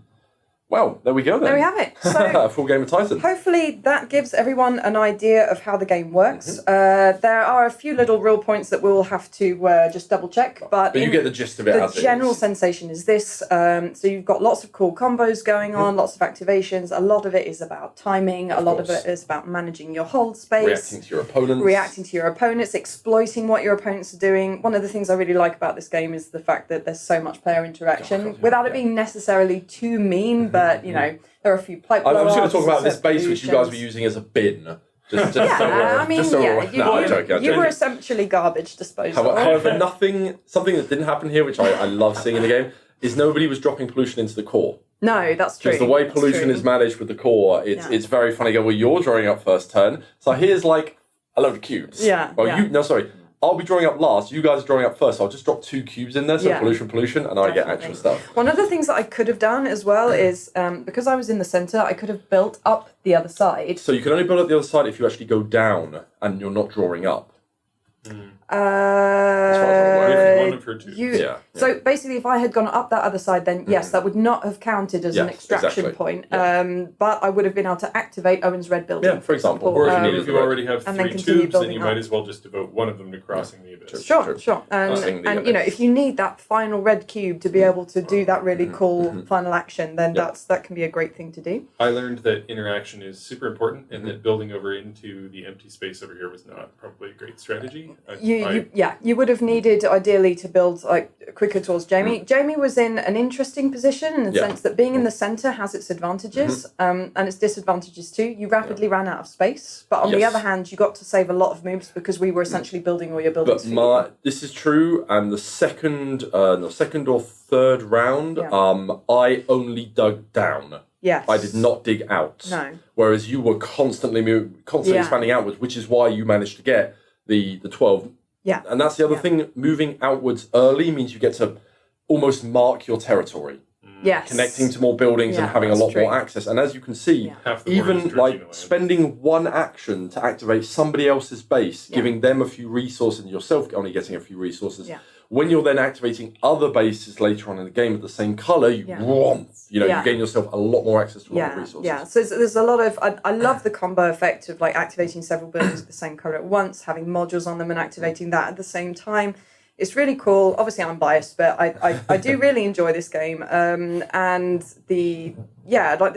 Well, there we go then. There we have it. So A full game of Titan. hopefully that gives everyone an idea of how the game works. There are a few little real points that we'll have to just double check, but you get the gist of it as the it general is. sensation is this. So you've got lots of cool combos going on, lots of activations. A lot of it is about timing. A lot of it is about managing your hold space. Reacting to your opponents. Exploiting what your opponents are doing. One of the things I really like about this game is the fact that there's so much player interaction without it being necessarily too mean, but you know, there are a few pipe I'm just going blow-ups, to talk about this base which you guys were solutions. using as a bin. Just Yeah, so we're, I mean, just so yeah, we're, no, I'm joking. you were essentially garbage disposal. However, something that didn't happen here, which I love seeing in the game, is nobody was dropping pollution into the core. No, that's true. Because the way pollution is managed with the core, it's very funny. Go, well, you're drawing up first turn, so here's like a load of cubes. Yeah. Well, yeah. I'll be drawing up last. You guys are drawing up first. So I'll just drop 2 cubes in there. So pollution, and I get extra stuff. One of the things that I could have done as well is because I was in the centre, I could have built up the other side. So you can only build up the other side if you actually go down and you're not drawing up. One of her two. So basically, if I had gone up that other side, then yes, that would not have counted as an extraction point. Yeah. But I would have been able to activate Owen's red building. Yeah, for example. Or if you already have and then 3 continue tubes, then building you up. might as well just devote one of them to crossing the abyss. Sure. And you know, if you need that final red cube to be able to do that really cool final action, then that can be a great thing to do. I learned that interaction is super important, and that building over into the empty space over here was not probably a great strategy. you would have needed ideally to build like quicker towards Jamie. Jamie was in an interesting position in the sense that being in the center has its advantages and its disadvantages too. You rapidly ran out of space, but on the other hand, you got to save a lot of moves because we were essentially building all your buildings. This is true, and the second or third round, I only dug down. Yes. I did not dig out. No. Whereas you were constantly expanding outwards, which is why you managed to get the 12. Yeah. And that's the other thing. Moving outwards early means you get to almost mark your territory. Yes. Connecting to more buildings and having a lot more access. And as you can see, even like spending one action to activate somebody else's base, giving them a few resources and yourself only getting a few resources. Yeah. When you're then activating other bases later on in the game of the same color, you gain yourself a lot more access to a lot of resources. Yeah, so there's a lot of, I love the combo effect of like activating several buildings of the same color at once, having modules on them and activating that at the same time. It's really cool. Obviously, I'm biased, but I do really enjoy this game. And the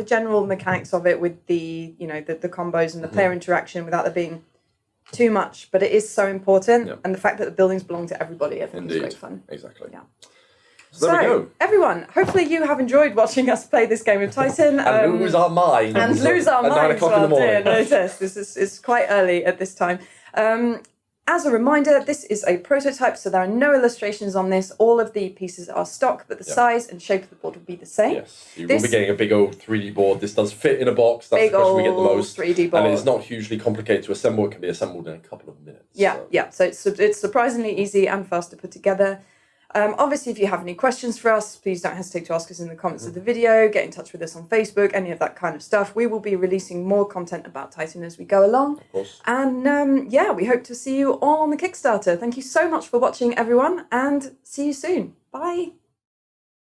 general mechanics of it with the combos and the player interaction without there being too much, but it is so important. Yep. And the fact that the buildings belong to everybody, I think is great fun. Exactly. Yeah. So there we go. Everyone, hopefully you have enjoyed watching us play this game of Titan. And lose our minds. And lose our minds. 9 o'clock in the morning. It's quite early at this time. As a reminder, this is a prototype, so there are no illustrations on this. All of the pieces are stock, but the size and shape of the board will be the same. Yes, you will be getting a big old 3D board. This does fit in a box. That's the question we get the most. 3D board. And it's not hugely complicated to assemble. It can be assembled in a couple of minutes. Yeah. So it's surprisingly easy and fast to put together. Obviously, if you have any questions for us, please don't hesitate to ask us in the comments of the video. Get in touch with us on Facebook, any of that kind of stuff. We will be releasing more content about Titan as we go along. Of course. And we hope to see you all on the Kickstarter. Thank you so much for watching, everyone, and see you soon. Bye.